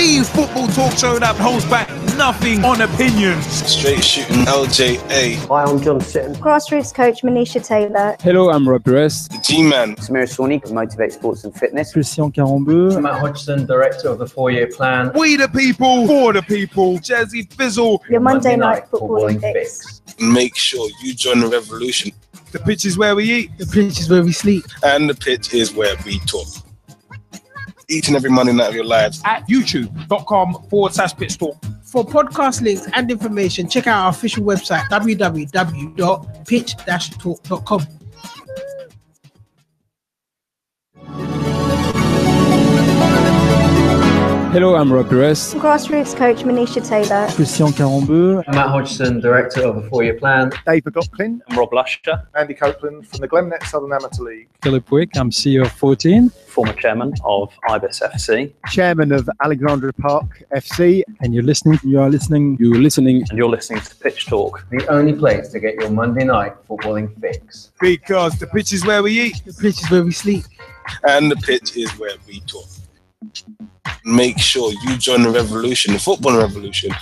The football talk show that holds back nothing on opinions. Straight shooting LJA. Hi, I'm John Sitton. Grassroots coach Manisha Taylor. Hello, I'm Rob Perez. The G-Man. Samir Swanee, Motivate Sports and Fitness. Christian Carambeu. Matt Hodgson, Director of the 4-Year Plan. We the people, for the people. Jazzy Fizzle. Your Monday night footballing fix. Make sure you join the revolution. The pitch is where we eat. The pitch is where we sleep. And the pitch is where we talk. Each and every Monday night of your lives. At youtube.com/pitch talk. For podcast links and information, check out our official website, www.pitch-talk.com. Hello, I'm Rob Perez. Grassroots coach Manisha Taylor. Christian Carambeu. Matt Hodgson, Director of the 4-Year Plan. David Gopkin. I'm Rob Lusher. Andy Copeland from the Glennet Southern Amateur League. Philip Wick, I'm CEO of 14. Former Chairman of Ibis FC. Chairman of Alexandra Park FC. And you're listening to Pitch Talk, the only place to get your Monday night footballing fix. Because the pitch is where we eat. The pitch is where we sleep. And the pitch is where we talk. Make sure you join the revolution, the football revolution.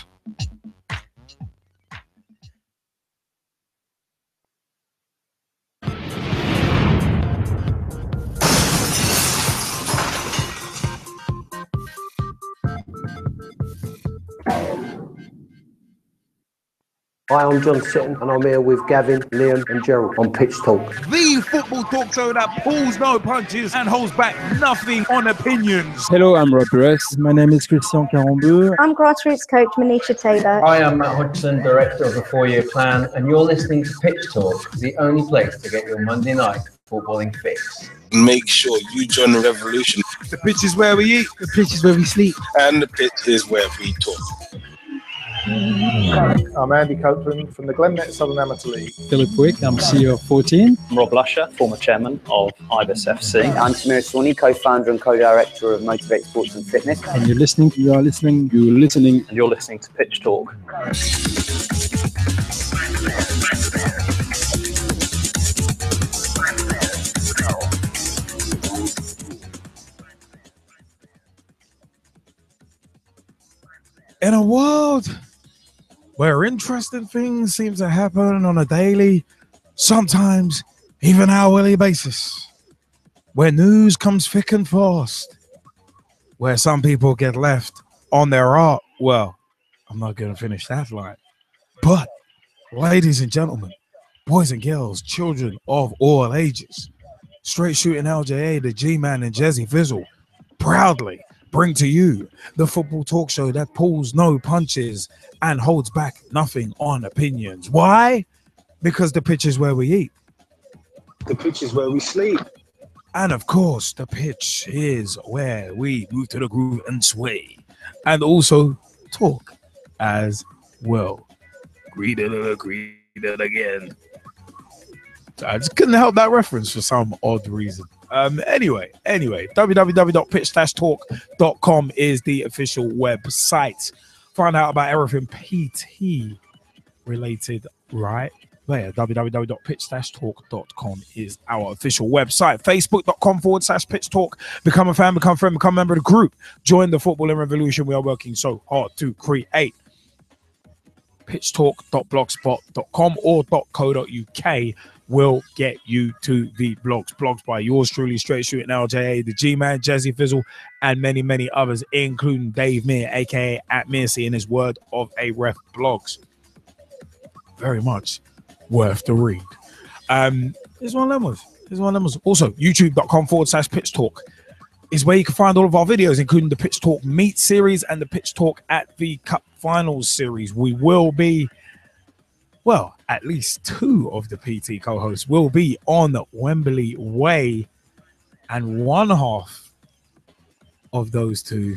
Hi, I'm John Sitton, and I'm here with Gavin, Liam and Gerald on Pitch Talk. The football talk show that pulls no punches and holds back nothing on opinions. Hello, I'm Rob Perez. My name is Christian Carambeu. I'm grassroots coach Manisha Taylor. Hi, I'm Matt Hodgson, Director of the 4-Year Plan, and you're listening to Pitch Talk, the only place to get your Monday night footballing fix. Make sure you join the revolution. The pitch is where we eat. The pitch is where we sleep. And the pitch is where we talk. I'm Andy Copeland from the Glennet Southern Amateur League. Philip Wick, I'm CEO of 14. I'm Rob Lusher, former Chairman of Ibis FC. I'm Samir Swanee, co-founder and co-director of Motivate Sports and Fitness. And you're listening to Pitch Talk. In a world where interesting things seem to happen on a daily, sometimes even hourly basis, where news comes thick and fast, where some people get left on their art. Well, I'm not going to finish that line. But, ladies and gentlemen, boys and girls, children of all ages, straight shooting LJA, the G-Man and Jazzy Fizzle, proudly bring to you the football talk show that pulls no punches and holds back nothing on opinions. Why? Because the pitch is where we eat. The pitch is where we sleep. And of course, the pitch is where we move to the groove and sway. And also talk as well. Read it again. I just couldn't help that reference for some odd reason. Anyway, www.pitch-talk.com is the official website. Find out about everything PT related right there. www.pitch-talk.com is our official website. Facebook.com/pitch-talk. Become a fan, become a friend, become a member of the group. Join the footballing revolution we are working so hard to create. pitchtalk.blogspot.com or .co.uk will get you to the blogs by yours truly, straight shooting LJA, the G-Man, Jazzy Fizzle, and many, many others, including Dave Meir, aka at Mearsey, in his Word of a Ref blogs. Very much worth the read. Here's one of them ones. Also, youtube.com/pitch talk is where you can find all of our videos, including the Pitch Talk Meet series and the Pitch Talk at the Cup Finals series. We will be, well, at least two of the PT co-hosts will be on Wembley Way, and one half of those two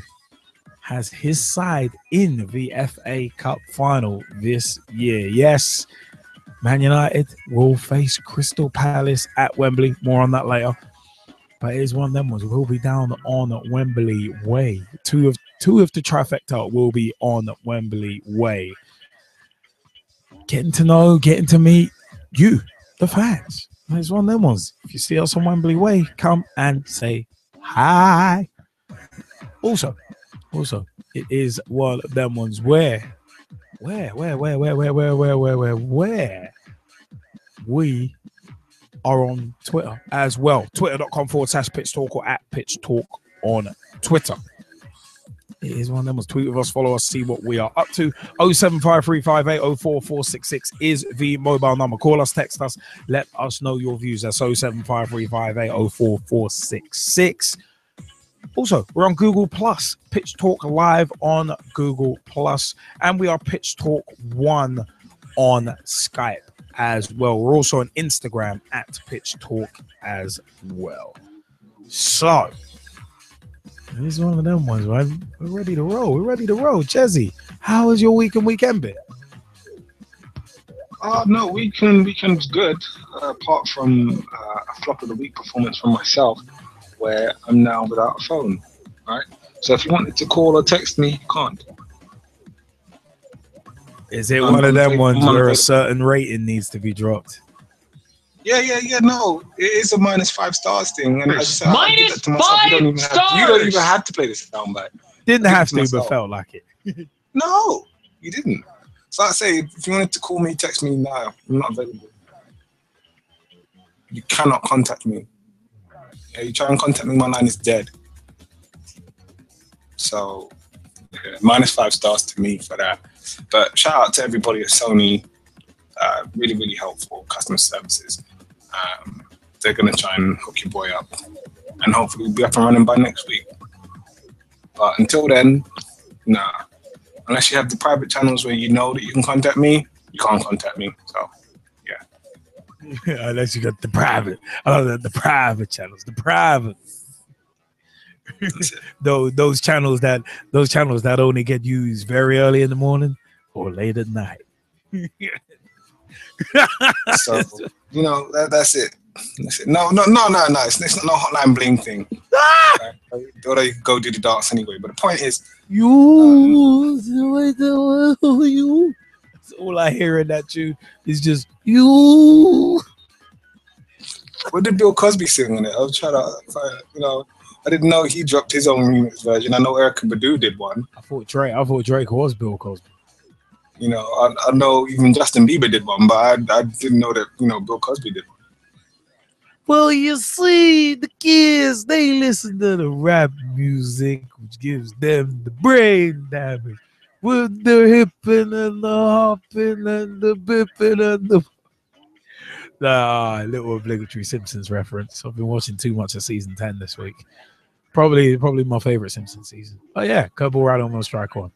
has his side in the FA Cup final this year. Yes, Man United will face Crystal Palace at Wembley. More on that later. But it is one of them ones. We'll be down on Wembley Way. Two of the trifecta will be on Wembley Way. Getting to know, getting to meet you, the fans. It's one of them ones. If you see us on Wembley Way, come and say hi. Also, It is one of them ones where we are on Twitter as well. Twitter.com/Pitch Talk or @Pitch Talk on Twitter. It is one of them ones. Tweet with us, follow us, see what we are up to. 07535804466 is the mobile number. Call us, text us, let us know your views. That's 07535804466. Also, we're on Google Plus, Pitch Talk Live on Google Plus, and we are Pitch Talk 1 on Skype as well. We're also on Instagram @Pitch Talk as well. So, this is one of them ones, right? We're ready to roll. Jezzy, how has your week and weekend been? No, weekend's good. Apart from a flop of the week performance from myself, where I'm now without a phone. Right. So if you wanted to call or text me, you can't. Is it one of them ones where a certain rating needs to be dropped? Yeah. No, it is a -5 stars thing. And I just said, -5 you don't even have to play this soundbite. Didn't have to, but felt like it. No, you didn't. So I say, if you wanted to call me, text me now. I'm not available. You cannot contact me. Yeah, you try and contact me, my line is dead. So, yeah, -5 stars to me for that. But shout out to everybody at Sony. Really, really helpful customer services. They're going to try and hook your boy up. And hopefully we'll be up and running by next week. But until then, nah. Unless you have the private channels where you know that you can contact me, you can't contact me. So, yeah. Unless you got the private. The private channels. The private. those channels that only get used very early in the morning or late at night. So, that's it. No. It's not no hotline bling thing. Although you can go do the dance anyway. But the point is, That's all I hear in that tune is just you. What did Bill Cosby sing on it? I was trying to find, I didn't know he dropped his own remix version. I know Erykah Badu did one. I thought Drake was Bill Cosby. I know even Justin Bieber did one, but I didn't know that Bill Cosby did one. Well, you see, the kids, they listen to the rap music, which gives them the brain damage. With the hipping and the hopping and the bipping and the... little obligatory Simpsons reference. I've been watching too much of season 10 this week. Probably my favorite Simpsons season. Oh, yeah, Curveball right on strike one.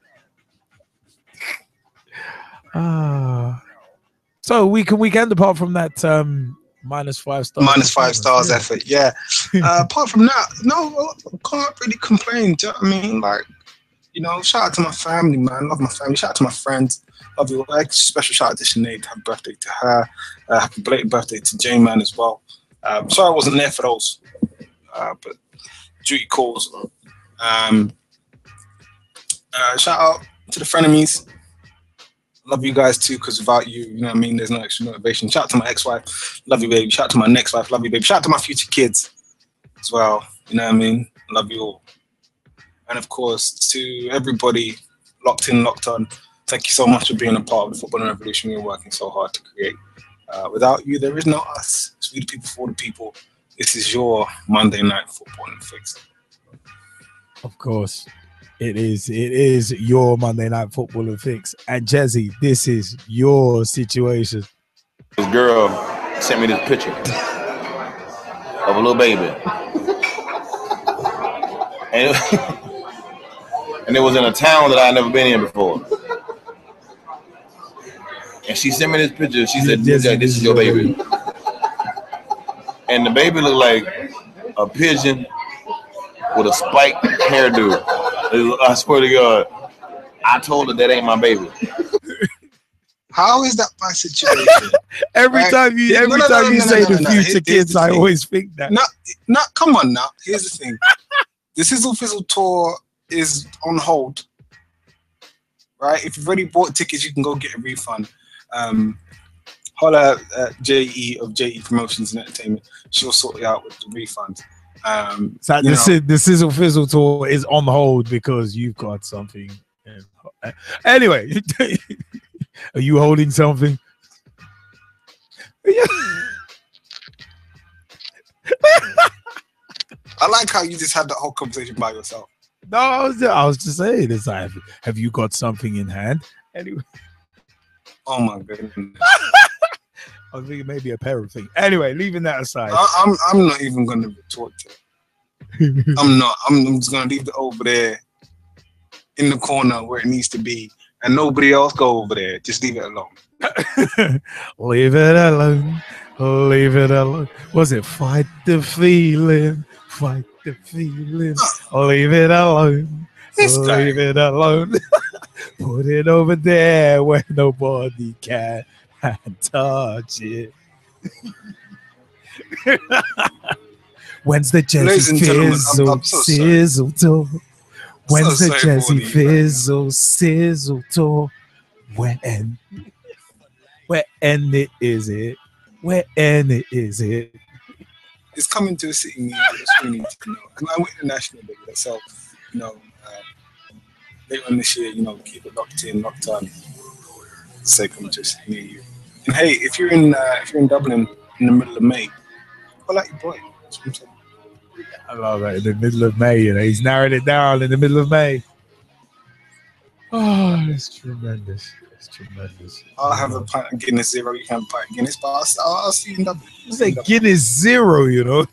So weekend apart from that... -5 stars. -5 stars effort, yeah. Apart from that, no, I can't really complain. Do you know what I mean? Like, shout out to my family, man. Love my family. Shout out to my friends. Love you. Special shout out to Sinead. Happy birthday to her. Happy belated birthday to J-Man as well. Sorry I wasn't there for those, but duty calls. Shout out to the frenemies. Love you guys too, because without you, there's no extra motivation. Shout out to my ex-wife, love you, baby. Shout out to my next wife, love you, baby. Shout out to my future kids as well. Love you all. And of course, to everybody locked in, locked on, thank you so much for being a part of the footballing revolution we're working so hard to create. Without you, there is no us. It's we the people for the people. This is your Monday night footballing fix. Of course. It is your Monday night football and fix. And Jezzy, this is your situation. This girl sent me this picture of a little baby. And it was in a town that I'd never been in before. And she sent me this picture. She said, this is your baby. And the baby looked like a pigeon with a spiked hairdo. I swear to God, I told her that ain't my baby. How is that my situation? every time you say the future kids, I always think that. No, come on now. Here's the thing. The Sizzle Fizzle tour is on hold. Right? If you've already bought tickets, you can go get a refund. Holla at JE of JE Promotions and Entertainment. She'll sort you out with the refund. So the sizzle fizzle tour is on hold because you've got something. Anyway, are you holding something? I like how you just had that whole conversation by yourself. No, I was just saying this. Have you got something in hand? Anyway. Oh my goodness. I was thinking maybe a pair of things. Anyway, leaving that aside. I'm not even going to talk to it. I'm not. I'm just going to leave it over there in the corner where it needs to be, and nobody else go over there. Just leave it alone. Leave it alone. Leave it alone. Was it fight the feeling? Fight the feeling. Leave it alone. Leave it alone. Put it over there where nobody can touch it. When's the Jazzy Fizzle Sizzle Tour? When's the Jazzy Fizzle Sizzle Tour? When it is it? When it is it? It's coming to a city near you. That's what we need to know. And I went international, baby. So, later on this year, keep it locked on. Say coming to a city near you. And hey, if you're in Dublin in the middle of May, call out your boy. That's what I'm saying. I love that, in the middle of May. He's narrowed it down in the middle of May. Oh, it's tremendous. It's tremendous. I'll have a pint of Guinness Zero. You can have a pint of Guinness, but I'll see you in Dublin. It's like Guinness Zero,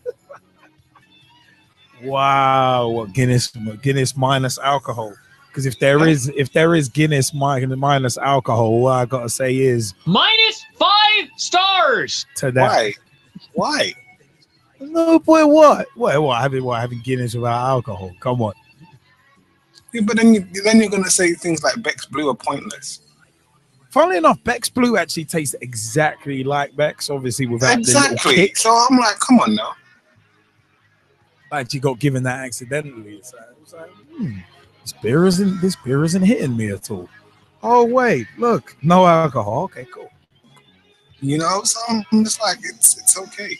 Wow, what Guinness minus alcohol? Because if there is Guinness minus alcohol, what I gotta say is -5 stars to that. Why? No, boy, what? Having Guinness without alcohol? Come on. Yeah, but then you're gonna say things like Beck's Blue are pointless. Funnily enough, Beck's Blue actually tastes exactly like Beck's, obviously without the little kick. So I'm like, come on now. I actually got given that accidentally. It's like this beer isn't hitting me at all. Oh wait, look, no alcohol. Okay, cool. So I'm just like, it's okay.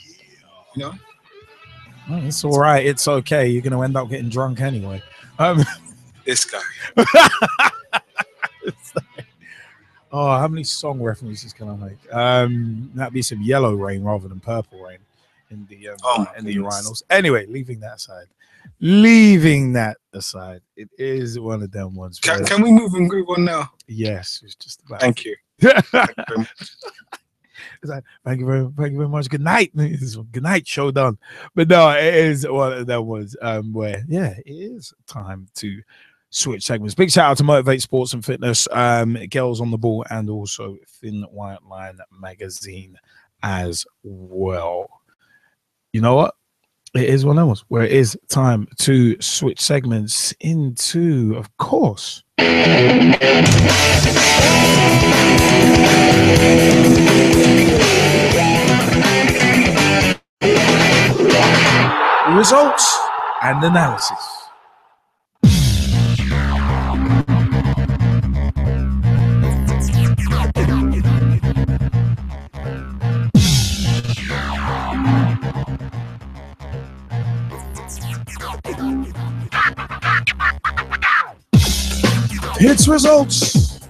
It's all right. It's okay. You're gonna end up getting drunk anyway. This guy. Oh, how many song references can I make? That'd be some Yellow Rain rather than Purple Rain in the urinals. Anyway, leaving that aside, it is one of them ones. Can we move and groove on now? Yes, it's just about. Thank you. It's like, thank you very much. Good night. Good night. Show done. But no, it is one of them ones where it is time to switch segments. Big shout out to Motivate Sports and Fitness, Girls on the Ball, and also Thin White Line magazine as well. You know what? It is one of those where it is time to switch segments into, of course, results and analysis. Hits, results,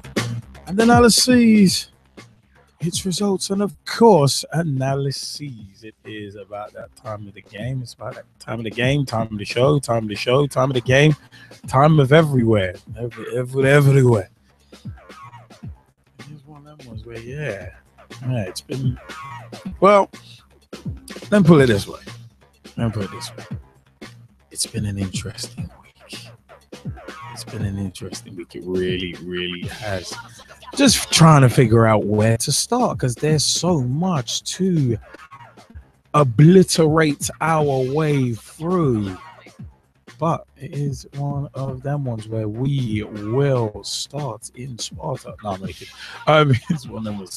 and analyses. Hits, results, and of course, analyses. It is about that time of the game. It's about that time of the game, time of the show, time of the show, time of the game, time of everywhere. Everywhere. Here's one of them ones where, it's been, well, let me put it this way. It's been an interesting week. It's been an interesting week. It really, really has. Just trying to figure out where to start because there's so much to obliterate our way through. But it is one of them ones where we will start in Sparta. No, make it. It's one of them ones.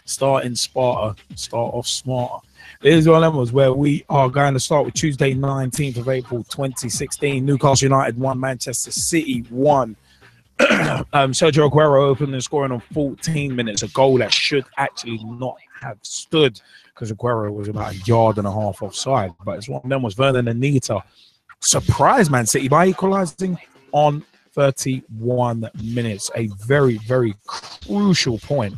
Start in Sparta. Start off smarter. It is one of them ones where we are going to start with Tuesday, 19th of April, 2016. Newcastle United 1, Manchester City 1. Sergio Aguero opened and scoring on 14 minutes, a goal that should actually not have stood because Aguero was about a yard and a half offside. But it's one of them was Vernon and Nita surprised Man City by equalising on 31 minutes. A very, very crucial point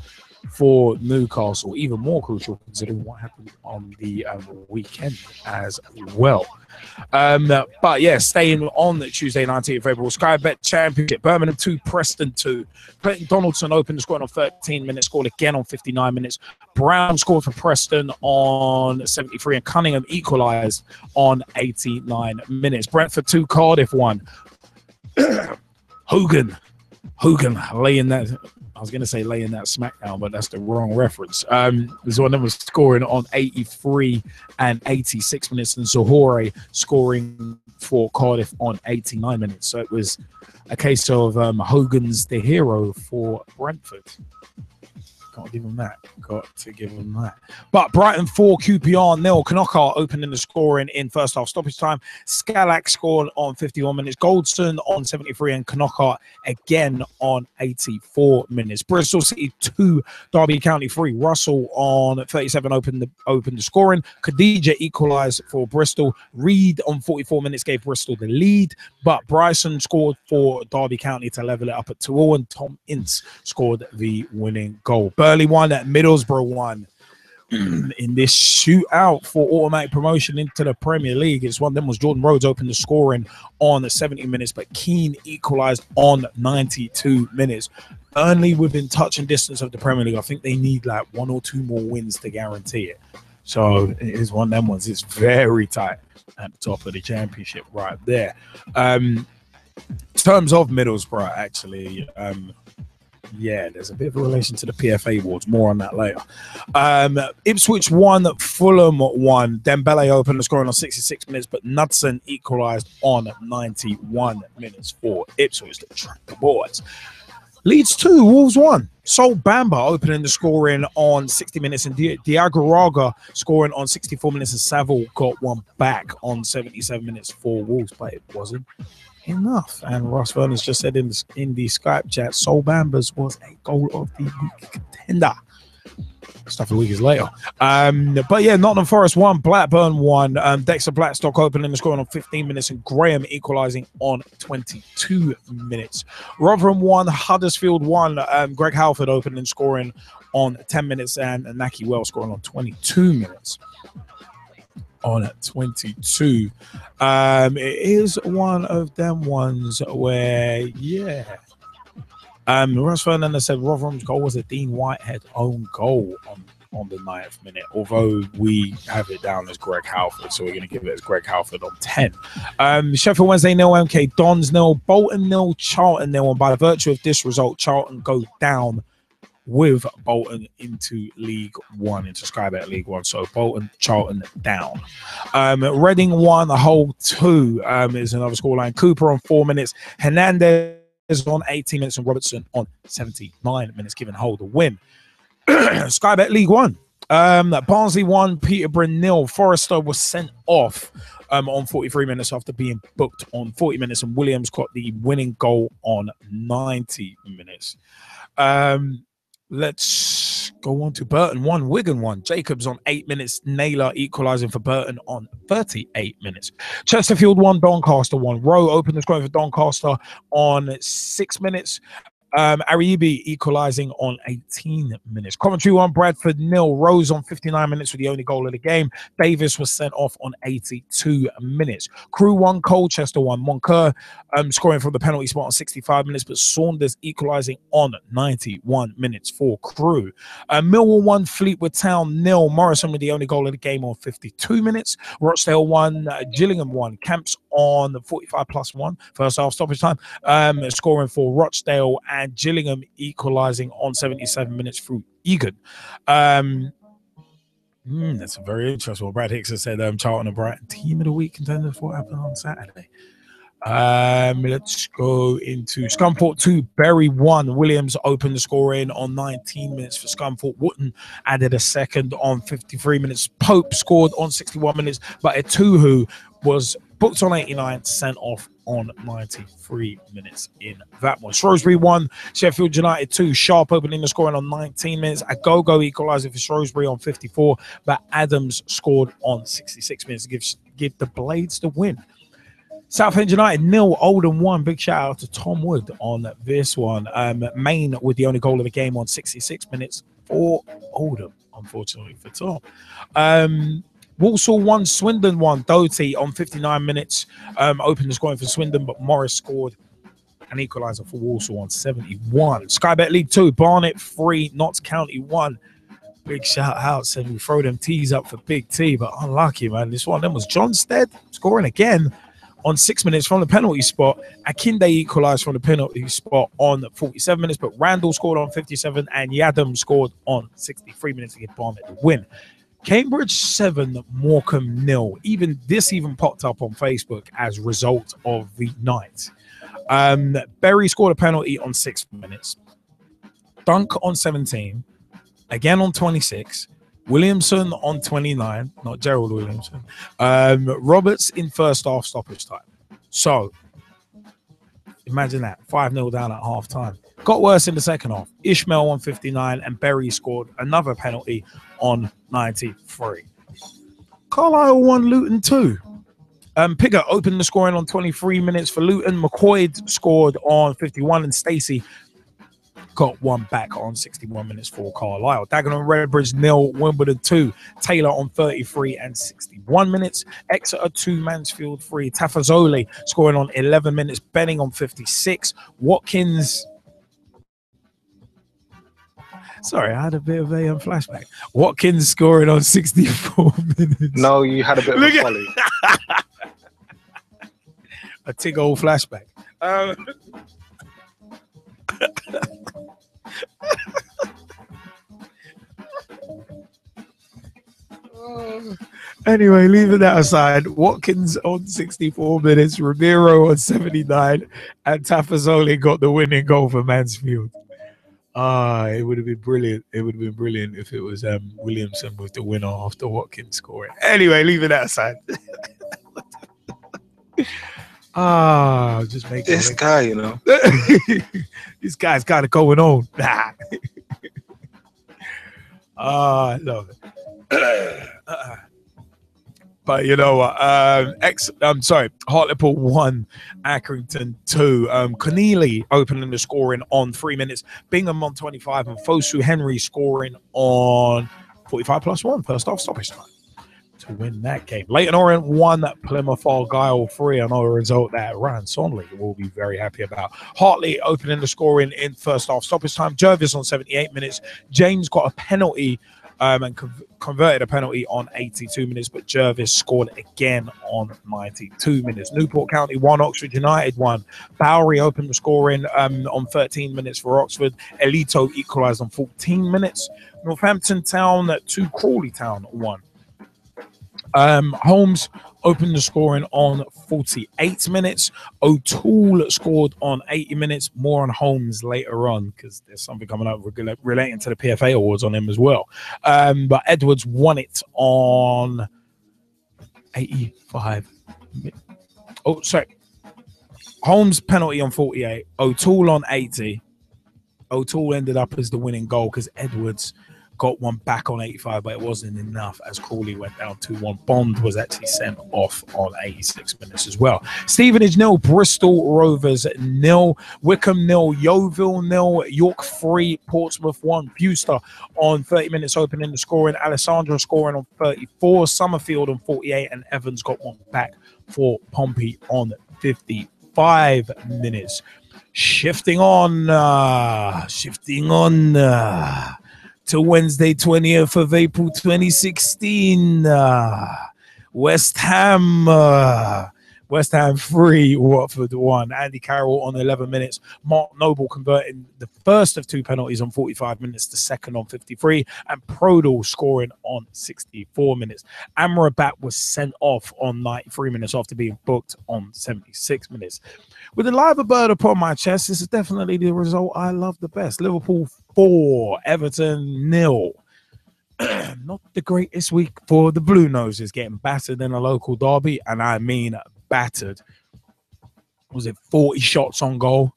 for Newcastle, even more crucial considering what happened on the weekend as well. But yeah, staying on Tuesday, 19th February, Sky Bet Championship, Birmingham 2, Preston 2. Clayton Donaldson opened the score on 13 minutes, scored again on 59 minutes. Brown scored for Preston on 73, and Cunningham equalised on 89 minutes. Brentford 2, Cardiff 1. Hogan laying that. I was going to say laying that smackdown, but that's the wrong reference. There's one that was scoring on 83 and 86 minutes, and Zohore scoring for Cardiff on 89 minutes. So it was a case of Hogan's the hero for Brentford. Got to give him that. But Brighton 4, QPR 0. Knockart opening the scoring in first half stoppage time. Scalak scored on 51 minutes. Goldson on 73 and Knockart again on 84 minutes. Bristol City 2, Derby County 3. Russell on 37 opened the scoring. Khadija equalised for Bristol. Reed on 44 minutes gave Bristol the lead, but Bryson scored for Derby County to level it up at 2-2, and Tom Ince scored the winning goal. Burley 1 at Middlesbrough 1 in this shootout for automatic promotion into the Premier League. It's one of them was Jordan Rhodes opened the scoring on 70 minutes, but Keane equalised on 92 minutes. Burnley within touch and distance of the Premier League. I think they need like 1 or 2 more wins to guarantee it. So it is one of them ones. It's very tight at the top of the championship right there. In terms of Middlesbrough, actually, yeah, there's a bit of a relation to the PFA awards. More on that later. Ipswich 1, Fulham 1. Dembele opened the scoring on 66 minutes, but Knudsen equalised on 91 minutes for Ipswich to track the boards. Leeds 2, Wolves 1. Sol Bamba opening the scoring on 60 minutes, and Diagoraga scoring on 64 minutes, and Saville got one back on 77 minutes for Wolves, but it wasn't enough. And Russ Vernon just said in the Skype chat, Sol Bamba's was a goal of the week contender. Stuff a week is later. But yeah, Nottingham Forest 1, Blackburn 1. Dexter Blackstock opening the scoring on 15 minutes, and Graham equalising on 22 minutes. Rotherham 1, Huddersfield 1. Greg Halford opening scoring on 10 minutes, and Naki Wells scoring on 22 minutes. On 22. It is one of them ones where, yeah. Russ Fernandez said Rotherham's goal was a Dean Whitehead own goal on the 9th minute, although we have it down as Greg Halford, so we're going to give it as Greg Halford on 10. Sheffield Wednesday 0, MK Dons 0, Bolton 0, Charlton 0, and by virtue of this result, Charlton go down with Bolton into League One, into Sky Bet League One. So Bolton, Charlton down. Reading 1, Hull 2 is another scoreline. Cooper on 4 minutes. Hernandez on 18 minutes, and Robertson on 79 minutes, giving Hull the win. Sky Bet League One. Barnsley 1, Peterborough 0. Forrester was sent off on 43 minutes after being booked on 40 minutes, and Williams got the winning goal on 90 minutes. Let's go on to Burton 1, Wigan 1. Jacobs on 8 minutes. Naylor equalising for Burton on 38 minutes. Chesterfield 1, Doncaster 1. Rowe opened the scoring for Doncaster on 6 minutes. Ariibi equalising on 18 minutes. Coventry 1, Bradford 0. Rose on 59 minutes with the only goal of the game. Davis was sent off on 82 minutes. Crew 1, Colchester 1. Moncur scoring from the penalty spot on 65 minutes, but Saunders equalising on 91 minutes for Crew. Millwall 1, Fleetwood Town 0. Morrison with the only goal of the game on 52 minutes. Rochdale 1, Gillingham 1. Camps on 45+1. First half stoppage time. Scoring for Rochdale, and Gillingham equalising on 77 minutes through Egan. That's a very interesting one. Brad Hicks has said Charlton and Brighton team of the week contenders for what happened on Saturday. Let's go into Scunthorpe 2, Bury 1. Williams opened the scoring on 19 minutes for Scunthorpe. Wotton added a second on 53 minutes. Pope scored on 61 minutes, but Etuhu was booked on 89, sent off on 93 minutes in that one. Shrewsbury 1, Sheffield United 2. Sharp opening the scoring on 19 minutes. Agogo equaliser for Shrewsbury on 54, but Adams scored on 66 minutes to give the Blades the win. Southend United 0, Oldham 1. Big shout out to Tom Wood on this one. Main with the only goal of the game on 66 minutes for Oldham, unfortunately for Tom. Walsall 1, Swindon 1. Doty on 59 minutes opened the scoring for Swindon, but Morris scored an equaliser for Walsall on 71. Sky Bet League 2, Barnet 3, Notts County 1. Big shout out, said we throw them T's up for Big T, but unlucky, man. This one then was John Stead scoring again on 6 minutes from the penalty spot. Akinde equalised from the penalty spot on 47 minutes, but Randall scored on 57 and Yadam scored on 63 minutes to give Barnet the win. Cambridge 7, Morecambe 0. This even popped up on Facebook as a result of the night. Berry scored a penalty on 6 minutes. Dunk on 17. Again on 26. Williamson on 29, not Gerald Williamson. Roberts in first half stoppage time. So, imagine that, 5-0 down at half time. Got worse in the second half. Ishmael on 59 and Berry scored another penalty on 93. Carlisle 1, Luton 2. Piggott opened the scoring on 23 minutes for Luton. McCoy scored on 51 and Stacey got one back on 61 minutes for Carlisle. Dagenham Redbridge 0, Wimbledon 2. Taylor on 33 and 61 minutes. Exeter 2, Mansfield 3. Tafazoli scoring on 11 minutes. Benning on 56. Watkins. Sorry, I had a bit of a flashback. Watkins scoring on 64 minutes. No, you had a bit of a folly. A tig old flashback. Anyway, leaving that aside, Watkins on 64 minutes, Ramiro on 79, and Tafazoli got the winning goal for Mansfield. It would have been brilliant. It would have been brilliant if it was Williamson with the winner after Watkins scoring. Anyway, leaving that aside. Just making this guy, you know. This guy's got it going on. I love it. But you know what? Hartlepool 1, Accrington 2. Keneally opening the scoring on 3 minutes. Bingham on 25 and Fosu Henry scoring on 45 plus 1. First half stoppage time to win that game. Leyton Orient 1, Plymouth Argyle 3. Another result that Ryan Sonley will be very happy about. Hartley opening the scoring in first half stoppage time. Jervis on 78 minutes. James got a penalty and converted a penalty on 82 minutes, but Jervis scored again on 92 minutes. Newport County 1, Oxford United 1. Bowery opened the scoring on 13 minutes for Oxford. Elito equalised on 14 minutes. Northampton Town 2, Crawley Town 1. Holmes opened the scoring on 48 minutes. O'Toole scored on 80 minutes. More on Holmes later on because there's something coming up relating to the PFA awards on him as well. But Edwards won it on 85. Oh, sorry. Holmes penalty on 48. O'Toole on 80. O'Toole ended up as the winning goal because Edwards got one back on 85, but it wasn't enough as Crawley went down 2-1. Bond was actually sent off on 86 minutes as well. Stevenage 0, Bristol Rovers 0, Wickham 0, Yeovil 0, York 3, Portsmouth 1. Buster on 30 minutes opening the scoring. Alessandro scoring on 34, Summerfield on 48, and Evans got one back for Pompey on 55 minutes. Shifting on to Wednesday, 20th of April, 2016. West Ham 3, Watford 1. Andy Carroll on 11 minutes. Mark Noble converting the first of 2 penalties on 45 minutes, the second on 53, and Prodal scoring on 64 minutes. Amrabat was sent off on 93 minutes after being booked on 76 minutes. With a live bird upon my chest, this is definitely the result I love the best. Liverpool 4, Everton 0. Not the greatest week for the Blue Noses, getting battered in a local derby, and I mean battered. was it 40 shots on goal?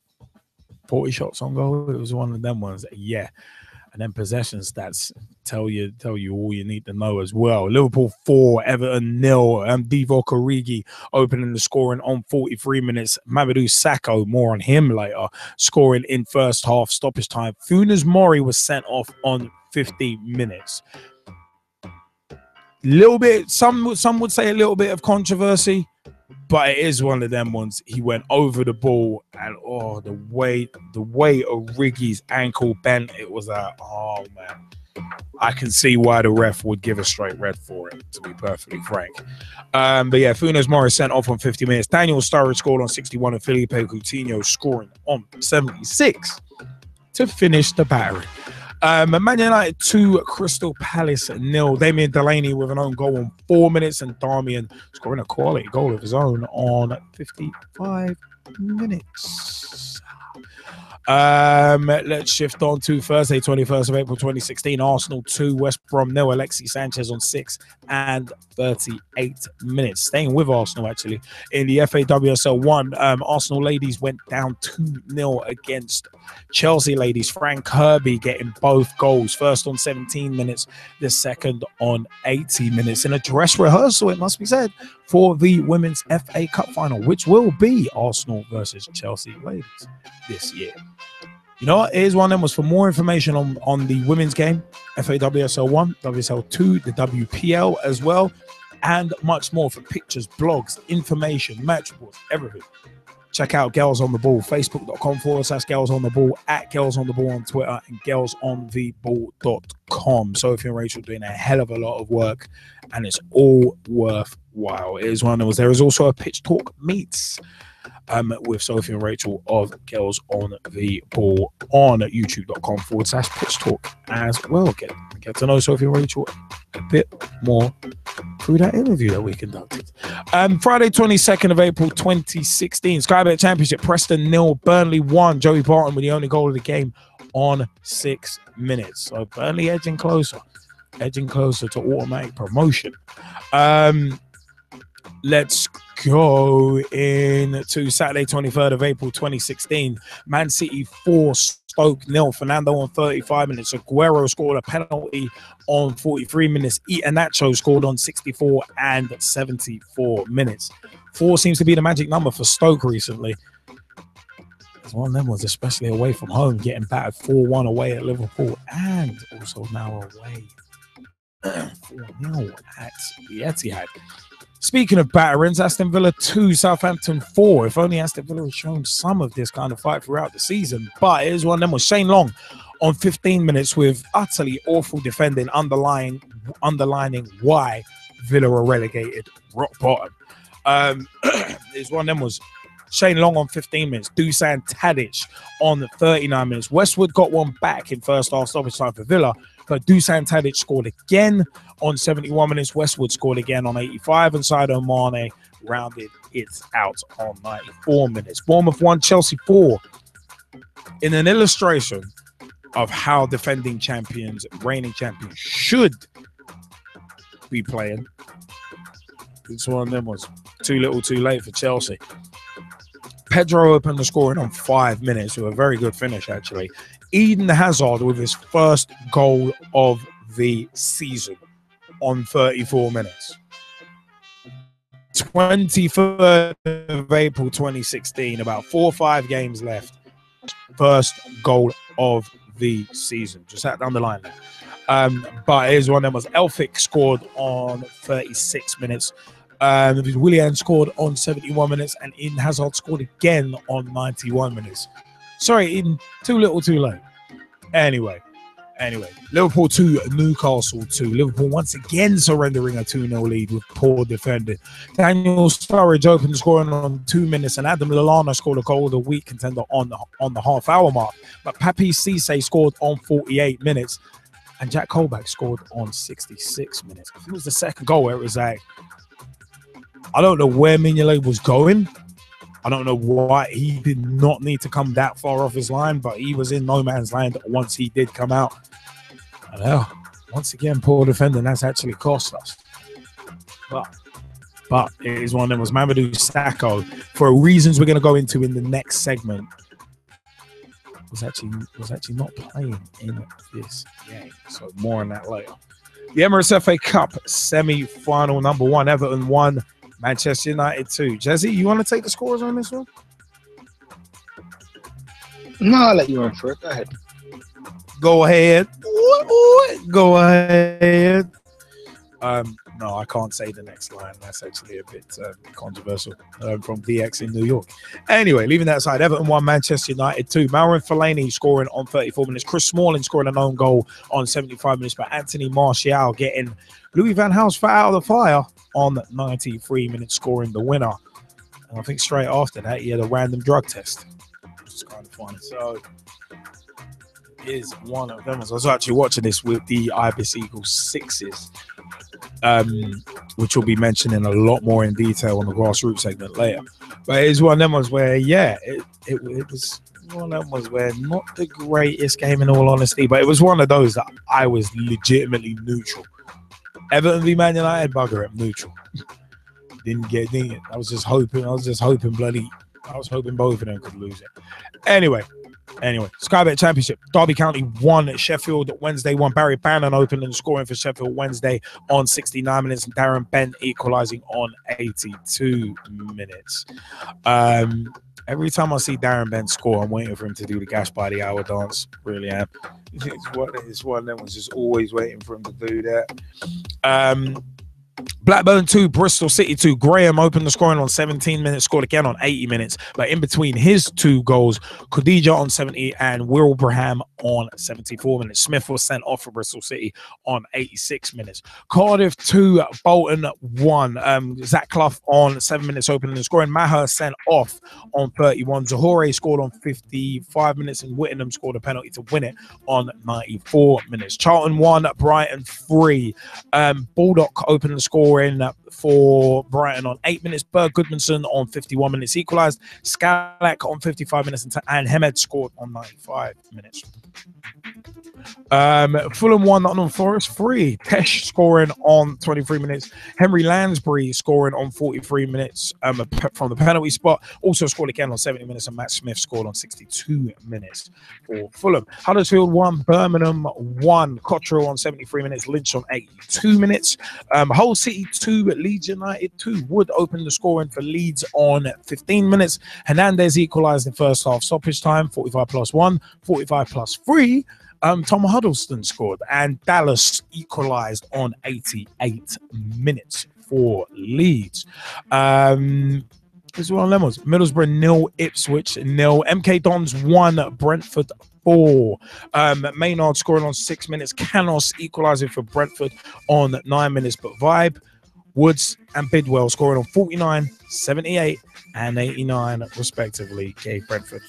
40 shots on goal. It was one of them ones. Yeah. And then possession stats tell you all you need to know as well. Liverpool 4, Everton 0. Divock Origi opening the scoring on 43 minutes. Mamadou Sakho, more on him later, scoring in first half stoppage time. Funes Mori was sent off on 50 minutes. Little bit, some would say a little bit of controversy, but it is one of them ones. He went over the ball, and the way Origi's ankle bent, it was oh man. I can see why the ref would give a straight red for it, to be perfectly frank. But yeah, Funes Mori sent off on 50 minutes. Daniel Sturridge scored on 61 and Felipe Coutinho scoring on 76 to finish the battery. Man United 2, Crystal Palace 0. Damien Delaney with an own goal on 4 minutes, and Darmian scoring a quality goal of his own on 55 minutes. Let's shift on to Thursday, 21st of April 2016. Arsenal 2, West Brom 0. Alexis Sanchez on 6 and 38 minutes. Staying with Arsenal, actually, in the FAWSL 1, Arsenal ladies went down 2-0 against Chelsea ladies. Frank Kirby getting both goals, first on 17 minutes, the second on 80 minutes, in a dress rehearsal, it must be said, for the Women's FA Cup final, which will be Arsenal versus Chelsea ladies this year. You know what? Here's one of them. Was for more information on the women's game, FAWSL 1, WSL 2, the WPL as well, and much more, for pictures, blogs, information, match reports, everything. Check out Girls on the Ball, facebook.com/Girls on the Ball, @Girls on the Ball on Twitter, and girlsontheball.com. Sophie and Rachel doing a hell of a lot of work, and it's all worthwhile. It is one of those. There is also a Pitch Talk Meets with Sophie and Rachel of Girls on the Ball on youtube.com/Pitch Talk as well. Get to know Sophie and Rachel a bit more through that interview that we conducted. Friday, 22nd of April 2016, Sky Bet Championship, Preston 0, Burnley 1. Joey Barton with the only goal of the game on 6 minutes. So Burnley edging closer to automatic promotion. Let's go into Saturday, 23rd of April 2016. Man City 4, Stoke 0. Fernando on 35 minutes. Aguero scored a penalty on 43 minutes. Iheanacho scored on 64 and 74 minutes. 4 seems to be the magic number for Stoke recently. It's one of them ones, especially away from home, getting battered 4-1 away at Liverpool, and also now away 4-0 at the Etihad. Speaking of batterings, Aston Villa 2, Southampton 4. If only Aston Villa had shown some of this kind of fight throughout the season. But here's one of them, was Shane Long on 15 minutes with utterly awful defending, underlining why Villa are relegated rock bottom. Here's one of them, was Shane Long on 15 minutes. Dusan Tadic on 39 minutes. Westwood got one back in first half stoppage time for Villa, but Dusan Tadic scored again on 71 minutes. Westwood scored again on 85, and Sadio Mane rounded it out on 94 minutes. Bournemouth 1, Chelsea 4. In an illustration of how defending champions, reigning champions should be playing, this one of them was too little too late for Chelsea. Pedro opened the scoring on 5 minutes with a very good finish, actually. Eden Hazard with his first goal of the season on 34 minutes. 23rd of April 2016, about 4 or 5 games left. First goal of the season. Just had to underline that. But here's one of them, was Elphick scored on 36 minutes. Willian scored on 71 minutes, and Eden Hazard scored again on 91 minutes. Sorry, Eden, too little, too late. Anyway, Liverpool 2, Newcastle 2. Liverpool once again surrendering a 2-0 lead with poor defending. Daniel Sturridge opened scoring on 2 minutes, and Adam Lallana scored a goal of the week contender on the half-hour mark. But Papi Cisse scored on 48 minutes, and Jack Colback scored on 66 minutes. I think it was the second goal where it was like, I don't know where Mignolet was going. I don't know why he did not need to come that far off his line, but he was in no man's land once he did come out. And once again, poor defending, that's actually cost us. But but it is one of them. Was Mamadou Sakho, for reasons we're going to go into in the next segment, was actually not playing in this game. So more on that later. The Emirates FA Cup semi-final, number 1, Everton 1, Manchester United 2. Jesse, you want to take the scores on this one? No, I'll let you run for it. Go ahead. Go ahead. Go ahead. No, I can't say the next line. That's actually a bit controversial from VX in New York. Anyway, leaving that aside, Everton 1, Manchester United 2. Marouane Fellaini scoring on 34 minutes. Chris Smalling scoring an own goal on 75 minutes. But Anthony Martial getting Louis van Gaal out of the fire on 93 minutes, scoring the winner. And I think straight after that, he had a random drug test, which is kind of funny. So is one of them. I was actually watching this with the Ibis Eagles 6s, which we'll be mentioning a lot more in detail on the grassroots segment later. But it's one of them ones where, yeah, it was one of them ones where not the greatest game in all honesty, but it was one of those that I was legitimately neutral. Everton v Man United, bugger it, neutral. Didn't get it. I was just hoping both of them could lose it. Anyway, Sky Bet Championship. Derby County 1, Sheffield Wednesday 1. Barry Bannon opening and scoring for Sheffield Wednesday on 69 minutes. And Darren Bent equalising on 82 minutes. Every time I see Darren Bent score, I'm waiting for him to do the Gash by the Hour dance. Really am. It's one of them was just always waiting for him to do that. Blackburn 2, Bristol City 2. Graham opened the scoring on 17 minutes, scored again on 80 minutes. But in between his two goals, Khadija on 70 and Wilbraham on 74 minutes. Smith was sent off for Bristol City on 86 minutes. Cardiff 2, Bolton 1. Zach Clough on 7 minutes opening the scoring. Maher sent off on 31. Zahore scored on 55 minutes and Whittingham scored a penalty to win it on 94 minutes. Charlton 1, Brighton 3. Baldock opened the scoring for Brighton on 8 minutes. Berg Goodmanson on 51 minutes equalised. Skalak on 55 minutes and Hemed scored on 95 minutes. Fulham 1, Nottingham Forest 3. Tesh scoring on 23 minutes. Henry Lansbury scoring on 43 minutes from the penalty spot. Also scored again on 70 minutes, and Matt Smith scored on 62 minutes for Fulham. Huddersfield 1, Birmingham 1. Cottrell on 73 minutes. Lynch on 82 minutes. Hull City 2, Leeds United 2. Wood opened the scoring for Leeds on 15 minutes. Hernandez equalised in first half stoppage time. 45 plus 1, 45 plus 3. Tom Huddleston scored, and Dallas equalised on 88 minutes for Leeds. This is one of them was Middlesbrough 0, Ipswich 0. MK Dons 1, Brentford 4. Maynard scoring on 6 minutes. Canos equalising for Brentford on 9 minutes. But Vibe, Woods and Bidwell scoring on 49, 78 and 89 respectively gave Brentford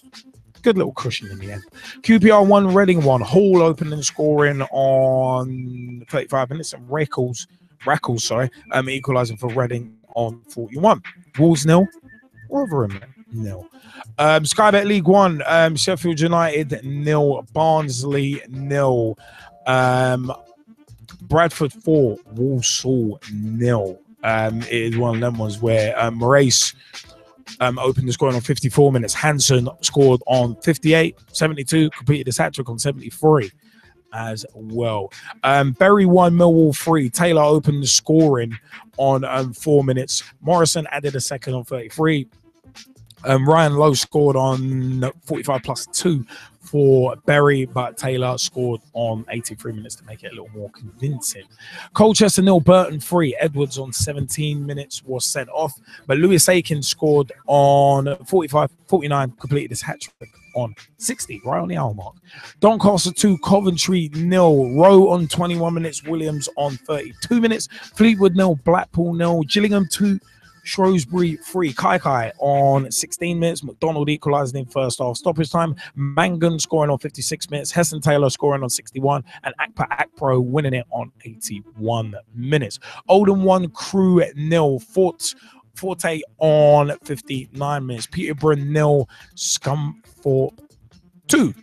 good little cushion in the end. QPR 1, Reading 1. Hall opening and scoring on 35 minutes. And Rackles, equalising for Reading on 41. Wolves 0, Rotherham 0. Sky Bet League 1, Sheffield United 0, Barnsley 0. Bradford 4, Walsall 0. It is one of them ones where Moraes opened the scoring on 54 minutes. Hansen scored on 58, 72, completed his hat-trick on 73 as well. Bury 1, Millwall 3. Taylor opened the scoring on 4 minutes. Morrison added a second on 33. Ryan Lowe scored on 45 plus 2 for Bury, but Taylor scored on 83 minutes to make it a little more convincing. Colchester 0, Burton 3. Edwards on 17 minutes was sent off, but Lewis Aiken scored on 49, completed his hat-trick on 60, right on the hour mark. Doncaster 2, Coventry 0. Rowe on 21 minutes, Williams on 32 minutes. Fleetwood 0, Blackpool 0. Gillingham 2, Shrewsbury 3. Kai on 16 minutes. McDonald equalising in first half stoppage time. Mangan scoring on 56 minutes. Hesson Taylor scoring on 61. And Akpa Akpro winning it on 81 minutes. Oldham 1, Crew 0. Forte on 59 minutes. Peterborough 0. Scunthorpe 2.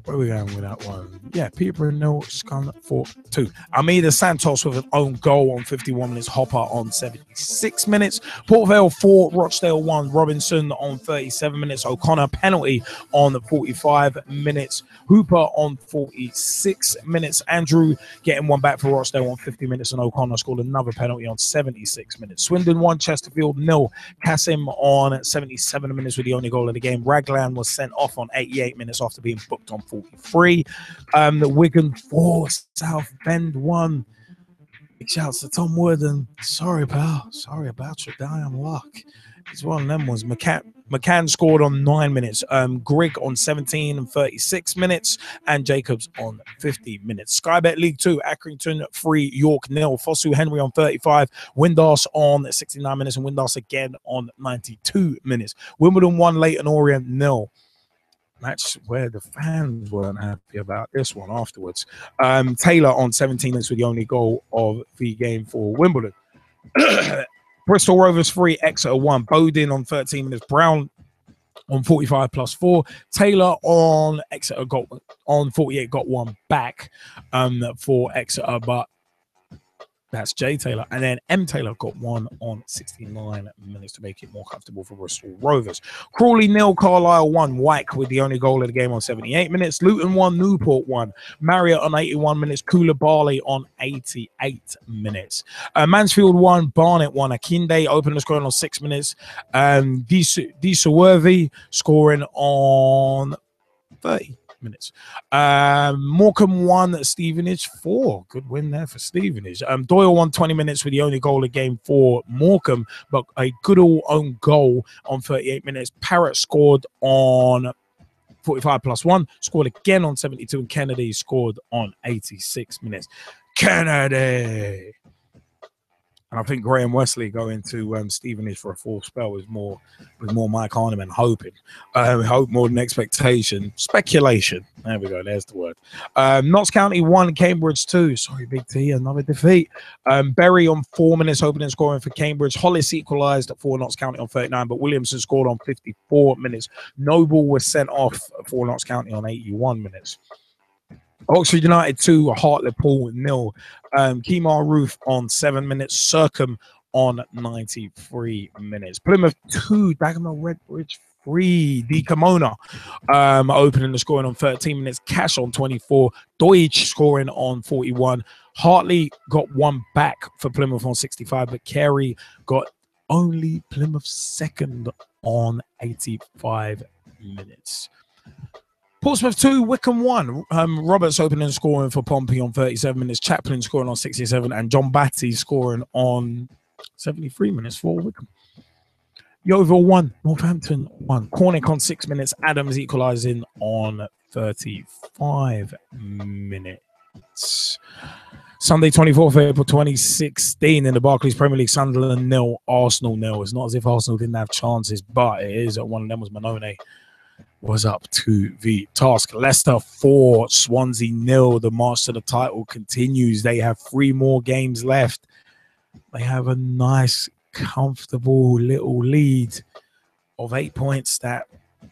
Where are we going with that one? Yeah, Peterborough 0, Scunthorpe 4-2. Almeida Santos with an own goal on 51 minutes. Hopper on 76 minutes. Port Vale 4, Rochdale 1. Robinson on 37 minutes. O'Connor penalty on 45 minutes. Hooper on 46 minutes. Andrew getting one back for Rochdale on 50 minutes. And O'Connor scored another penalty on 76 minutes. Swindon 1, Chesterfield 0. Kasim on 77 minutes with the only goal of the game. Raglan was sent off on 88 minutes after being booked on 43. Wigan 4, South Bend 1. Big shouts to Tom Wood, and sorry, pal. Sorry about your damn luck. It's one of them ones. McCann scored on 9 minutes. Grigg on 17 and 36 minutes, and Jacobs on 50 minutes. Sky Bet League 2, Accrington 3, York 0. Fosu Henry on 35. Windass on 69 minutes, and Windass again on 92 minutes. Wimbledon 1, Leyton Orient 0. Match where the fans weren't happy about this one afterwards. Taylor on 17 minutes with the only goal of the game for Wimbledon. Bristol Rovers 3, Exeter 1. Bowden on 13 minutes. Brown on 45 plus 4. Taylor on Exeter got on 48, got one back for Exeter, but that's J Taylor. And then M Taylor got one on 69 minutes to make it more comfortable for Bristol Rovers. Crawley 0, Carlisle 1. Wyke with the only goal of the game on 78 minutes. Luton 1, Newport 1. Marriott on 81 minutes. Kula Barley on 88 minutes. Mansfield 1, Barnet 1. Akinde opened the scoring on 6 minutes. Desaworthy scoring on 30 minutes. Morecambe 1, Stevenage 4. Good win there for Stevenage. Doyle won 20 minutes with the only goal of the game for Morecambe, but a good own goal on 38 minutes. Parrott scored on 45 plus 1, scored again on 72, and Kennedy scored on 86 minutes. Kennedy! And I think Graham Wesley going to Stevenage for a full spell was more Mike Harniman hoping. Hope more than expectation. Speculation. There we go. There's the word. Notts County 1, Cambridge 2. Sorry, Big T, another defeat. Berry on 4 minutes, opening scoring for Cambridge. Hollis equalised for Notts County on 39, but Williamson scored on 54 minutes. Noble was sent off for Notts County on 81 minutes. Oxford United 2, Hartlepool 0. Kemar Roof on 7 minutes. Circum on 93 minutes. Plymouth 2, Dagenham Redbridge 3. D. Kimona opening the scoring on 13 minutes. Cash on 24. Deutsch scoring on 41. Hartley got one back for Plymouth on 65, but Carey got only Plymouth's second on 85 minutes. Portsmouth 2, Wickham 1. Roberts opening and scoring for Pompey on 37 minutes. Chaplin scoring on 67, and John Batty scoring on 73 minutes for Wickham. Yeovil 1, Northampton 1. Cornick on 6 minutes. Adams equalising on 35 minutes. Sunday, 24th April 2016 in the Barclays Premier League. Sunderland 0, Arsenal 0. It's not as if Arsenal didn't have chances, but it is. One of them was Manone. Was up to the task. Leicester 4, Swansea 0. The march to the title continues. They have 3 more games left. They have a nice, comfortable little lead of 8 points that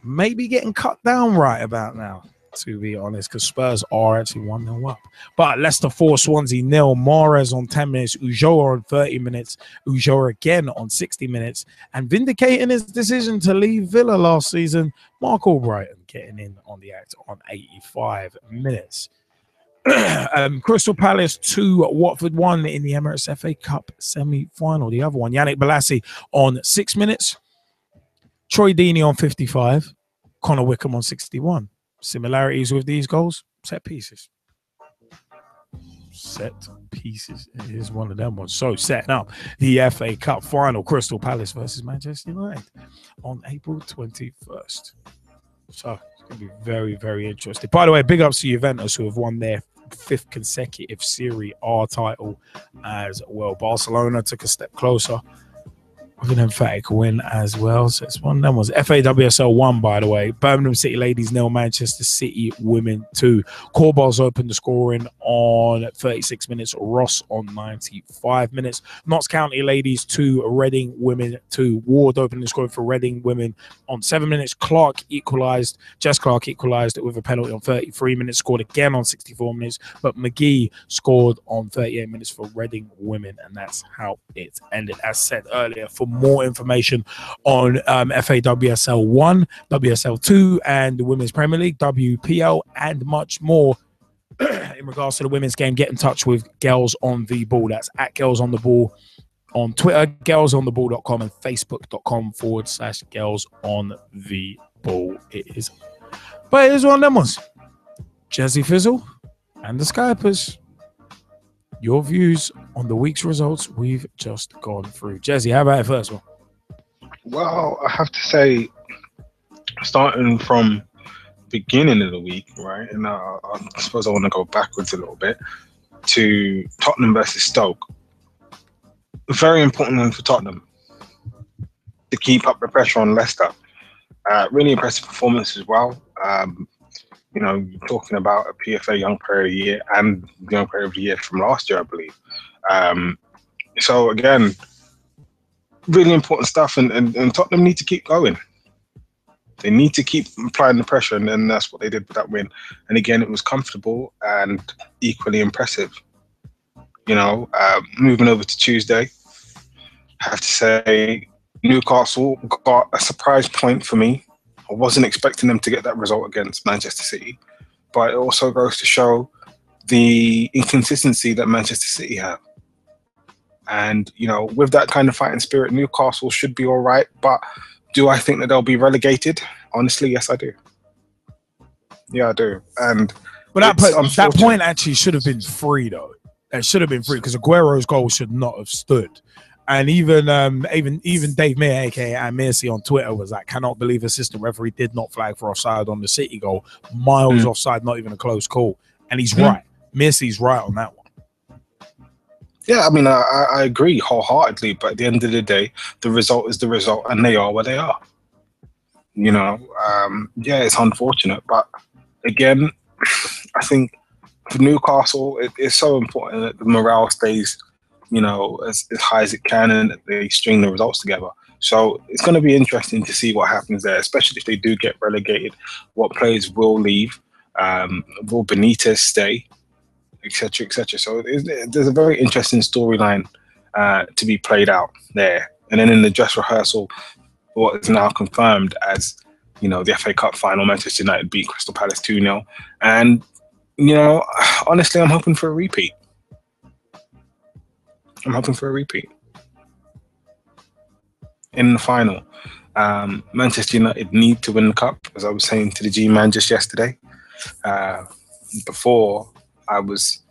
may be getting cut down right about now, to be honest, because Spurs are actually 1-0 up. But Leicester 4, Swansea 0. Mahrez on 10 minutes. Ulloa on 30 minutes. Ulloa again on 60 minutes. And vindicating his decision to leave Villa last season, Mark Albrighton getting in on the act on 85 minutes. Crystal Palace 2, Watford 1 in the Emirates FA Cup semi-final. The other one, Yannick Bolasie on 6 minutes. Troy Deeney on 55. Connor Wickham on 61. Similarities with these goals, set pieces. Set pieces is one of them ones. So setting up the FA Cup final, Crystal Palace versus Manchester United on April 21st. So it's going to be very, very interesting. By the way, big ups to Juventus, who have won their 5th consecutive Serie A title as well. Barcelona took a step closer. with an emphatic win as well. So it's one of them was FAWSL 1, by the way. Birmingham City ladies 0, Manchester City women 2. Corbals opened the scoring on 36 minutes. Ross on 95 minutes. Notts County ladies 2, Reading women 2. Ward opened the scoring for Reading women on 7 minutes. Clark equalised. Jess Clark equalised with a penalty on 33 minutes. Scored again on 64 minutes. But McGee scored on 38 minutes for Reading women. And that's how it ended. As said earlier, for more information on FAWSL 1, WSL 2, and the Women's Premier League, WPL, and much more in regards to the women's game, get in touch with Girls on the Ball. That's at Girls on the Ball on Twitter, girlsontheball.com, and facebook.com/Girls on the Ball. It is one of them ones. Jazzy Fizzle and the Skypers. Your views on the week's results we've just gone through. Jazzy, how about it first one? Well, I have to say, starting from beginning of the week, right, and I suppose I want to go backwards a little bit to Tottenham versus Stoke. Very important one for Tottenham to keep up the pressure on Leicester. Really impressive performance as well. You know, you're talking about a PFA Young Player of the Year and Young Player of the Year from last year, I believe. So again, really important stuff, and Tottenham need to keep going. They need to keep applying the pressure, and then that's what they did with that win. And again, it was comfortable and equally impressive. You know, moving over to Tuesday, I have to say Newcastle got a surprise point for me. I wasn't expecting them to get that result against Manchester City, but it also goes to show the inconsistency that Manchester City have. And, you know, with that kind of fighting spirit, Newcastle should be all right. But do I think that they'll be relegated? Honestly, yes, I do. Yeah, I do. And but that point actually should have been free, though. It should have been free because Aguero's goal should not have stood. And even Dave Meyer, aka Mercy, on Twitter was like, "Cannot believe assistant referee did not flag for offside on the City goal. Miles offside, not even a close call." And he's right. Mercy's right on that one. Yeah, I mean, I agree wholeheartedly. But at the end of the day, the result is the result, and they are where they are. You know, yeah, it's unfortunate, but again, I think for Newcastle, it's so important that the morale stays, you know, as high as it can, and that they string the results together. So it's going to be interesting to see what happens there, especially if they do get relegated. What players will leave? Will Benitez stay? Etc. Etc. So there's a very interesting storyline to be played out there. And then in the dress rehearsal, what is now confirmed as, you know, the FA Cup final, Manchester United beat Crystal Palace 2-0, and you know, honestly, I'm hoping for a repeat. I'm hoping for a repeat in the final. Manchester United need to win the cup, as I was saying to the G-Man just yesterday. Before I was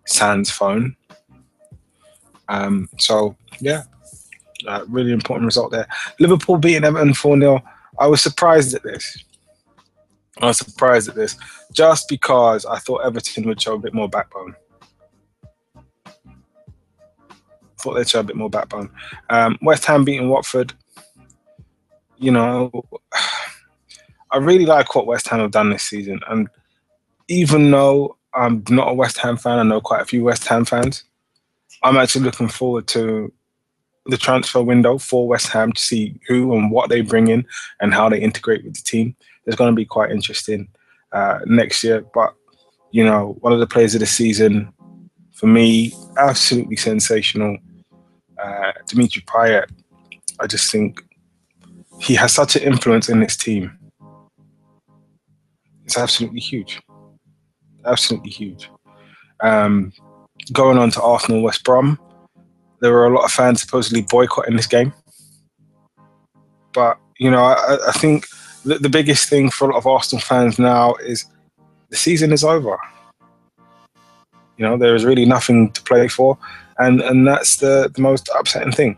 sans phone. So yeah, really important result there. Liverpool beating Everton 4-0. I was surprised at this. Just because I thought Everton would show a bit more backbone. West Ham beating Watford. You know, I really like what West Ham have done this season. And even though I'm not a West Ham fan, I know quite a few West Ham fans, I'm actually looking forward to the transfer window for West Ham to see who and what they bring in and how they integrate with the team. It's going to be quite interesting next year. But, you know, one of the players of the season, for me, absolutely sensational. Dimitri Payet, I just think he has such an influence in this team. It's absolutely huge. Absolutely huge. Going on to Arsenal West Brom, there were a lot of fans supposedly boycotting this game. But, you know, I think the biggest thing for a lot of Arsenal fans now is the season is over. You know, there is really nothing to play for. And that's the most upsetting thing.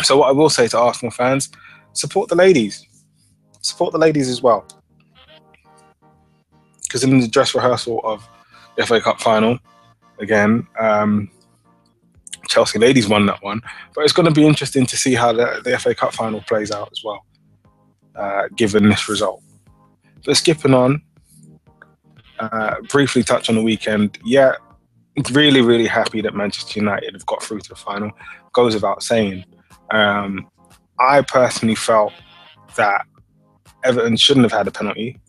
So what I will say to Arsenal fans, support the ladies. Support the ladies as well. Because in the dress rehearsal of the FA Cup final, again, Chelsea ladies won that one. But it's going to be interesting to see how the FA Cup final plays out as well, given this result. But skipping on, briefly touch on the weekend. Yeah, really, really happy that Manchester United have got through to the final. Goes without saying. I personally felt that Everton shouldn't have had a penalty.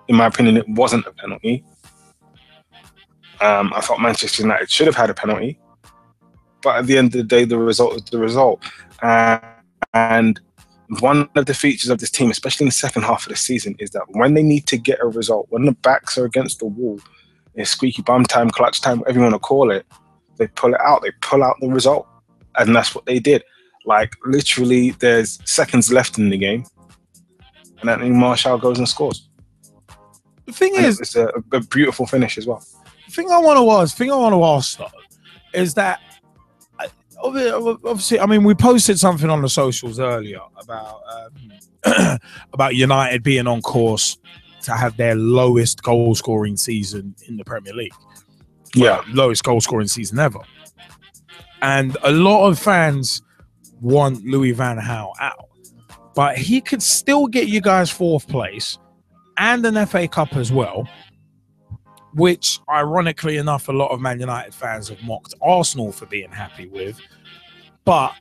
In my opinion, it wasn't a penalty. I thought Manchester United should have had a penalty. But at the end of the day, the result is the result. And one of the features of this team, especially in the second half of the season, is that when they need to get a result, when the backs are against the wall, it's squeaky bum time, clutch time, whatever you want to call it, they pull it out. They pull out the result. And that's what they did. Like, literally, there's seconds left in the game. And Anthony Martial goes and scores. The thing is, it's a beautiful finish as well. The thing I want to ask, though, is that obviously, I mean, we posted something on the socials earlier about about United being on course to have their lowest goal scoring season in the Premier League. Yeah, lowest goal scoring season ever. And a lot of fans want Louis van Gaal out, but he could still get you guys 4th place and an FA Cup as well, which ironically enough, a lot of Man United fans have mocked Arsenal for being happy with. But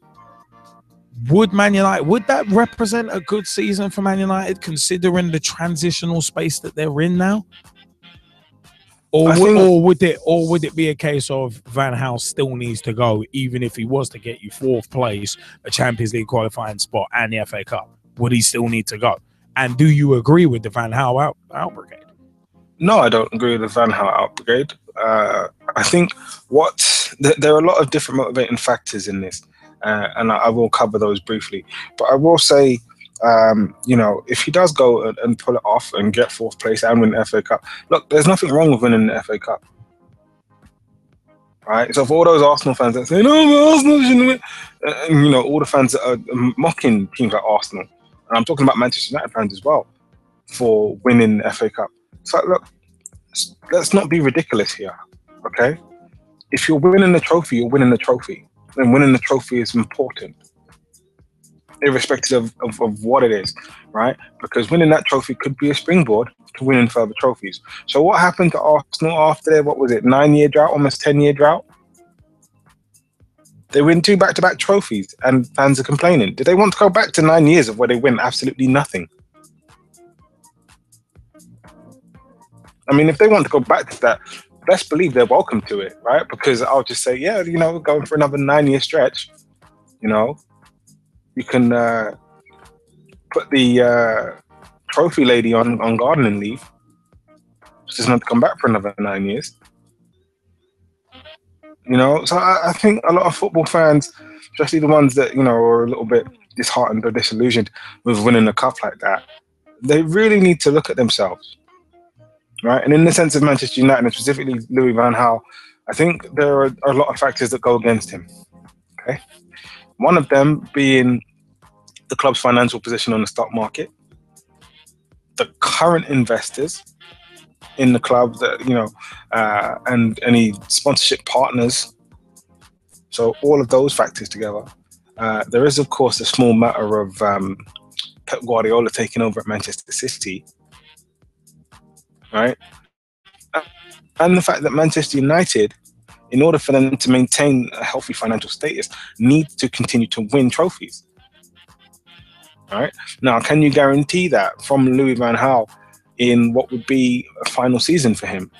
would that represent a good season for Man United, considering the transitional space that they're in now? Or would it be a case of Van Gaal still needs to go, even if he was to get you 4th place, a Champions League qualifying spot, and the FA Cup? Would he still need to go? And do you agree with the Van Gaal out brigade? No, I don't agree with the Van Gaal out brigade. I think there are a lot of different motivating factors in this, and I will cover those briefly. But I will say, if he does go and pull it off and get 4th place and win the FA Cup, look, there's nothing wrong with winning the FA Cup. Right? So for all those Arsenal fans that say, no, Arsenal shouldn't win, all the fans that are mocking teams like Arsenal, and I'm talking about Manchester United fans as well, for winning the FA Cup. So look, let's not be ridiculous here, okay? If you're winning the trophy, you're winning the trophy. And winning the trophy is important, irrespective of what it is, right? Because winning that trophy could be a springboard to winning further trophies. So what happened to Arsenal after their, 9-year drought, almost 10-year drought? They win 2 back-to-back trophies and fans are complaining. Do they want to go back to 9 years of where they win absolutely nothing? I mean, if they want to go back to that, best believe they're welcome to it, right? Because I'll just say, yeah, going for another 9-year stretch, you can put the trophy lady on gardening leave. She doesn't have to come back for another 9 years. So I think a lot of football fans, especially the ones that, are a little bit disheartened or disillusioned with winning a cup like that, they really need to look at themselves. Right, and in the sense of Manchester United, and specifically Louis van Gaal, I think there are a lot of factors that go against him. Okay, one of them being the club's financial position on the stock market, the current investors in the club, that and any sponsorship partners. So all of those factors together. There is, of course, a small matter of Pep Guardiola taking over at Manchester City. Right, and the fact that Manchester United, in order for them to maintain a healthy financial status, need to continue to win trophies. All right, now, can you guarantee that from Louis van Gaal in what would be a final season for him?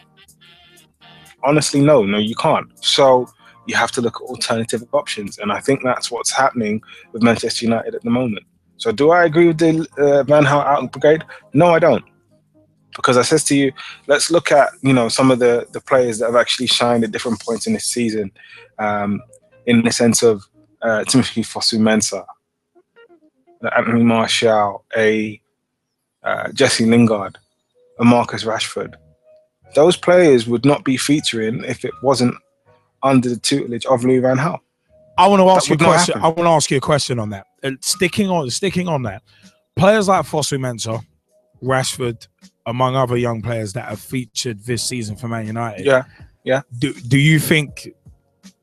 Honestly, no, you can't. So you have to look at alternative options, and I think that's what's happening with Manchester United at the moment. So do I agree with the Van Gaal out brigade? No, I don't. Because I says to you, let's look at some of the players that have actually shined at different points in this season, in the sense of Timothy Fosu-Mensah, Anthony Martial, Jesse Lingard, and Marcus Rashford. Those players would not be featuring if it wasn't under the tutelage of Louis van Gaal. I want to ask you a question. I want to ask you a question on that. And sticking on that, players like Fosu-Mensah, Rashford, among other young players that have featured this season for Man United. Yeah. Do you think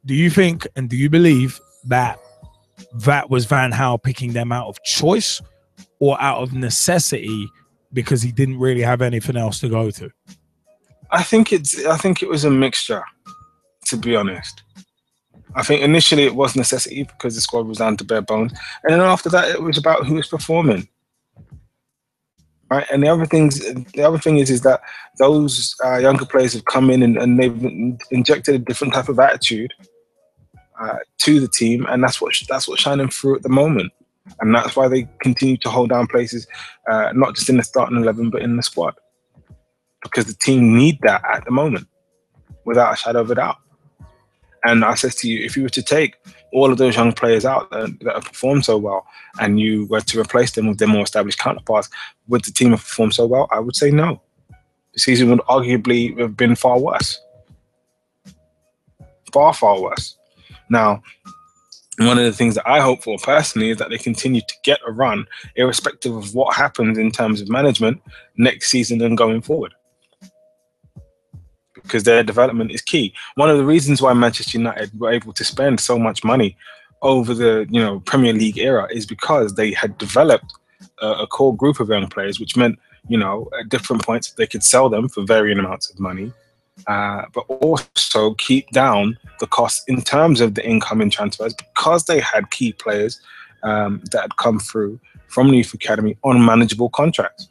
do you think and do you believe that was Van Gaal picking them out of choice or out of necessity because he didn't really have anything else to go to? I think it was a mixture, to be honest. I think initially it was necessity because the squad was down to bare bones, and then after that it was about who was performing. Right, and the other thing is that those younger players have come in and they've injected a different type of attitude to the team, and that's what's shining through at the moment, and that's why they continue to hold down places, not just in the starting 11 but in the squad, because the team need that at the moment, without a shadow of a doubt. And I said to you, if you were to take all of those young players out that have performed so well, and you were to replace them with their more established counterparts, would the team have performed so well? I would say no. The season would arguably have been far worse. Far, far worse. Now, one of the things that I hope for personally is that they continue to get a run, irrespective of what happens in terms of management next season and going forward, because their development is key. One of the reasons why Manchester United were able to spend so much money over the Premier League era is because they had developed a core group of young players, which meant at different points they could sell them for varying amounts of money, but also keep down the costs in terms of the incoming transfers, because they had key players that had come through from the youth academy on manageable contracts.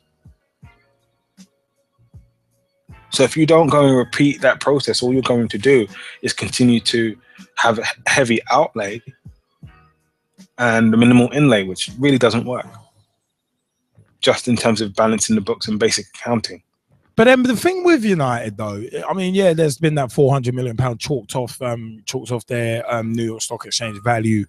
So if you don't go and repeat that process, all you're going to do is continue to have a heavy outlay and a minimal inlay, which really doesn't work, just in terms of balancing the books and basic accounting. But then the thing with United, though, I mean, yeah, there's been that £400 million chalked off their New York Stock Exchange value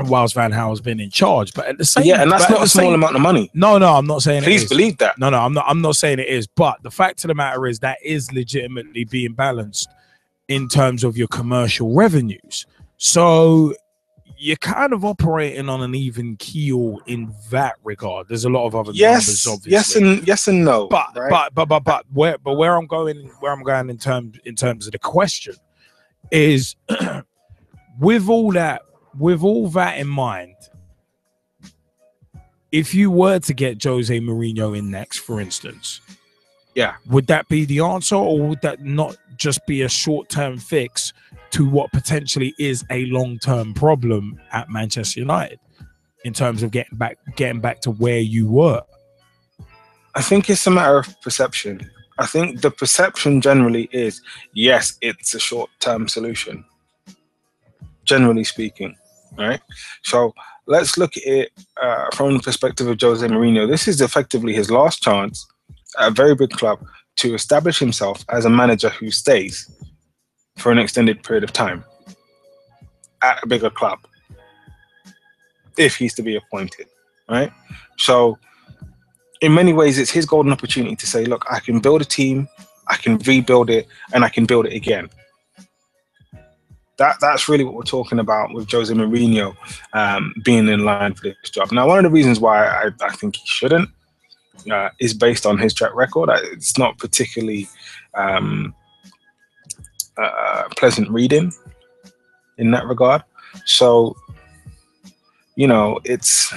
whilst Van Gaal has been in charge. But at the same, and that's not a small amount of money. No, I'm not saying. Please believe that. No, I'm not saying it is. But the fact of the matter is that is legitimately being balanced in terms of your commercial revenues. So you're kind of operating on an even keel in that regard. There's a lot of other numbers, obviously. Yes and no. But right? but where I'm going in terms of the question is with all that in mind, if you were to get Jose Mourinho in next, for instance, would that be the answer, or would that not just be a short-term fix to what potentially is a long-term problem at Manchester United in terms of getting back to where you were? I think it's a matter of perception. I think the perception generally is, yes, it's a short-term solution, generally speaking, right? So let's look at it from the perspective of Jose Mourinho. This is effectively his last chance at a very big club to establish himself as a manager who stays for an extended period of time at a bigger club, if he's to be appointed, right? So in many ways, it's his golden opportunity to say, look, I can build a team, I can rebuild it, and I can build it again. That's really what we're talking about with Jose Mourinho being in line for this job. Now, one of the reasons why I think he shouldn't is based on his track record. It's not particularly pleasant reading in that regard. So, it's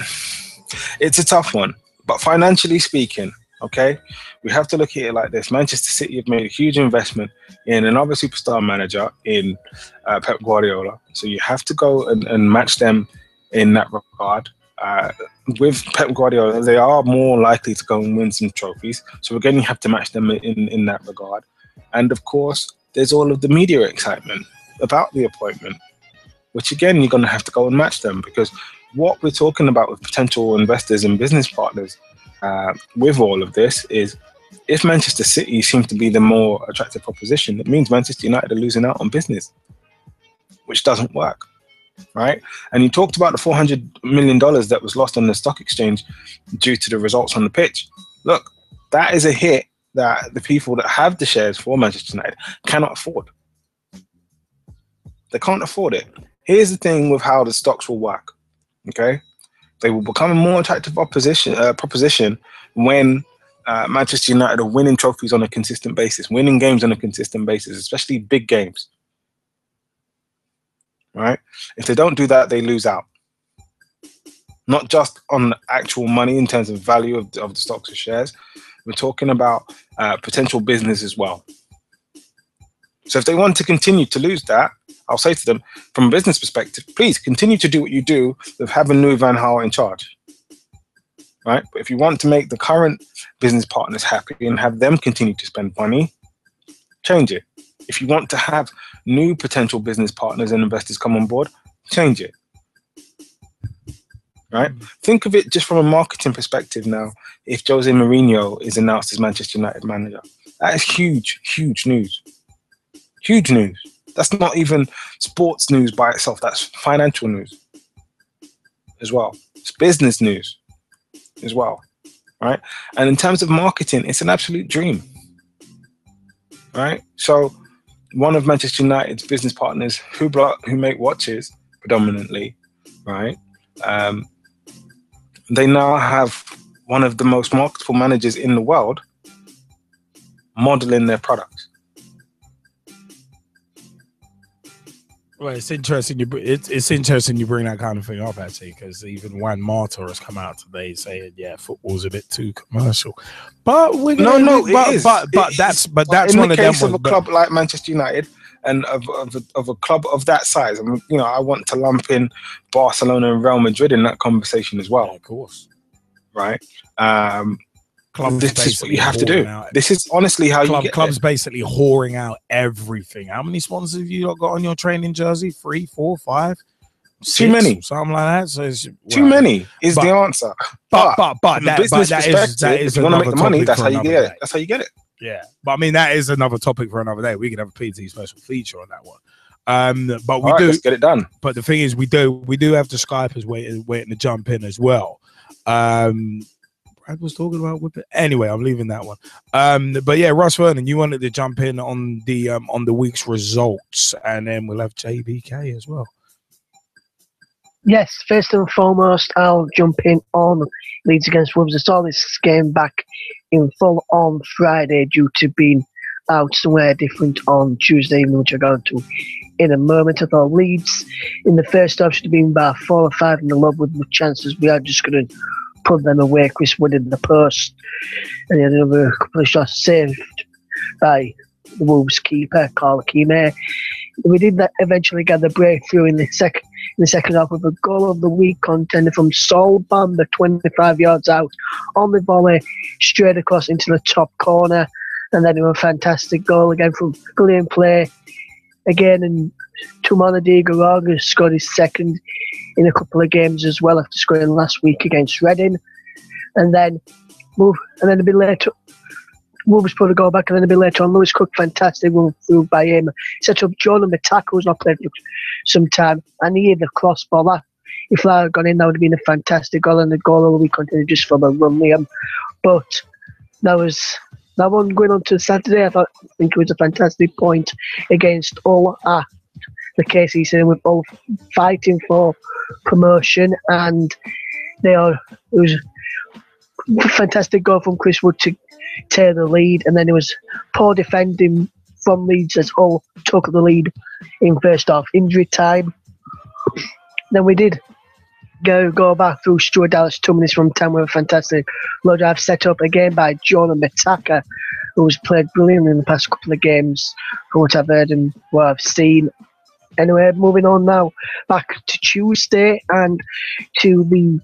a tough one. But financially speaking, okay, we have to look at it like this. Manchester City have made a huge investment in another superstar manager in Pep Guardiola. So you have to go and match them in that regard. With Pep Guardiola, they are more likely to go and win some trophies. So again, you have to match them in that regard. And of course, there's all of the media excitement about the appointment, which again, you're going to have to go and match them, because what we're talking about with potential investors and business partners with all of this is, if Manchester City seems to be the more attractive proposition, it means Manchester United are losing out on business, which doesn't work, right? And you talked about the $400 million that was lost on the stock exchange due to the results on the pitch. Look, that is a hit that the people that have the shares for Manchester United cannot afford. They can't afford it. Here's the thing with how the stocks will work, okay? They will become a more attractive proposition when Manchester United are winning trophies on a consistent basis, winning games on a consistent basis, especially big games. right? If they don't do that, they lose out. Not just on actual money in terms of value of the stocks or shares. We're talking about potential business as well. So if they want to continue to lose that, I'll say to them, from a business perspective, please continue to do what you do with having Louis van Gaal in charge, right? But if you want to make the current business partners happy and have them continue to spend money, change it. If you want to have new potential business partners and investors come on board, change it, right? Think of it just from a marketing perspective now. If Jose Mourinho is announced as Manchester United manager, that is huge, huge news. Huge news. That's not even sports news by itself. That's financial news as well. It's business news as well, right? And in terms of marketing, it's an absolute dream, right? So one of Manchester United's business partners, who make watches predominantly, right? They now have one of the most marketable managers in the world modeling their products. Well, it's interesting. It's interesting you bring that kind of thing up, actually, because even Juan Mata has come out today saying, "Yeah, football's a bit too commercial." But we're gonna, that's in one the of them case of ones, a club like Manchester United and of a club of that size. I mean, I want to lump in Barcelona and Real Madrid in that conversation as well. Yeah, of course, right? This is what you have to do. This is honestly how you get clubs basically whoring out everything. How many sponsors have you got on your training jersey? 3, 4, 5, 6, too many, something like that. So it's, too many is the answer. But that is if you want to make the money, that's how you get it. Day. That's how you get it. Yeah, but I mean that is another topic for another day. We could have a PT special feature on that one. But we do let's get it done. But the thing is, we do have the Skype as waiting to jump in as well. Brad was talking about whipping. Anyway, I'm leaving that one. But yeah, Russ Vernon, you wanted to jump in on the week's results, and then we'll have JBK as well. Yes, first and foremost, I'll jump in on Leeds against Wolves. I saw this game back in full on Friday due to being out somewhere different on Tuesday evening, which I'll go into in a moment. I thought Leeds in the first half should have been about 4 or 5 in the lob with the chances. We are just going to put them away. Chris Wood in the post, and then another couple of shots saved by the Wolves keeper, Carl Kime. We did that eventually get the breakthrough in the second half with a goal of the week contender from Sol Bamba, 25 yards out on the volley, straight across into the top corner, and then a fantastic goal again from brilliant play again. And Tumana Diego scored his second in a couple of games as well after scoring last week against Reading, and then a bit later, Wolves put a goal back, and then a bit later on, Lewis Cook, fantastic one through by him, set up Jonah Mataka, who's not played for some time, and he hit the crossbar. If that had gone in, that would have been a fantastic goal, and the goal of the week continued just for the run, Liam. But that one going on to Saturday. I think it was a fantastic point against Hull at the KCC, with both fighting for promotion, and it was a fantastic goal from Chris Wood to tear the lead, and then it was poor defending from Leeds as Hull took the lead in first half injury time. Then we did go back through Stuart Dallas 2 minutes from 10 with a fantastic low drive set up again by Jonah Mataka, who's played brilliantly in the past couple of games from what I've heard and what I've seen. Anyway, moving on now back to Tuesday and to the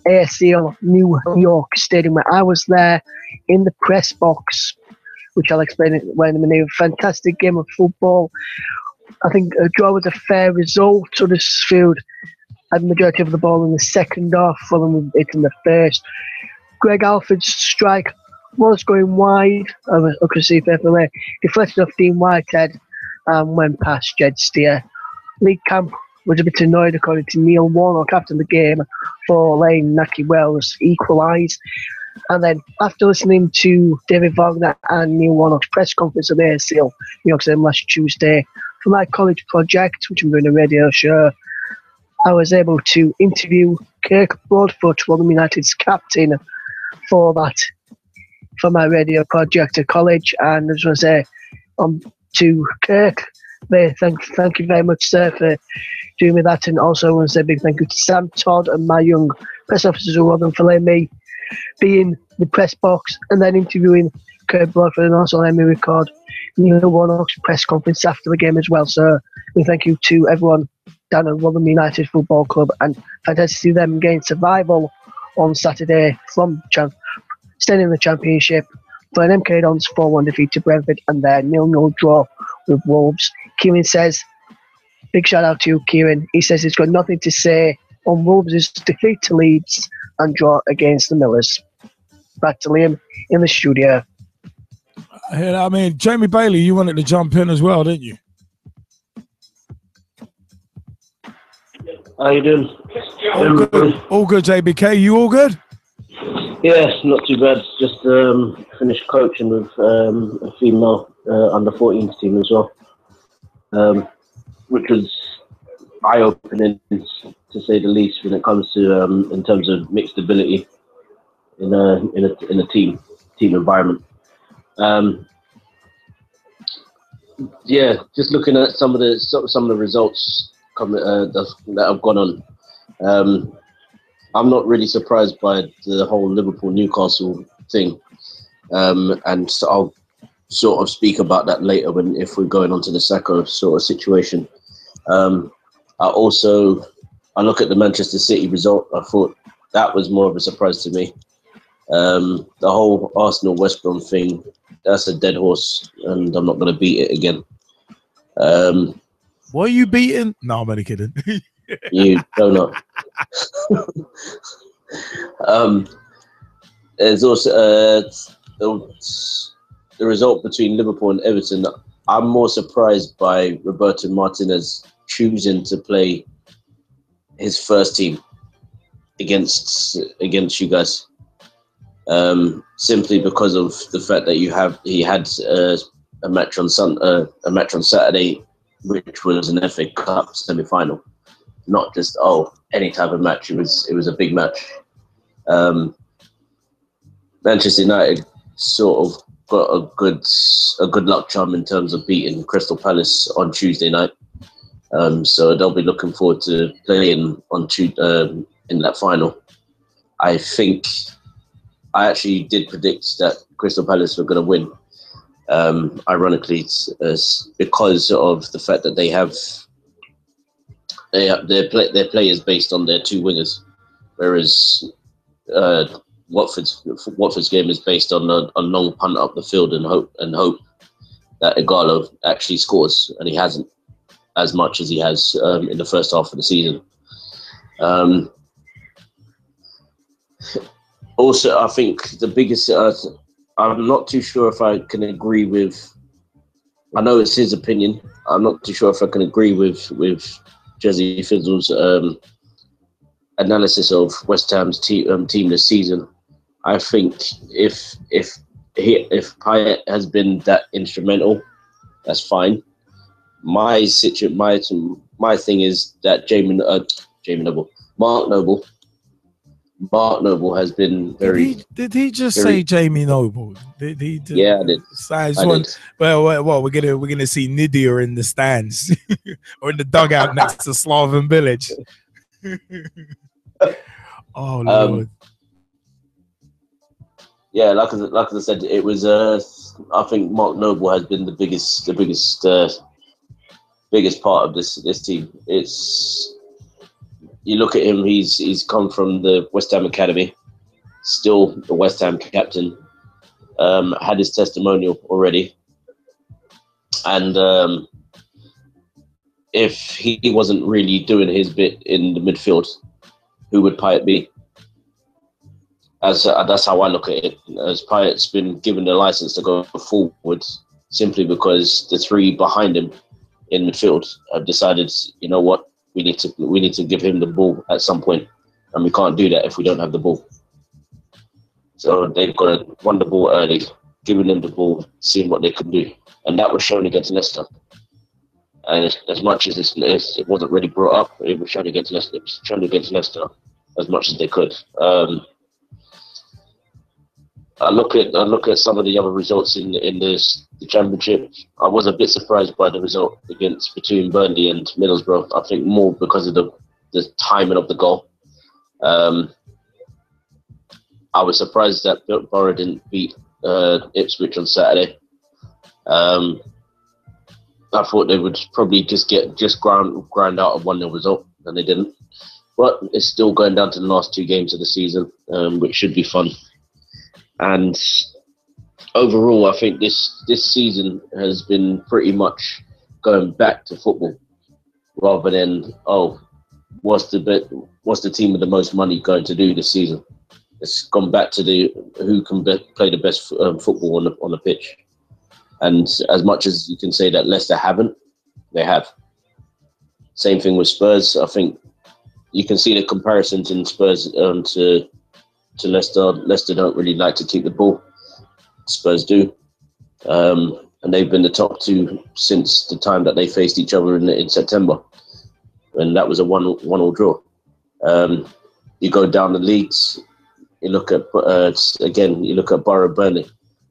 AFC New York Stadium, where I was there in the press box, which I'll explain it when I'm in a fantastic game of football. I think a draw was a fair result. Huddersfield had the majority of the ball in the second half, following it in the first. Greg Alford's strike was going wide. I could see perfectly. Deflected off Dean Whitehead and went past Jed Steer. Lee Camp was a bit annoyed, according to Neil Warnock, after the game for letting Naki Wells equalise. And then after listening to David Wagner and Neil Warnock's press conference at the ACL New York Stadium last Tuesday for my college project, which I'm doing a radio show, I was able to interview Kirk Broadfoot, Rotherham United's captain, for my radio project at college. And as I say, to Kirk, Thank you very much, sir, for doing me that. And also I want to say a big thank you to Sam, Todd and my young press officers who were for letting me be in the press box and then interviewing Kurt Bradford, and also letting me record Neil Warnock's press conference after the game as well. So thank you to everyone down at Rotherham United Football Club, and fantastic to see them gain survival on Saturday from staying in the Championship for an MK Dons 4-1 defeat to Brentford and their 0-0 draw with Wolves. Kieran says, big shout out to you, Kieran. He says he's got nothing to say on Wolves' defeat to Leeds and draw against the Millers. Back to Liam in the studio. I mean, Jaymie Bailey, you wanted to jump in as well, didn't you? How you doing? All good, JBK. You all good? Yes, not too bad. Just finished coaching with a female under 14s team as well, which was eye-opening to say the least when it comes to in terms of mixed ability in a team environment. Yeah, just looking at some of the results that have gone on. I'm not really surprised by the whole Liverpool-Newcastle thing, and so I'll sort of speak about that later if we're going on to the Sakho sort of situation. I look at the Manchester City result. I thought that was more of a surprise to me. The whole Arsenal-West Brom thing, that's a dead horse, and I'm not going to beat it again. What are you beating? No, I'm only kidding. You don't know. There's also the result between Liverpool and Everton. I'm more surprised by Roberto Martinez choosing to play his first team against you guys, simply because of the fact that he had a match on Saturday, which was an FA Cup semi-final. Not just any type of match. It was a big match. Manchester United sort of got a good luck charm in terms of beating Crystal Palace on Tuesday night. So they'll be looking forward to playing on in that final. I think I actually did predict that Crystal Palace were going to win. Ironically, because of the fact that they have their play is based on their two wingers, whereas Watford's game is based on a long punt up the field and hope that Igalo actually scores, and he hasn't as much as he has in the first half of the season. Also, I think the biggest I'm not too sure if I can agree with. I know it's his opinion. I'm not too sure if I can agree with Jesse Fizzle's analysis of West Ham's team this season. I think if Payet has been that instrumental, that's fine. My thing is that Mark Noble has been very. Did he just say Jamie Noble? Did he? Yeah, I did. Well, we're gonna see Nidia in the stands or in the dugout next to Slaven Village. Oh Lord. Yeah, like I said, it was. I think Mark Noble has been the biggest part of this team. It's. You look at him; he's come from the West Ham academy, still the West Ham captain. Had his testimonial already, and if he wasn't really doing his bit in the midfield, who would Payet be? That's how I look at it. As Payet's been given the license to go forward, simply because the three behind him in midfield have decided, you know what, we need to give him the ball at some point, and we can't do that if we don't have the ball. So they've got to run the ball early, giving them the ball, seeing what they can do, and that was shown against Leicester. And as much as it wasn't really brought up, it was shown against Leicester. It was shown against Leicester as much as they could. I look at some of the other results in this the Championship. I was a bit surprised by the result between Burnley and Middlesbrough. I think more because of the timing of the goal. I was surprised that Borough didn't beat Ipswich on Saturday. I thought they would probably just grind out a 1-0 result, and they didn't. But it's still going down to the last 2 games of the season, which should be fun. And overall, I think this season has been pretty much going back to football, rather than what's the team with the most money going to do this season. It's gone back to who can play the best football on the pitch. And as much as you can say that Leicester haven't, they have. Same thing with Spurs. I think you can see the comparisons in Spurs to Leicester. Leicester don't really like to keep the ball. Spurs do. And they've been the top 2 since the time that they faced each other in September. And that was a 1-1 draw. You go down the leagues, you look at Borough, Burnley.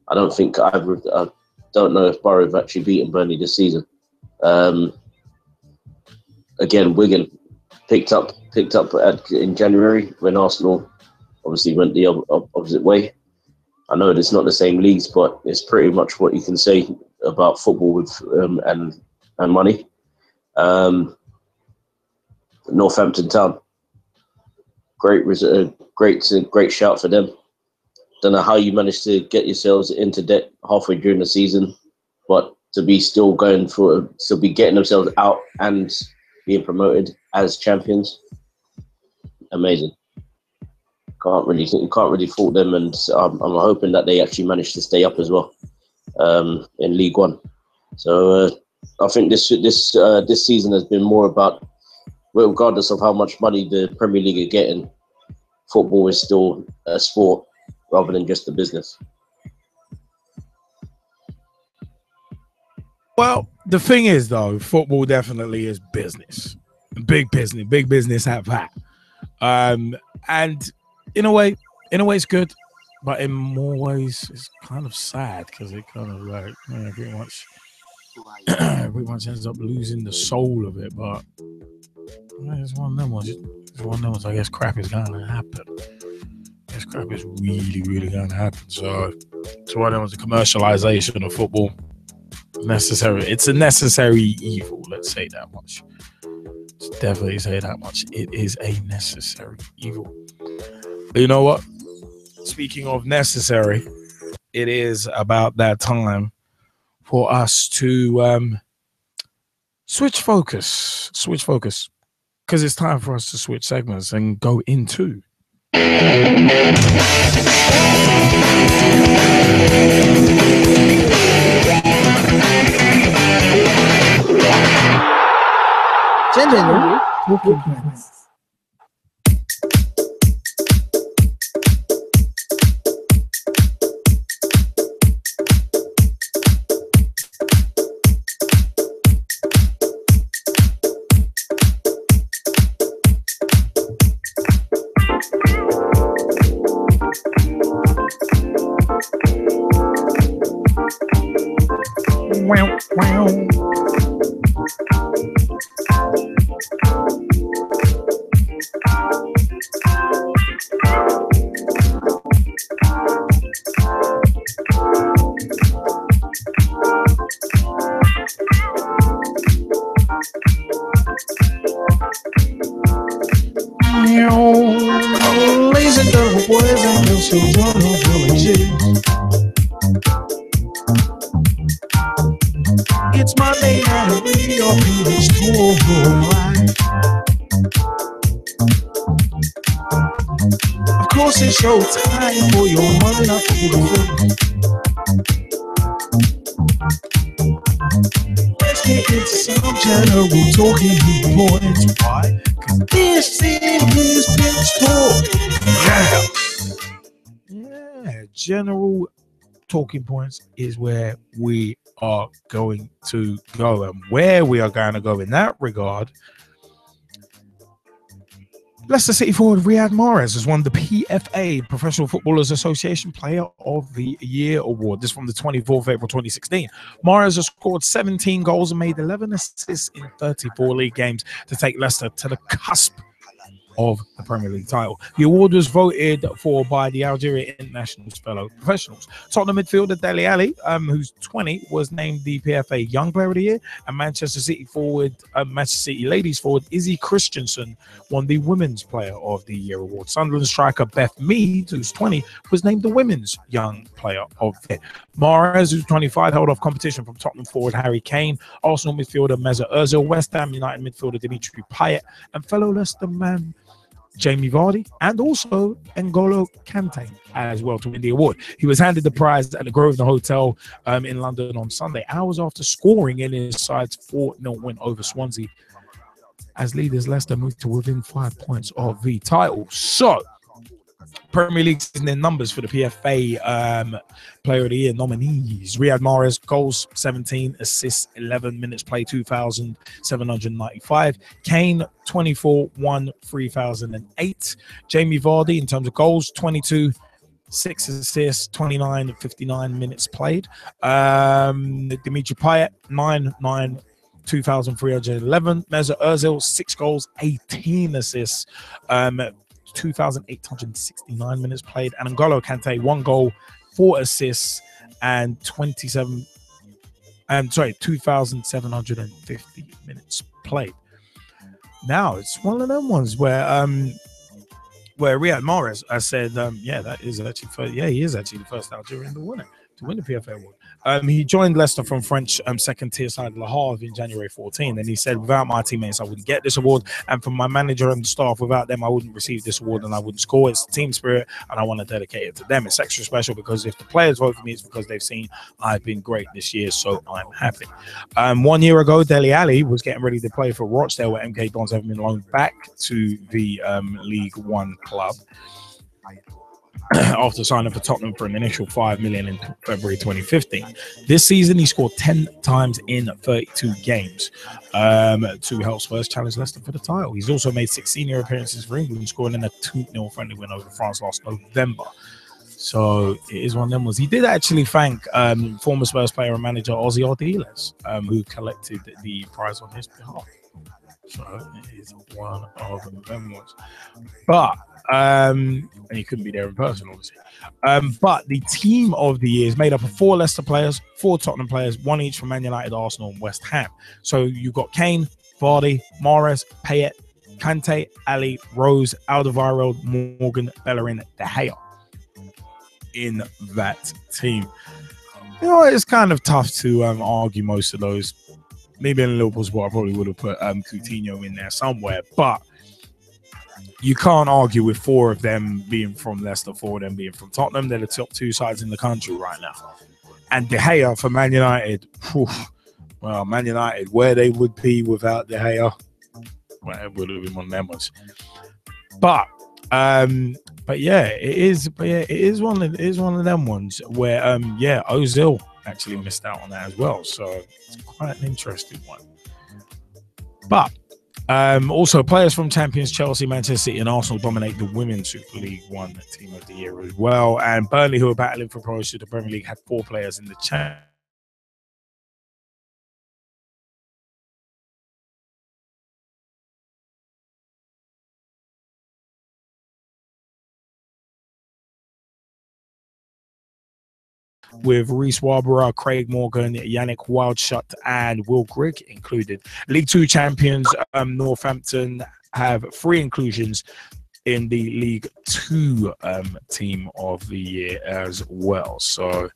I don't know if Borough have actually beaten Burnley this season. Again, Wigan picked up in January when Arsenal obviously went the opposite way. I know it's not the same leagues, but it's pretty much what you can say about football with and money. Northampton Town, great shout for them. Don't know how you managed to get yourselves into debt halfway during the season, but to be getting themselves out and being promoted as champions, amazing. You can't really fault them, and I'm hoping that they actually manage to stay up as well in League One. So I think this season has been more about, well, regardless of how much money the Premier League are getting, football is still a sport rather than just a business. Well, the thing is, though, football definitely is business. Big business at that. And in a way it's good, but in more ways it's kind of sad, because it kind of pretty much ends up losing the soul of it. But it's one of them ones. I guess crap is going to happen. Crap is really, really going to happen. So it's one of them ones. The commercialization of football, necessary. It's a necessary evil. Let's say that much. Let's definitely say that much. It is a necessary evil. But you know what? Speaking of necessary, it is about that time for us to switch focus, because it's time for us to switch segments and go into General talking points. Ladies and gentlemen, boys and girls, children of villages. It's Monday night and we are feeling so right. Of course, it's show time for your Monday night football. Let's get into some general talking points. Why? Because this is Pitch Talk. Yeah, general talking points is where we are going to go, and where we are going to go in that regard Leicester City forward Riyad Mahrez has won the PFA, Professional Footballers Association Player of the Year award. This from the 24th of April 2016. Mahrez has scored 17 goals and made 11 assists in 34 league games to take Leicester to the cusp of the Premier League title. The award was voted for by the Algeria International's fellow professionals. Tottenham midfielder Dele Alli, who's 20, was named the PFA Young Player of the Year, and Manchester City ladies forward Izzy Christensen won the Women's Player of the Year award. Sunderland striker Beth Mead, who's 20, was named the Women's Young Player of the Year. Mahrez, who's 25, held off competition from Tottenham forward Harry Kane, Arsenal midfielder Mesut Ozil, West Ham United midfielder Dimitri Payet, and fellow Leicester man Jaymie Bailey, and also N'Golo Kante as well to win the award. He was handed the prize at the Grosvenor Hotel in London on Sunday, hours after scoring in his side's 4-0 win over Swansea. As leaders, Leicester moved to within 5 points of the title. So, Premier League season in numbers for the PFA Player of the Year nominees. Riyad Mahrez, goals 17, assists 11, minutes played 2,795. Kane 24, 1, 3,008. Jamie Vardy in terms of goals 22, 6 assists, 29, 59 minutes played. Dimitri Payet 9, 2,311. Mesut Ozil 6 goals, 18 assists. 2,869 minutes played, and N'Golo Kante 1 goal, 4 assists, and 2,750 minutes played. Now it's one of them ones where Riyad Mahrez, I said, that is actually he is actually the first Algerian to win the PFA award. He joined Leicester from French second tier side Le Havre in January 14, and he said, without my teammates I wouldn't get this award, and from my manager and staff, without them I wouldn't receive this award and I wouldn't score. It's team spirit and I want to dedicate it to them. It's extra special because if the players vote for me, it's because they've seen I've been great this year, so I'm happy. 1 year ago, Dele Alli was getting ready to play for Rochdale, where MK Dons have been loaned back to the League One club after signing for Tottenham for an initial $5 million in February 2015. This season, he scored 10 times in 32 games to help Spurs challenge Leicester for the title. He's also made 6 senior appearances for England, scoring in a 2-0 friendly win over France last November. So it is one of them ones. He did actually thank former Spurs player and manager Ozzy Ardiles, who collected the prize on his behalf. So it is one of them ones. But and he couldn't be there in person, obviously. But the team of the year is made up of 4 Leicester players, 4 Tottenham players, 1 each from Man United, Arsenal, and West Ham. So you've got Kane, Vardy, Mahrez, Payet, Kante, Ali, Rose, Alderweireld, Morgan, Bellerin, De Gea in that team. You know, it's kind of tough to argue most of those. Maybe in Liverpool's spot, I probably would have put Coutinho in there somewhere, but you can't argue with 4 of them being from Leicester, 4 of them being from Tottenham. They're the top 2 sides in the country right now. And De Gea for Man United, well, Man United, where they would be without De Gea, well, it would have been one of them ones. But yeah, it is one of them ones where Ozil actually missed out on that as well. So it's quite an interesting one. But also, players from champions Chelsea, Manchester City, and Arsenal dominate the Women's Super League One Team of the Year as well. And Burnley, who are battling for promotion to the Premier League, had 4 players in the champ. With Reece Warborough, Craig Morgan, Yannick Wildschut, and Will Grigg included. League 2 champions Northampton have 3 inclusions in the League 2 Team of the Year as well. So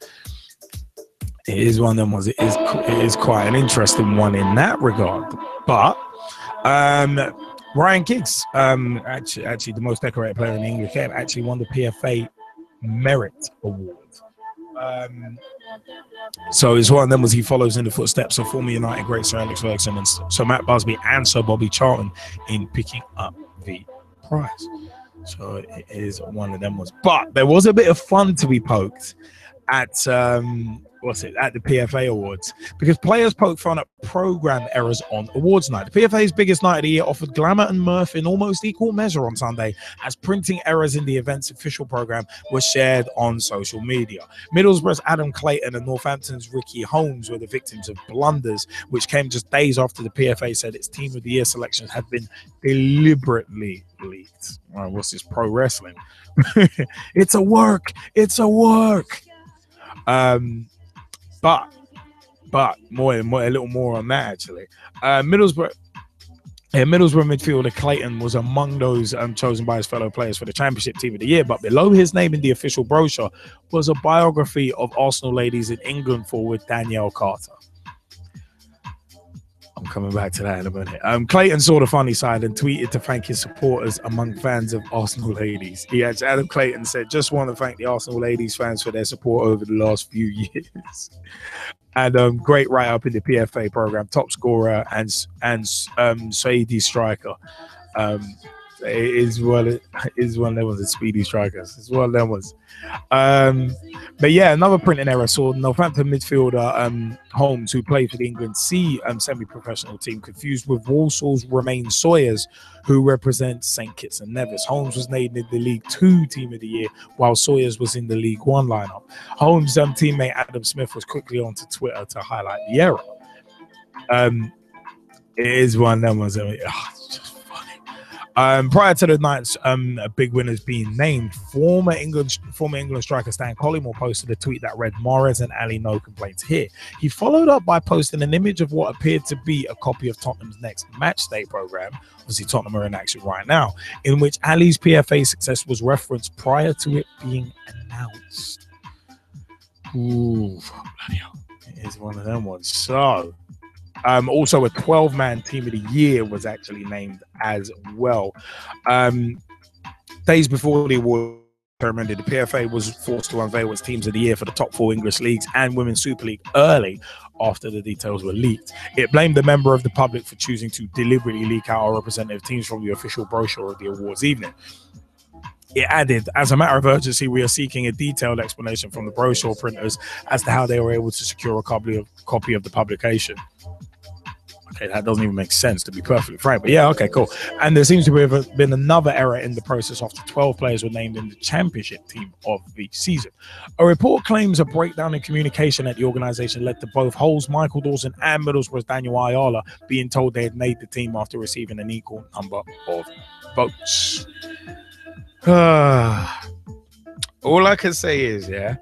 it is one of them ones. It is quite an interesting one in that regard. But Ryan Giggs, actually the most decorated player in the English game, actually won the PFA Merit Award. So it's one of them as he follows in the footsteps of former United great Sir Alex Ferguson and Sir Matt Busby and Sir Bobby Charlton in picking up the prize. So it is one of them ones. But there was a bit of fun to be poked at at the PFA Awards, because players poked fun at program errors on awards night. The PFA's biggest night of the year offered glamour and mirth in almost equal measure on Sunday, as printing errors in the event's official program were shared on social media. Middlesbrough's Adam Clayton and Northampton's Ricky Holmes were the victims of blunders, which came just days after the PFA said its Team of the Year selections had been deliberately leaked. All right, what's this pro wrestling? It's a work. But more, a little more on that actually. Middlesbrough midfielder Clayton was among those chosen by his fellow players for the Championship Team of the Year, but below his name in the official brochure was a biography of Arsenal ladies in England forward Danielle Carter. I'm coming back to that in a minute. Clayton saw the funny side and tweeted to thank his supporters among fans of Arsenal ladies. Adam Clayton said, "Just want to thank the Arsenal ladies fans for their support over the last few years." And great write-up in the PFA program, top scorer and Saidi striker. Is one of them ones, the speedy strikers. It's one of them ones. But yeah, another printing error saw Northampton midfielder Holmes, who played for the England C semi-professional team, confused with Walsall's Romain Sawyers, who represents St Kitts and Nevis. Holmes was named in the League 2 Team of the Year, while Sawyers was in the League 1 lineup. Holmes' teammate Adam Smith was quickly onto Twitter to highlight the error. It is one of them ones. It's just funny. Prior to the night's big winners being named, former England striker Stan Collymore posted a tweet that read, "Mahrez and Ali, no complaints here." He followed up by posting an image of what appeared to be a copy of Tottenham's next match day program. Obviously, Tottenham are in action right now, in which Ali's PFA success was referenced prior to it being announced. Ooh, bloody hell. It is one of them ones. So, also a 12-man Team of the Year was actually named as well. Days before the award ceremony, the PFA was forced to unveil its Teams of the Year for the top 4 English leagues and Women's Super League early after the details were leaked. It blamed the member of the public for choosing to deliberately leak out our representative teams from the official brochure of the awards evening. It added, "As a matter of urgency, we are seeking a detailed explanation from the brochure printers as to how they were able to secure a copy of the publication." Okay, that doesn't even make sense, to be perfectly frank. But yeah, okay, cool. And there seems to have been another error in the process after 12 players were named in the Championship Team of the season. A report claims a breakdown in communication at the organisation led to both Hull's Michael Dawson and Middlesbrough's Daniel Ayala being told they had made the team after receiving an equal number of votes. All I can say is, yeah,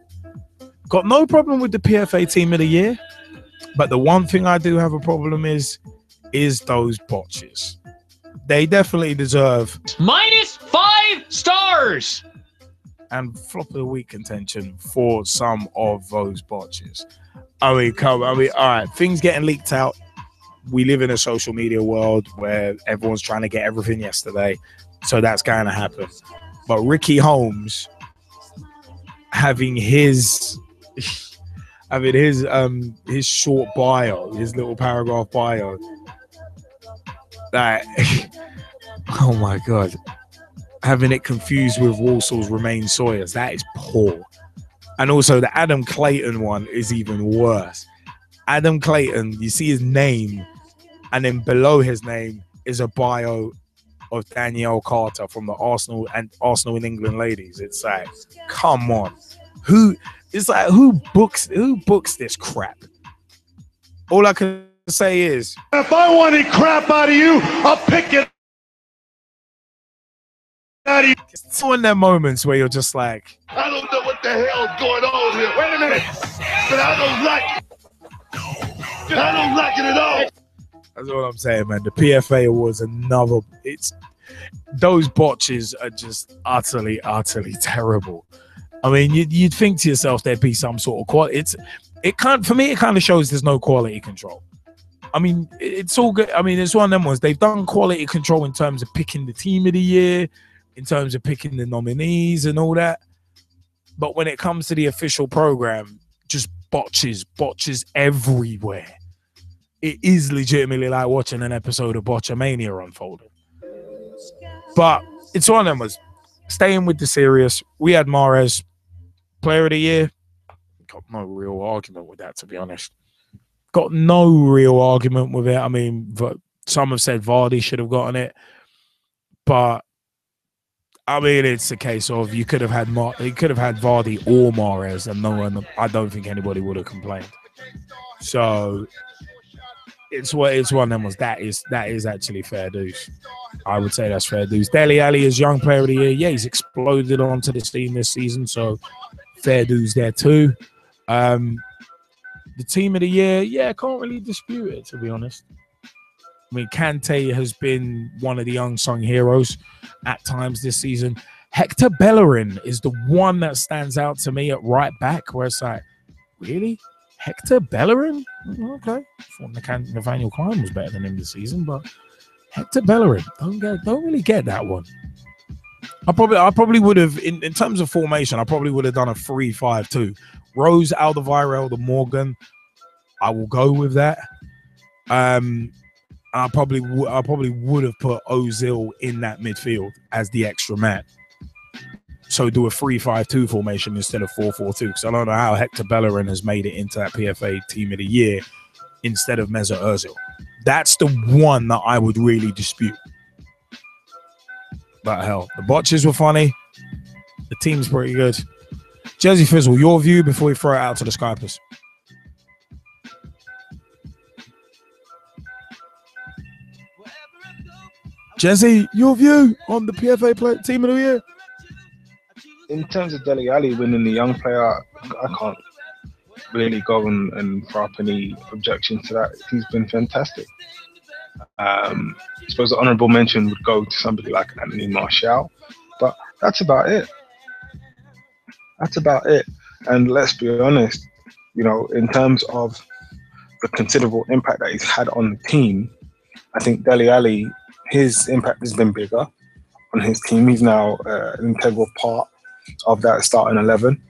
got no problem with the PFA Team of the Year. But the one thing I do have a problem is those botches. They definitely deserve -5 stars and flop of the week contention for some of those botches. All right, things getting leaked out. We live in a social media world where everyone's trying to get everything yesterday, so that's going to happen. But Ricky Holmes having his short bio, his little paragraph bio, that oh my god, having it confused with Walsall's Romain Sawyers, that is poor. And also the Adam Clayton one is even worse. Adam Clayton, you see his name, and then below his name is a bio of Danielle Carter from the Arsenal in England ladies. It's like, come on, who books this crap? All I can say is, if I wanted crap out of you, I'll pick it out of you. It's one of them moments where you're just like, I don't know what the hell's going on here. Wait a minute, but I don't like it at all. That's all I'm saying, man. The PFA Awards, those botches are just utterly terrible. I mean, you'd think to yourself there'd be some sort of quality. For me, it kind of shows there's no quality control. I mean, it's all good. I mean, it's one of them ones. They've done quality control in terms of picking the Team of the Year, in terms of picking the nominees and all that. But when it comes to the official program, just botches everywhere. It is legitimately like watching an episode of Botchamania unfolding. But it's one of them was staying with the serious. We had Mahrez, Player of the Year. got no real argument with that, to be honest. Got no real argument with it. I mean, but some have said Vardy should have gotten it, but I mean, it's a case of you could have had Vardy or Mahrez, and no one. I don't think anybody would have complained. So it's one of them. That is actually fair dues. I would say that's fair dues. Dele Alli is Young Player of the Year. Yeah, he's exploded onto the scene this season, so fair dues there too. The Team of the Year, yeah, can't really dispute it, to be honest. I mean, Kante has been one of the unsung heroes at times this season. Hector Bellerin is the one that stands out to me at right back, where it's like, really? Hector Bellerin? Okay. I thought Nathaniel Klein was better than him this season, but Hector Bellerin, don't really get that one. I probably would have, in terms of formation, I probably would have done a 3-5-2. Rose, Alderweireld, and Morgan. I will go with that. I probably would have put Ozil in that midfield as the extra man. So do a 3-5-2 formation instead of 4-4-2, because I don't know how Hector Bellerin has made it into that PFA Team of the Year instead of Mesut Ozil. That's the one that I would really dispute. But hell, the botches were funny. The team's pretty good. Jesse Fizzle, your view before we throw it out to the Skypers. Jesse, your view on the PFA Team of the Year? In terms of Dele Alli winning the Young Player, I can't really go and throw up any objections to that. He's been fantastic. I suppose the honourable mention would go to somebody like Anthony Martial, but that's about it. That's about it. And let's be honest, you know, in terms of the considerable impact that he's had on the team, I think Dele Alli, his impact has been bigger on his team. He's now an integral part of that starting 11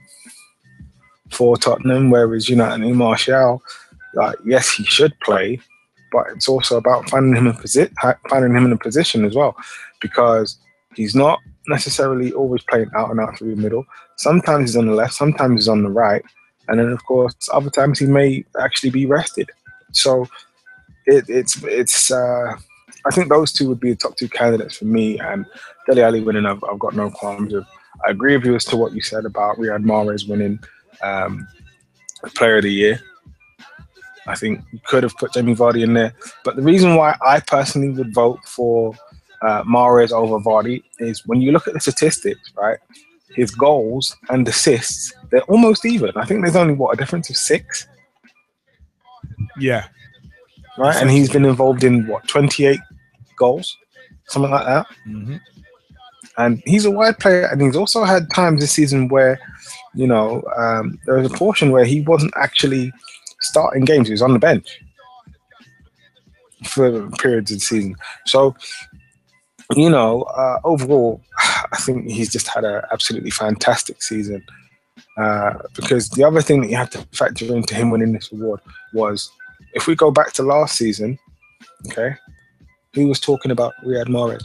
for Tottenham, whereas, you know, Anthony Martial, like, yes, he should play, but it's also about finding him in a position as well, because he's not necessarily always playing out and out through the middle. Sometimes he's on the left, sometimes he's on the right, and then of course other times he may actually be rested. So it's I think those two would be the top two candidates for me, and Dele Alli winning, I've got no qualms with. I agree with you as to what you said about Riyad Mahrez winning Player of the Year. I think you could have put Jamie Vardy in there, but the reason why I personally would vote for Mahrez over Vardy is when you look at the statistics, right? His goals and assists, they're almost even. I think there's only, a difference of 6? Yeah. Right? And he's been involved in, 28 goals? Something like that. Mm-hmm. And he's a wide player, and he's also had times this season where, you know, there was a portion where he wasn't actually starting games. He was on the bench for periods of the season. So, you know, overall, I think he's just had an absolutely fantastic season. Because the other thing that you have to factor into him winning this award was, if we go back to last season, okay, who was talking about Riyad Mahrez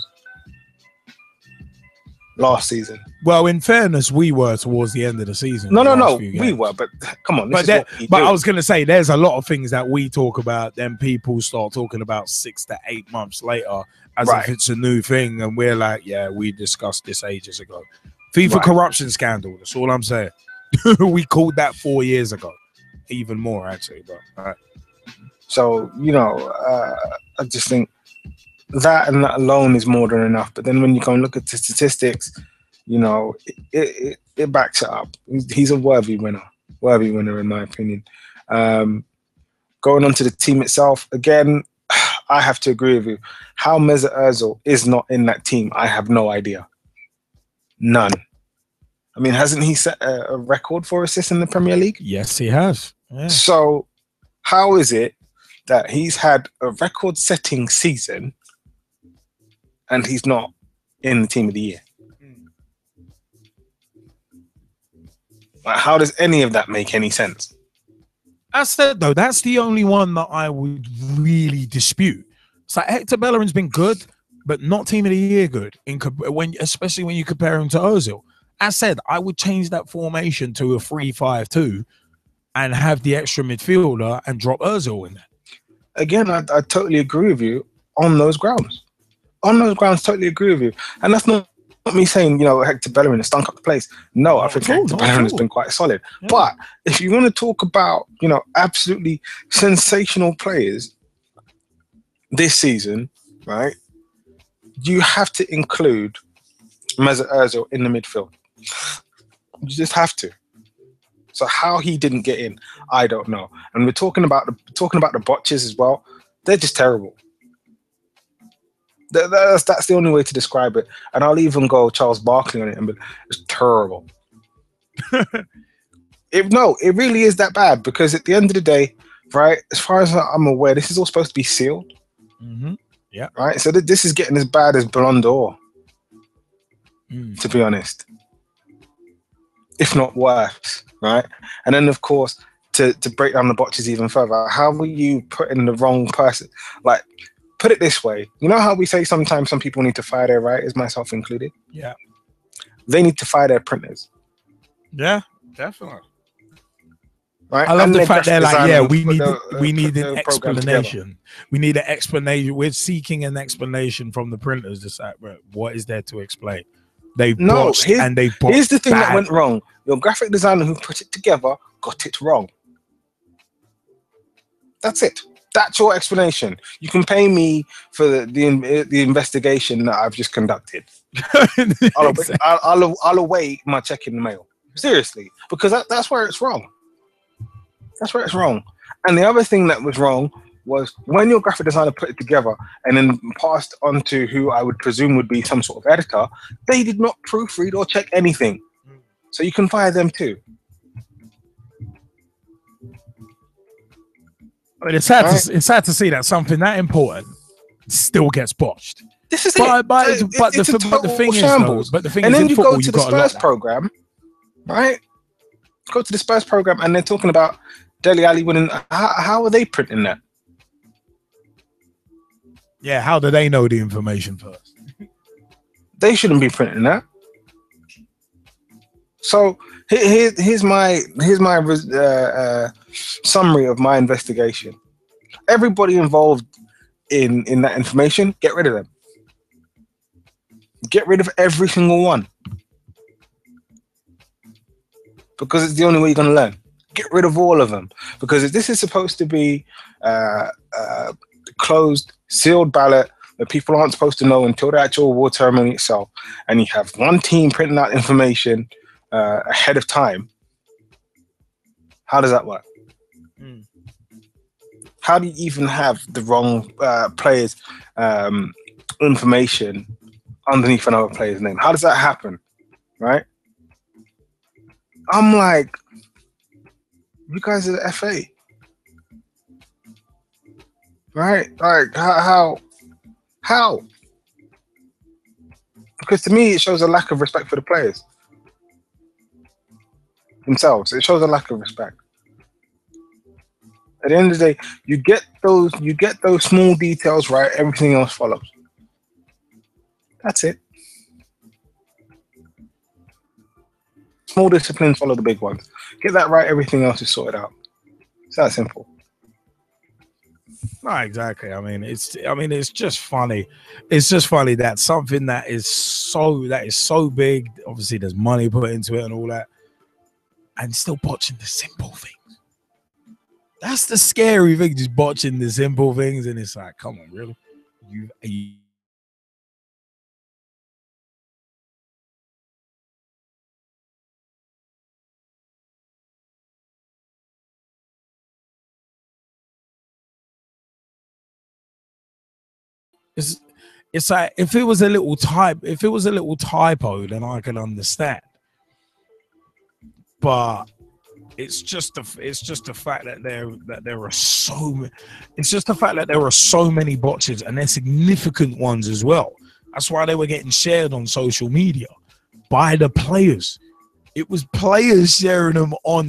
last season? Well, in fairness, we were towards the end of the season. No, we were, but come on. But I was going to say, there's a lot of things that we talk about, then people start talking about 6 to 8 months later, as if it's a new thing, and we're like, yeah, we discussed this ages ago. FIFA corruption scandal, that's all I'm saying. We called that 4 years ago. Even more, actually. But so, you know, I just think that and that alone is more than enough. But then when you go and look at the statistics, you know, it backs it up. He's a worthy winner in my opinion. Going on to the team itself, again, I have to agree with you. How Mesut Ozil is not in that team, I have no idea. None. I mean, hasn't he set a record for assists in the Premier League? Yes, he has. Yeah. So how is it that he's had a record-setting season and he's not in the Team of the Year? Like, how does any of that make any sense? I said, though, that's the only one that I would really dispute. It's like Hector Bellerin's been good, but not Team of the Year good, especially when you compare him to Ozil. I said I would change that formation to a 3-5-2 and have the extra midfielder and drop Ozil in there. Again, I totally agree with you on those grounds. On those grounds, totally agree with you. And that's not me saying, Hector Bellerin has stunk up the place. No, I think Hector Bellerin has been quite solid. Yeah. But if you want to talk about, absolutely sensational players this season, right, you have to include Mesut Ozil in the midfield. You just have to. So how he didn't get in, I don't know. And we're talking about the botches as well. They're just terrible. That's the only way to describe it. And I'll even go Charles Barkley on it, but it's terrible. It really is that bad, because at the end of the day, right, as far as I'm aware, this is all supposed to be sealed. Mm-hmm. Yeah. Right. So this is getting as bad as Ballon d'Or, to be honest, if not worse. Right. And then, of course, to break down the botches even further, how will you put in the wrong person? Like, put it this way. You know how we say sometimes some people need to fire their writers, myself included? Yeah. They need to fire their printers. Yeah, definitely. Right? I love the fact they're like, yeah, we need an explanation. We need an explanation. We're seeking an explanation from the printers. Just like, what is there to explain? Here's the thing that went wrong. Your graphic designer who put it together got it wrong. That's it. That's your explanation. You can pay me for the investigation that I've just conducted. I'll await my check in the mail. Seriously, because that's where it's wrong. That's where it's wrong. And the other thing that was wrong was when your graphic designer put it together and then passed on to who I would presume would be some sort of editor, they did not proofread or check anything. So you can fire them too. I mean, it's sad to see that something that important still gets botched. This is but the thing is, and then you go to the Spurs program, right? Go to the Spurs program, and they're talking about Dele Alli winning. How are they printing that? Yeah, how do they know the information first? They shouldn't be printing that. So here's my summary of my investigation. Everybody involved in that information, get rid of them. Get rid of every single one. Because it's the only way you're going to learn. Get rid of all of them. Because if this is supposed to be closed, sealed ballot that people aren't supposed to know until the actual award ceremony itself, and you have one team printing out information ahead of time, how does that work? How do you even have the wrong players' information underneath another player's name? How does that happen? Right? I'm like, you guys are the FA. Right? Like, how? Because to me, it shows a lack of respect for the players themselves. It shows a lack of respect. At the end of the day, you get those small details right, everything else follows. That's it. Small disciplines follow the big ones. Get that right, everything else is sorted out. It's that simple. No, exactly. I mean, it's just funny. It's just funny that something that is so big. Obviously, there's money put into it and all that, and still botching the simple things. That's the scary thing, just botching the simple things, and it's like, come on, really? You It's like if it was a little typo, then I can understand. But it's just the fact that there are so many botches, and they're significant ones as well. That's why they were getting shared on social media by the players. It was players sharing them on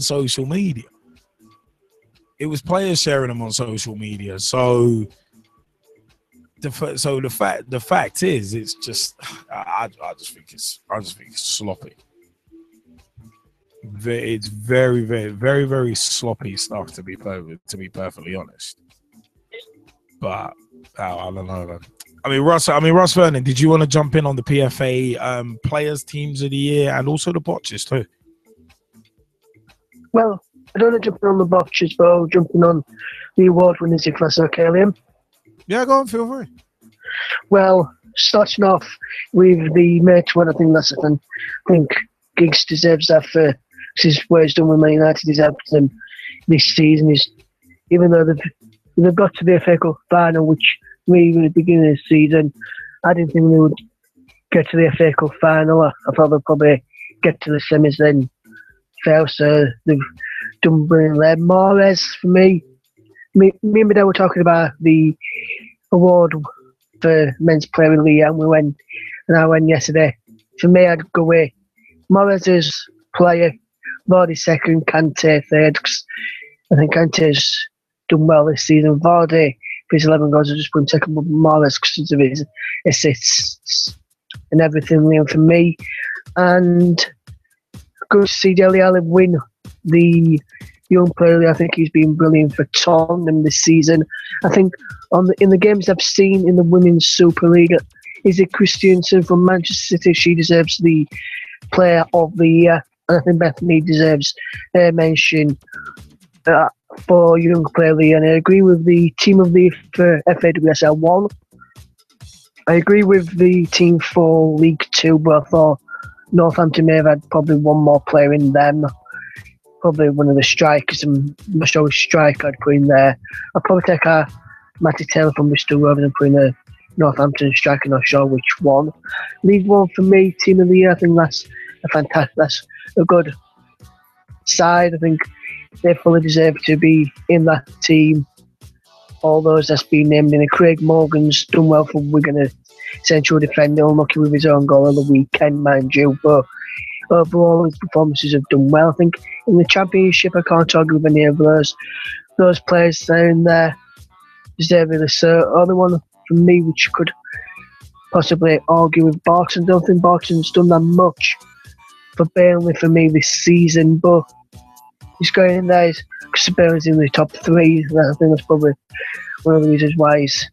social media. It was players sharing them on social media. So the fact is, it's just I just think it's sloppy. It's very, very, very, very sloppy stuff to be perfectly honest. But I don't know, man. I mean, Russ Vernon, did you want to jump in on the PFA players, teams of the year, and also the botches too? Well, I don't want to jump in on the botches, but I'll jump in on the award winners, if that's okay, Liam. Yeah, go on, feel free. Well, starting off with the match one, I think Giggs deserves that for what he's done with Man United. Deserves them this season. Even though they've got to the FA Cup final, which really at the beginning of the season, I didn't think they would get to the FA Cup final. I thought they'd probably get to the semis, then fail. So they've done brilliant there. Mahrez, for me and my dad were talking about the award for Men's Player of the Year, and I went yesterday. For me, I'd go with Mahrez' player, Vardy second, Kante third. I think Kante's done well this season. Vardy, for his 11 goals, I just wouldn't take him with Mahrez because of his assists and everything, Liam, for me. And good to see Dele Alli win the Young Player. I think he's been brilliant for Tottenham this season. I think in the games I've seen in the Women's Super League, is it Christiansen from Manchester City? She deserves the Player of the Year. And I think Bethany deserves a mention for Young Player of the Year. And I agree with the team of the year for FAWSL 1. I agree with the team for League 2, but I thought Northampton may have had probably one more player in them. Probably one of the strikers, and my strongest striker I'd put in there. I'd probably take Matty Taylor from Bristol Rovers and put in a Northampton striker, not sure which one. League 1 for me, team of the year, I think that's a good side. I think they fully deserve to be in that team. All those that's been named in it. Craig Morgan's done well for Wigan, a central defender, unlucky with his own goal on the weekend, mind you, but overall his performances have done well. I think in the Championship, I can't argue with any of those players down there deserving the other one for me, which could possibly argue with Barton. Don't think Barton's done that much for Burnley for me this season, but he's going in there because Burnley's in the top 3. I think that's probably one of the reasons why he's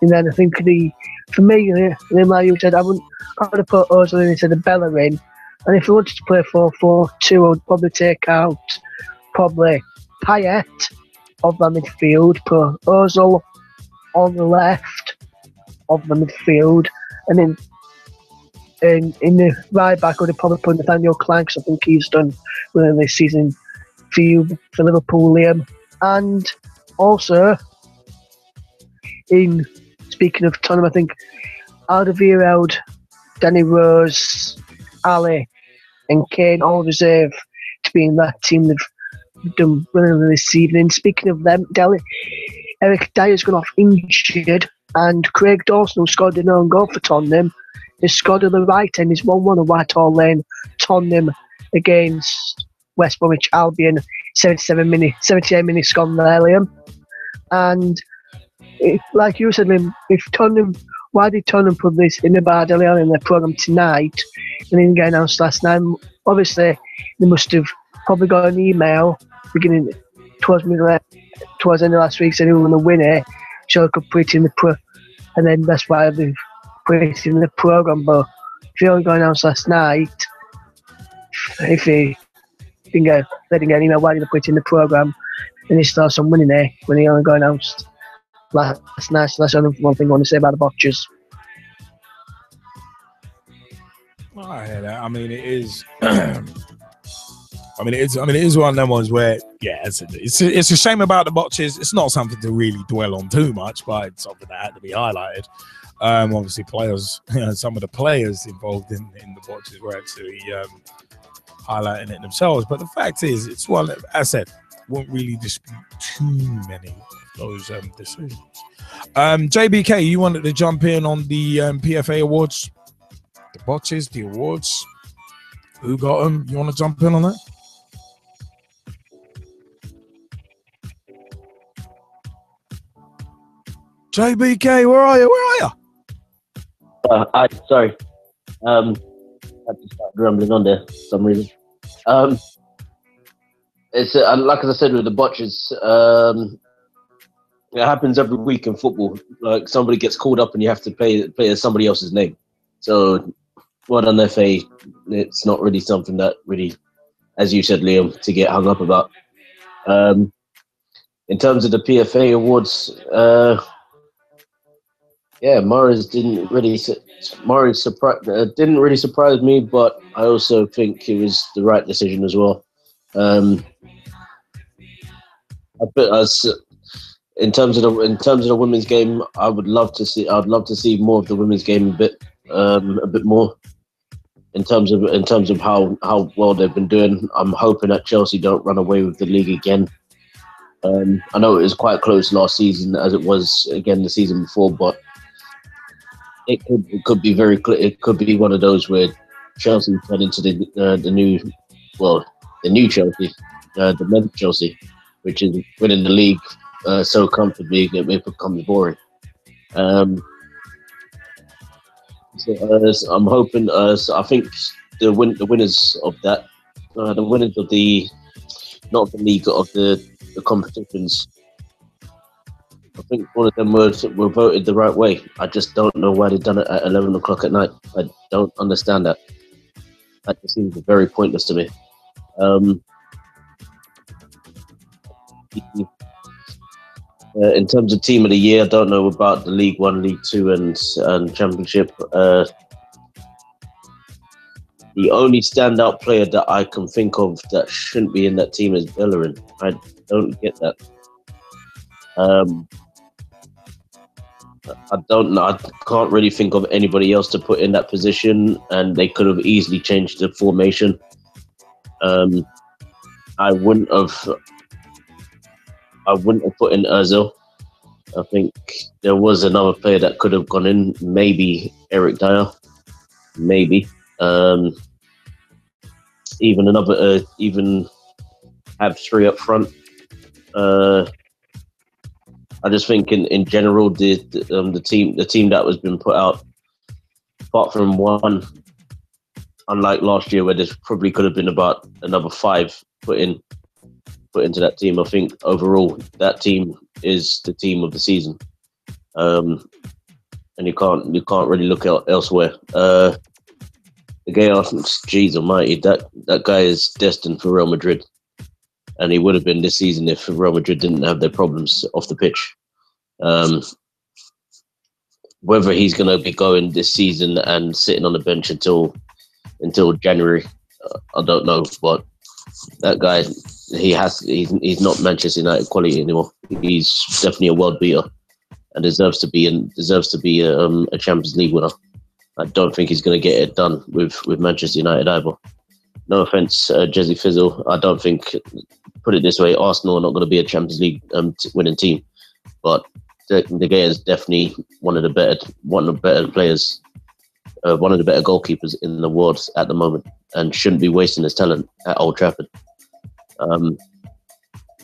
in there. I think for me, like you said, I would have put Ozil in instead of Bellerin. And if he wanted to play 4-4-2, I would probably take out Payet of the midfield, put Ozil on the left of the midfield, and then in the right back, I would have probably put Nathaniel Clyne, because I think he's done well this season for Liverpool, Liam. And also, speaking of Tottenham, I think Alderweireld, Danny Rose, Ali, and Kane all deserve to be in that team. They've done well this evening. Speaking of them, Eric Dyer's gone off injured, and Craig Dawson, who scored an own goal for Tottenham, has scored at the right end. He's 1-1 at Whitehall Lane, Tottenham against West Bromwich Albion. 78 minutes gone there, Liam. And like you said, Liam, why did Tottenham put this in about early on in their programme tonight and didn't get announced last night? Obviously, they must have probably got an email beginning towards the end of last week saying who was going to win it, so they could put it in the and then that's why they've put it in the programme. But if you only got announced last night, if they didn't get an email, why did they put it in the programme and he starts on winning it when he only got announced last night? So that's the only one thing I want to say about the botches. Well, I hear that. I mean, it is. it is one of them ones where, yeah, it's a shame about the botches. It's not something to really dwell on too much, but it's something that had to be highlighted. Obviously, players, some of the players involved in the botches were actually highlighting it themselves. But the fact is, it's one that, as I said, won't really dispute too many of those decisions. JBK, you wanted to jump in on the PFA awards, the botches, the awards. Who got them? You want to jump in on that? JBK, where are you? Sorry. I had to start grumbling on there for some reason. it's like as I said with the botches, it happens every week in football. Like somebody gets called up and you have to play somebody else's name. So, well done, FA. It's not really something that really, as you said, Liam, to get hung up about. In terms of the PFA awards, Mahrez didn't really surprise me, but I also think it was the right decision as well. In terms of the women's game, I'd love to see more of the women's game a bit more. In terms of how well they've been doing, I'm hoping that Chelsea don't run away with the league again. I know it was quite close last season, as it was again the season before, but it could be very clear. It could be one of those where Chelsea turn into the new Chelsea, the men's Chelsea, which is winning the league so comfortably that it becomes boring. So, I'm hoping. I think the winners of that, the winners of the not the league of the competitions. I think all of them were voted the right way. I just don't know why they've done it at 11 o'clock at night. I don't understand that. That just seems very pointless to me. In terms of team of the year, I don't know about the League One, League Two, and Championship. The only standout player that I can think of that shouldn't be in that team is Bellerin. I don't get that. I don't know. I can't really think of anybody else to put in that position, and they could have easily changed the formation. I wouldn't have put in Ozil. I think there was another player that could have gone in. Maybe Eric Dyer. Maybe. Even have three up front. I just think in general the team that was been put out, apart from one, unlike last year where there probably could have been about another 5 put into that team. I think overall that team is the team of the season, and you can't really look elsewhere. The guy, jeez almighty, that guy is destined for Real Madrid. And he would have been this season if Real Madrid didn't have their problems off the pitch. Whether he's going to be going this season and sitting on the bench until January, I don't know. But that guy, he's not Manchester United quality anymore. He's definitely a world beater and deserves to be a Champions League winner. I don't think he's going to get it done with Manchester United either. No offense, Jesse Fizzle. I don't think, put it this way, Arsenal are not going to be a Champions League winning team. But De Gea is definitely one of the better players, one of the better goalkeepers in the world at the moment, and shouldn't be wasting his talent at Old Trafford. And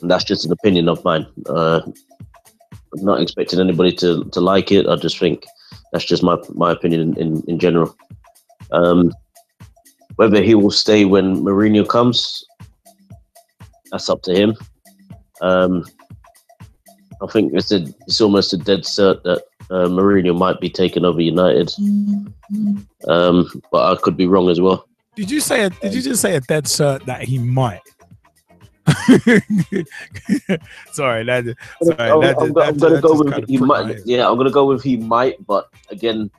that's just an opinion of mine. I'm not expecting anybody to like it. I just think that's just my opinion in general. Whether he will stay when Mourinho comes, that's up to him. I think it's almost a dead cert that Mourinho might be taking over United, but I could be wrong as well. Did you just say a dead cert that he might? Sorry, I'm gonna go with he might. Yeah, I'm gonna go with he might. But again,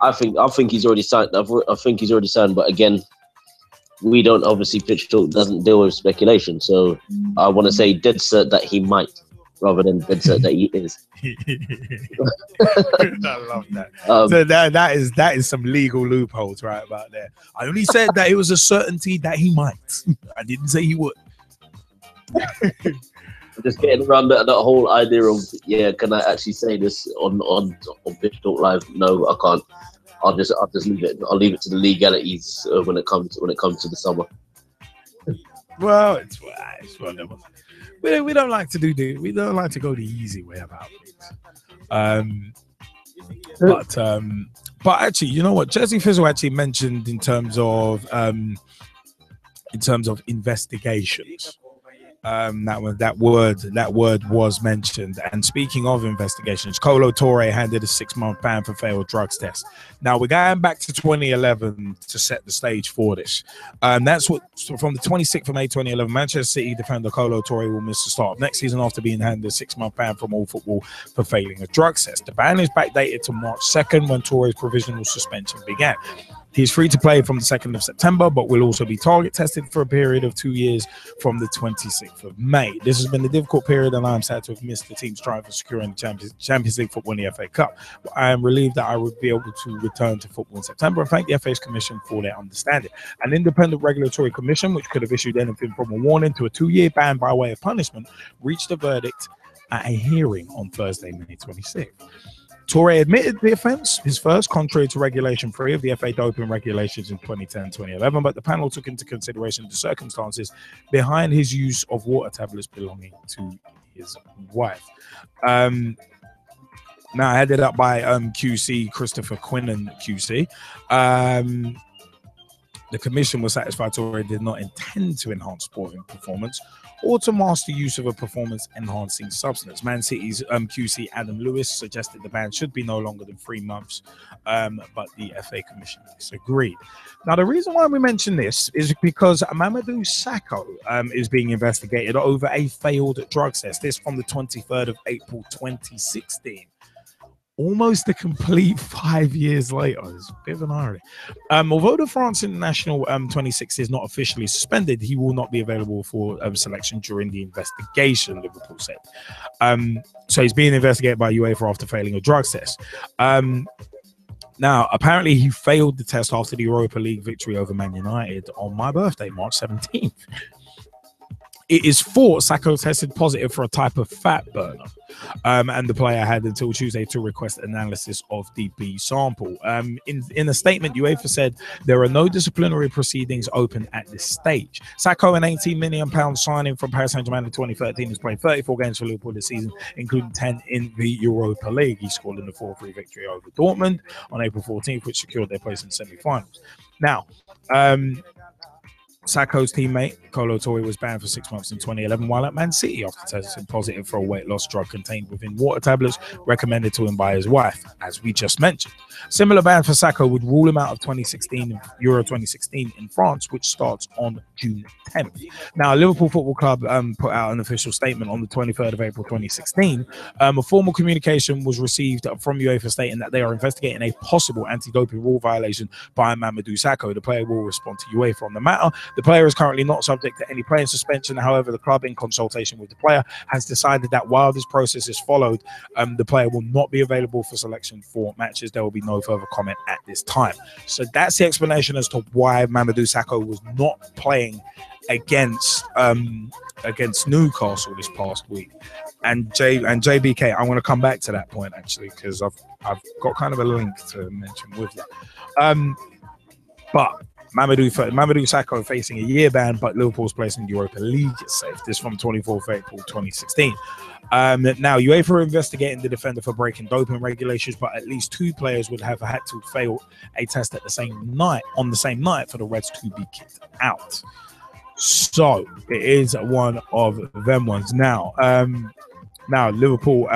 I think he's already signed. I think he's already signed. But again, we don't obviously Pitch Talk doesn't deal with speculation. So I want to say dead cert that he might, rather than dead cert that he is. I love that. So that is some legal loopholes right about there. I only said that it was a certainty that he might. I didn't say he would. Just getting around that whole idea of can I actually say this on Pitch Talk Live? No, I can't. I'll just leave it. I'll leave it to the legalities when it comes to the summer. Well, it's whatever. We don't like to we don't like to go the easy way about things. But actually, you know what? Jesse Fizzle actually mentioned in terms of investigations. That word was mentioned. And speaking of investigations, Kolo Touré handed a 6-month ban for failed drugs test. Now we're going back to 2011 to set the stage for this. That's what from the 26th of May 2011, Manchester City defender Kolo Touré will miss the start of next season after being handed a 6-month ban from all football for failing a drug test. The ban is backdated to March 2nd when Touré's provisional suspension began. He's free to play from the 2nd of September, but will also be target tested for a period of 2 years from the 26th of May. This has been a difficult period, and I'm sad to have missed the team's trial for securing the Champions League football in the FA Cup. But I am relieved that I would be able to return to football in September and thank the FA's Commission for their understanding. An independent regulatory commission, which could have issued anything from a warning to a 2-year ban by way of punishment, reached a verdict at a hearing on Thursday, May 26th. Touré admitted the offence, his first, contrary to Regulation 3 of the FA doping regulations in 2010-2011, but the panel took into consideration the circumstances behind his use of water tablets belonging to his wife. Now headed up by QC Christopher Quinnan QC. The commission was satisfied Touré did not intend to enhance sporting performance or to mask the use of a performance-enhancing substance. Man City's QC Adam Lewis suggested the ban should be no longer than 3 months, but the FA Commission disagreed. Now, the reason why we mention this is because Mamadou Sakho is being investigated over a failed drug test. This from the 23rd of April 2016. Almost a complete 5 years later. It's a bit of an irony. Although the France International 26 is not officially suspended, he will not be available for selection during the investigation, Liverpool said. So he's being investigated by UEFA after failing a drug test. Now, apparently he failed the test after the Europa League victory over Man United on my birthday, March 17th. It is thought Sakho tested positive for a type of fat burner, and the player had until Tuesday to request analysis of the B sample. In a statement, UEFA said there are no disciplinary proceedings open at this stage. Sakho, an £18 million signing from Paris Saint-Germain in 2013, has played 34 games for Liverpool this season, including 10 in the Europa League. He scored in the 4-3 victory over Dortmund on April 14th, which secured their place in the semi-finals. Now, Sakho's teammate Kolo Touré was banned for 6 months in 2011 while at Man City after testing positive for a weight loss drug contained within water tablets recommended to him by his wife, as we just mentioned. Similar ban for Sakho would rule him out of Euro 2016 in France, which starts on June 10th. Now, Liverpool Football Club put out an official statement on the 23rd of April 2016. A formal communication was received from UEFA stating that they are investigating a possible anti-doping rule violation by Mamadou Sakho. The player will respond to UEFA on the matter. The player is currently not subject to any playing suspension. However, the club, in consultation with the player, has decided that while this process is followed, the player will not be available for selection for matches. There will be no further comment at this time. So that's the explanation as to why Mamadou Sakho was not playing against Newcastle this past week. And JBK, I want to come back to that point actually, because I've got kind of a link to mention with that. But Mamadou Sakho facing a year ban, but Liverpool's place in the Europa League is safe. This from 24th April 2016. Now, UEFA are investigating the defender for breaking doping regulations, but at least 2 players would have had to fail a test at the same night for the Reds to be kicked out. So it is one of them ones. Now, Liverpool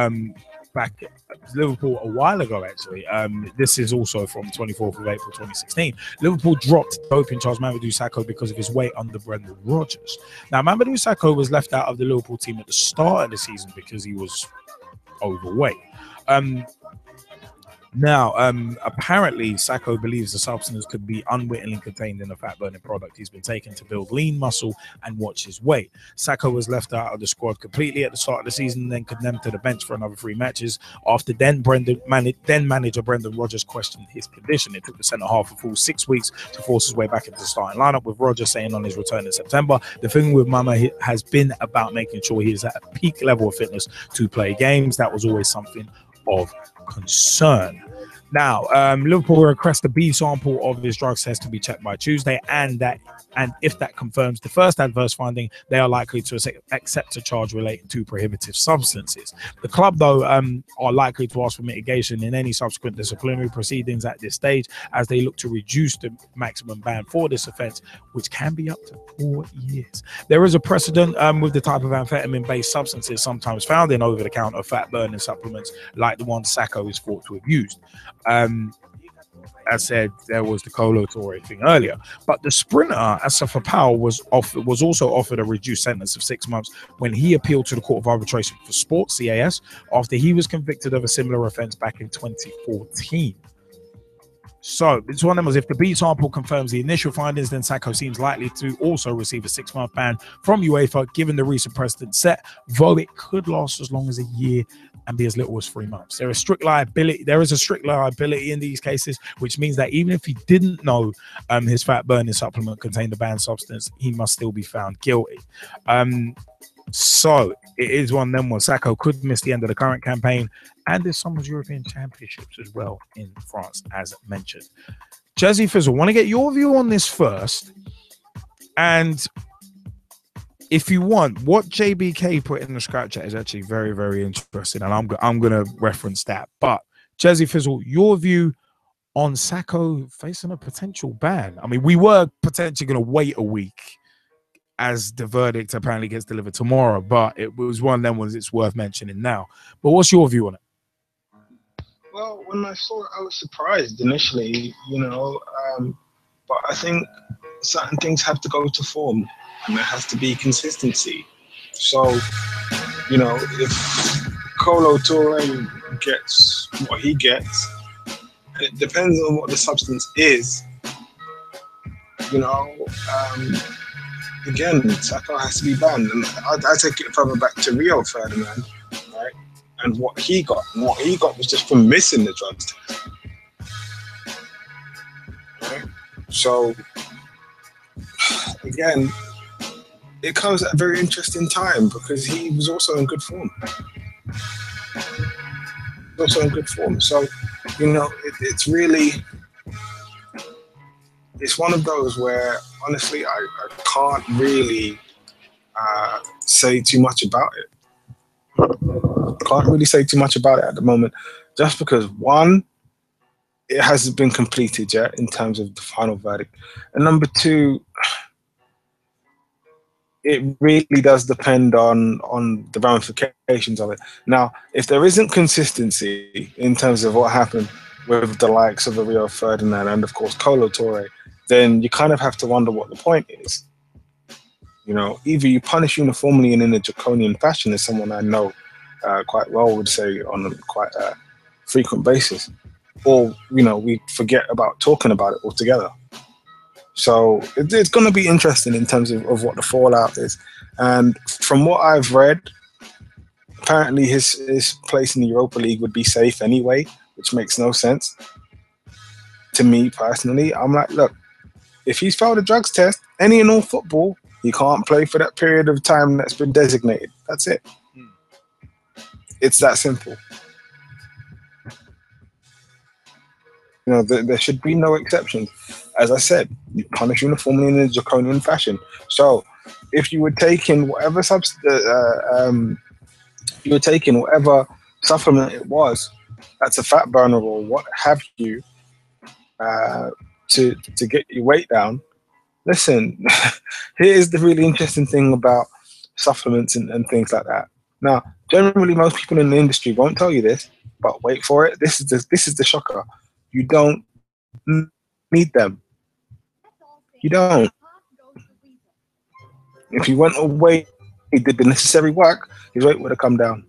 Liverpool a while ago, actually. This is also from 24th of April 2016. Liverpool dropped doping charge Mamadou Sakho because of his weight under Brendan Rodgers. Now, Mamadou Sakho was left out of the Liverpool team at the start of the season because he was overweight. Now, apparently, Sakho believes the substance could be unwittingly contained in a fat-burning product he's been taking to build lean muscle and watch his weight. Sakho was left out of the squad completely at the start of the season, then condemned to the bench for another 3 matches. After manager Brendan Rodgers questioned his condition. It took the centre-half a full 6 weeks to force his way back into the starting lineup, with Rodgers saying on his return in September, the thing with Mama has been about making sure he is at a peak level of fitness to play games. That was always something of concern. Now, Liverpool will request the B sample of his drug test to be checked by Tuesday, and if that confirms the first adverse finding, they are likely to accept a charge relating to prohibitive substances. The club, though, are likely to ask for mitigation in any subsequent disciplinary proceedings at this stage, as they look to reduce the maximum ban for this offence, which can be up to 4 years. There is a precedent with the type of amphetamine-based substances sometimes found in over-the-counter fat-burning supplements, like the one Sakho is thought to have used. As said, there was the Colo Torre thing earlier, but the sprinter Asafa Powell was also offered a reduced sentence of 6 months when he appealed to the Court of Arbitration for Sport (CAS) after he was convicted of a similar offence back in 2014. So it's one of them. If the B sample confirms the initial findings, then Sakho seems likely to also receive a 6-month ban from UEFA, given the recent precedent set, though it could last as long as a year and be as little as 3 months. There is a strict liability in these cases, which means that even if he didn't know his fat burning supplement contained a banned substance, he must still be found guilty. So it is one of them where Sakho could miss the end of the current campaign, and there's some of European Championships as well in France, as mentioned. Jazzy Fizzle, want to get your view on this first, and if you want, what JBK put in the scrap chat is actually very, very interesting, and I'm going to reference that. But Jazzy Fizzle, your view on Sakho facing a potential ban? I mean, we were potentially going to wait a week, as the verdict apparently gets delivered tomorrow, but it was one of them ones it's worth mentioning now. But what's your view on it? Well, when I saw it, I was surprised initially, but I think certain things have to go to form, and there has to be consistency. So, if Colo Torre gets what he gets, it depends on what the substance is. Again, Sakho has to be banned. And I take it further back to Rio Ferdinand, right? And what he got. And what he got was just from missing the drugs test. Right? So, again, it comes at a very interesting time because he was also in good form. So, it's really... It's one of those where, honestly, I can't really say too much about it. Can't really say too much about it at the moment, just because, one, it hasn't been completed yet in terms of the final verdict. And number two, it really does depend on the ramifications of it. Now, if there isn't consistency in terms of what happened with the likes of the Rio Ferdinand and, of course, Colo Torre, then you kind of have to wonder what the point is. Either you punish uniformly and in a draconian fashion, as someone I know quite well would say on a quite frequent basis, or, we forget about talking about it altogether. So it's going to be interesting in terms of what the fallout is. And from what I've read, apparently his place in the Europa League would be safe anyway, which makes no sense to me personally. I'm like, look, if he's failed a drugs test, any and all football, he can't play for that period of time that's been designated. That's it. It's that simple. There should be no exceptions. As I said, you punish uniformly in a draconian fashion. So, if you were taking whatever whatever supplement it was, that's a fat burner or what have you, to get your weight down. Listen, here's the really interesting thing about supplements and things like that. Now, generally, most people in the industry won't tell you this, but wait for it. This is the shocker. You don't need them. You don't. If you went away, he did the necessary work, his weight would have come down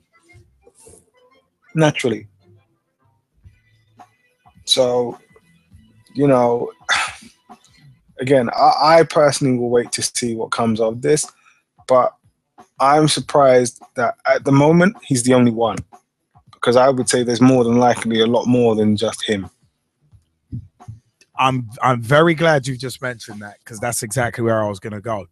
naturally. So, again, I personally will wait to see what comes of this, but I'm surprised that at the moment he's the only one, because I would say there's more than likely a lot more than just him. I'm very glad you just mentioned that, because that's exactly where I was going to go.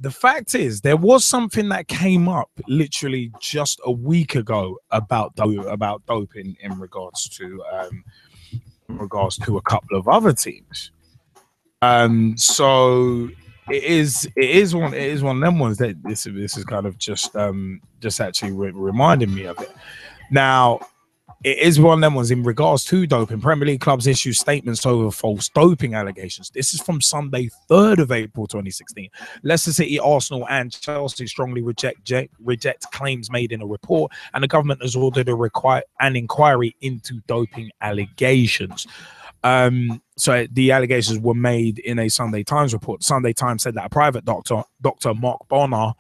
The fact is, there was something that came up literally just a week ago about doping in regards to regards to a couple of other teams. So it is one of them ones that this is kind of just actually reminding me of it. Now, it is one of them ones in regards to doping. Premier League clubs issue statements over false doping allegations. This is from Sunday, 3rd of April 2016. Leicester City, Arsenal, and Chelsea strongly reject claims made in a report, and the government has ordered an inquiry into doping allegations. So the allegations were made in a Sunday Times report. Sunday Times said that a private doctor, Dr. Mark Bonnar,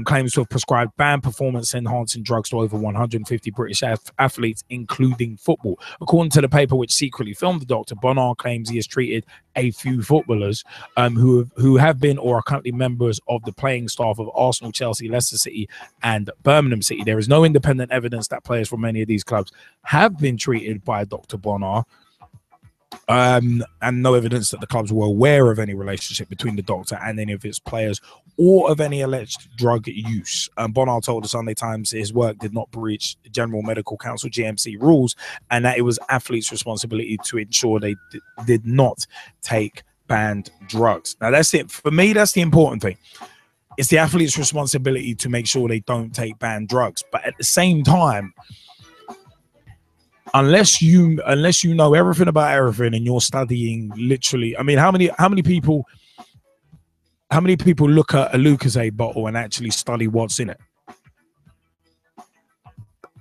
claims to have prescribed banned performance-enhancing drugs to over 150 British athletes, including football. According to the paper, which secretly filmed the doctor, Bonnar claims he has treated a few footballers who have been or are currently members of the playing staff of Arsenal, Chelsea, Leicester City, and Birmingham City. There is no independent evidence that players from any of these clubs have been treated by Dr. Bonnar. And no evidence that the clubs were aware of any relationship between the doctor and any of its players or of any alleged drug use. Bonnar told the Sunday Times his work did not breach General Medical Council GMC rules, and that it was athletes' responsibility to ensure they did not take banned drugs. Now, that's it. For me, that's the important thing. It's the athlete's responsibility to make sure they don't take banned drugs. But at the same time, unless you know everything about everything and you're studying literally, I mean, how many people look at a Lucozade bottle and actually study what's in it?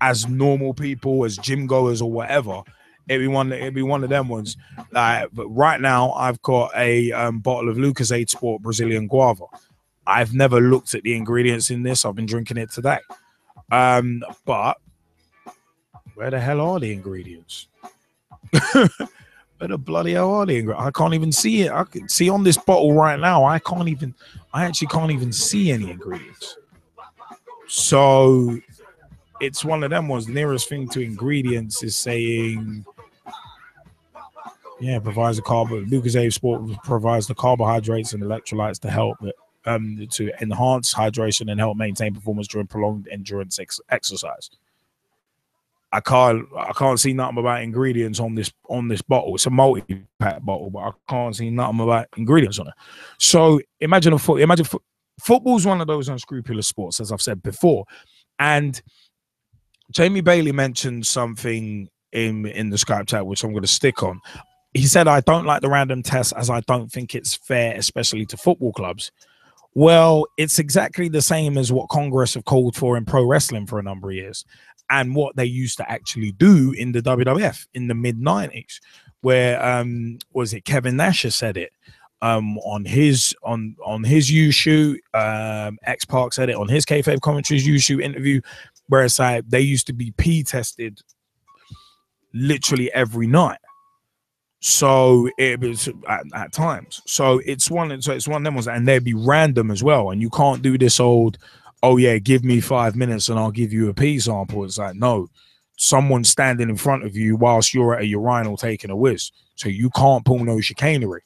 As normal people, as gym goers or whatever, it'd be one of them ones. But right now, I've got a bottle of Lucozade Sport Brazilian Guava. I've never looked at the ingredients in this. I've been drinking it today. But where the hell are the ingredients? Where the bloody hell are the ingredients? I can't even see it. I can see on this bottle right now. I actually can't even see any ingredients. So it's one of them ones. The nearest thing to ingredients is saying, yeah, provides the Lucozade Sport provides the carbohydrates and electrolytes to help to enhance hydration and help maintain performance during prolonged endurance exercise. I can't see nothing about ingredients on this bottle. It's a multi-pack bottle, but I can't see nothing about ingredients on it. So imagine football's one of those unscrupulous sports, as I've said before. And Jaymie Bailey mentioned something in the Skype chat, which I'm going to stick on. He said, I don't like the random tests as I don't think it's fair, especially to football clubs. Well, it's exactly the same as what Congress have called for in pro wrestling for a number of years, and what they used to actually do in the WWF in the mid-90s, where was it Kevin Nash has said it on his U-Shoot, X-Park said it on his Kayfabe Commentaries U-Shoot interview, where it's like they used to be P-tested literally every night. So it was at times. So it's one of them ones, and they'd be random as well. And you can't do this old, oh yeah, give me 5 minutes and I'll give you a pee sample. It's like, no, someone's standing in front of you whilst you're at a urinal taking a whiz. So you can't pull no chicanery.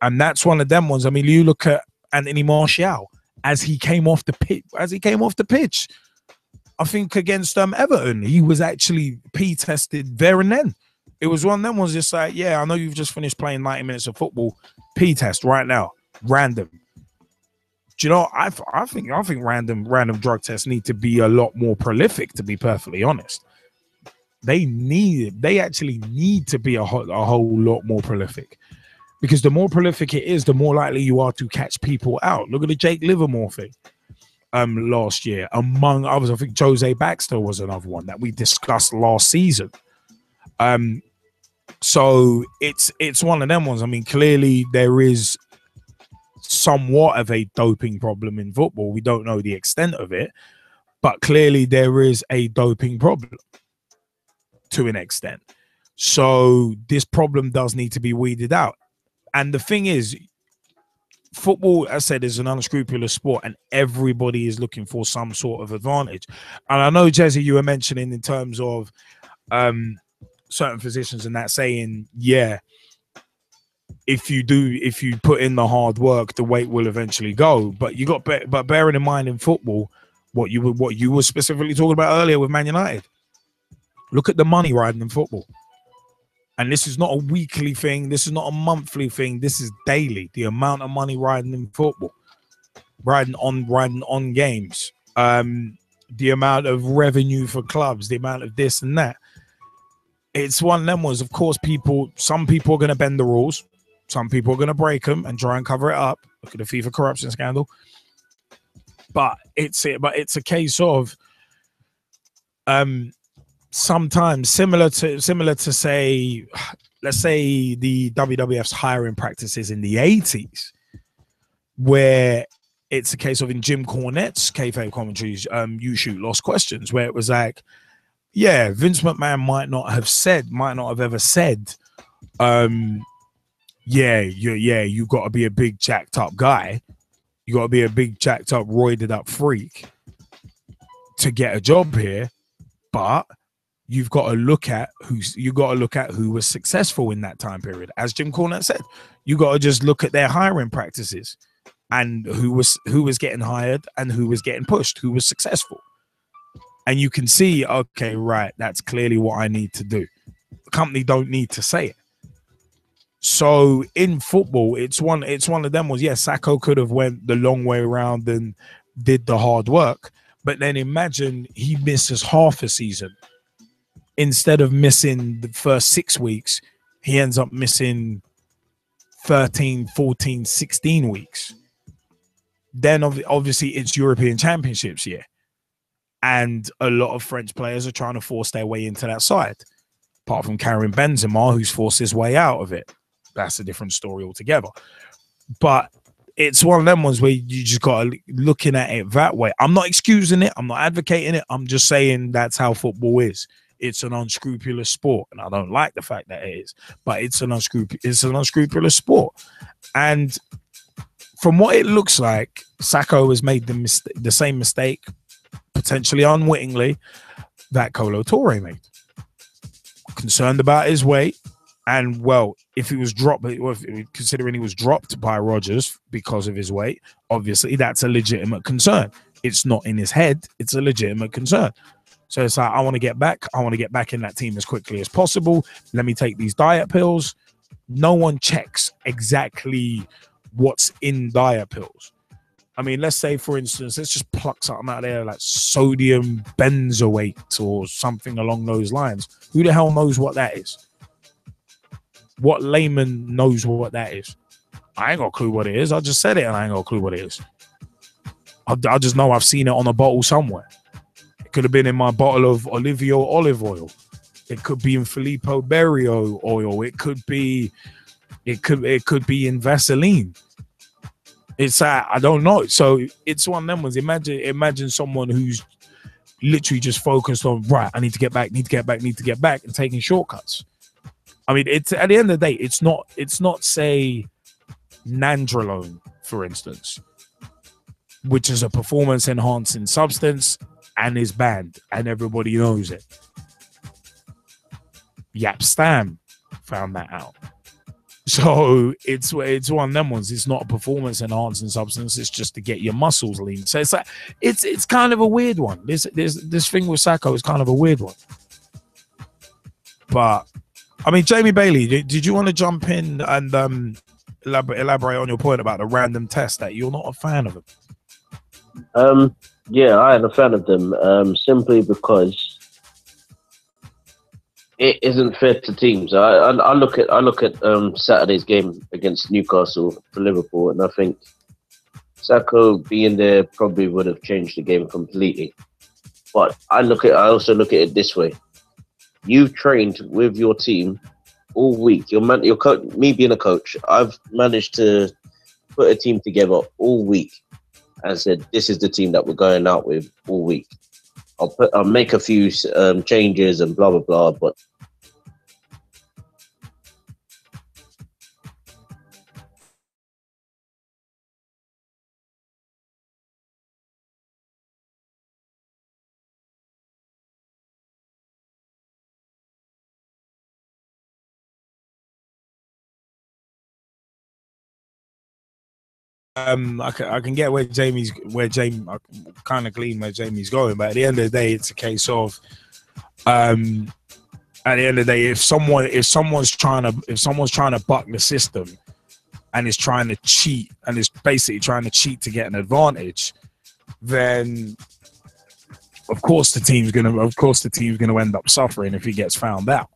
And that's one of them ones. I mean, you look at Anthony Martial as he came off the pitch. I think against Everton, he was actually pee tested there and then. It was one of them ones just like, yeah, I know you've just finished playing 90 minutes of football. Pee test right now. Random. Do you know, I think random drug tests need to be a lot more prolific, to be perfectly honest. They actually need to be a whole lot more prolific. Because the more prolific it is, the more likely you are to catch people out. Look at the Jake Livermore thing last year. Among others, I think Jose Baxter was another one that we discussed last season. So it's one of them ones. I mean, clearly there is somewhat of a doping problem in football. We don't know the extent of it, but clearly there is a doping problem to an extent. So this problem does need to be weeded out. And the thing is, football, as I said, is an unscrupulous sport, and everybody is looking for some sort of advantage. And I know, Jesse, you were mentioning in terms of certain physicians and that saying, yeah, if you put in the hard work, the weight will eventually go. But but bearing in mind in football, what you were specifically talking about earlier with Man United, look at the money riding in football. And this is not a weekly thing. This is not a monthly thing. This is daily. The amount of money riding in football, riding on games, the amount of revenue for clubs, the amount of this and that. It's one of them ones. Of course, some people are going to bend the rules. Some people are going to break them and try and cover it up. Look at the FIFA corruption scandal. But it's a case of sometimes similar to say, let's say the WWF's hiring practices in the 80s, where it's a case of in Jim Cornette's kayfabe commentaries, you shoot lost questions, where it was like, yeah, Vince McMahon might not have ever said, you got to be a big jacked up guy. You got to be a big jacked up, roided up freak to get a job here. But you've got to look at who was successful in that time period. As Jim Cornette said, you got to just look at their hiring practices and who was getting hired and who was getting pushed, who was successful. And you can see, okay, right, that's clearly what I need to do. The company don't need to say it. So in football, it's one of them was, yes, Sakho could have went the long way around and did the hard work. But then imagine he misses half a season. Instead of missing the first 6 weeks, he ends up missing 13, 14, 16 weeks. Then obviously it's European Championships year. And a lot of French players are trying to force their way into that side. Apart from Karim Benzema, who's forced his way out of it. That's a different story altogether. But it's one of them ones where you just got to looking at it that way. I'm not excusing it. I'm not advocating it. I'm just saying that's how football is. It's an unscrupulous sport. And I don't like the fact that it is. But it's an unscrupulous sport. And from what it looks like, Sakho has made the same mistake, potentially unwittingly, that Kolo Touré made. Concerned about his weight. And, well, if he was dropped, considering he was dropped by Rodgers because of his weight, obviously that's a legitimate concern. It's not in his head. It's a legitimate concern. So it's like, I want to get back. I want to get back in that team as quickly as possible. Let me take these diet pills. No one checks exactly what's in diet pills. I mean, let's say, for instance, let's just pluck something out there like sodium benzoate or something along those lines. Who the hell knows what that is? What layman knows what that is? I ain't got a clue what it is. I just said it and I ain't got a clue what it is. I just know I've seen it on a bottle somewhere. It could have been in my bottle of Olivio olive oil. It could be in Filippo Berio oil. It could be in Vaseline. It's I don't know. So it's one of them ones. Imagine someone who's literally just focused on, right, I need to get back, and taking shortcuts. I mean, it's at the end of the day, it's not say Nandrolone, for instance, which is a performance enhancing substance and is banned and everybody knows it. Yap Stam found that out. So it's one of them ones. It's not a performance enhancing substance. It's just to get your muscles lean. So it's like it's kind of a weird one. This thing with Sakho is kind of a weird one. But I mean, Jaymie Bailey, did you want to jump in and elaborate on your point about the random test that you're not a fan of them? Yeah, I am a fan of them simply because it isn't fair to teams. I look at Saturday's game against Newcastle for Liverpool, and I think Sakho being there probably would have changed the game completely. But I also look at it this way: you've trained with your team all week. Your coach, me being a coach, I've managed to put a team together all week and said, this is the team that we're going out with all week. I'll make a few changes and blah blah blah, but I can get where Jamie's kind of glean where Jamie's going, but at the end of the day, it's a case of At the end of the day, if someone's trying to buck the system and is trying to cheat and is basically trying to cheat to get an advantage, then of course the team's gonna end up suffering if he gets found out.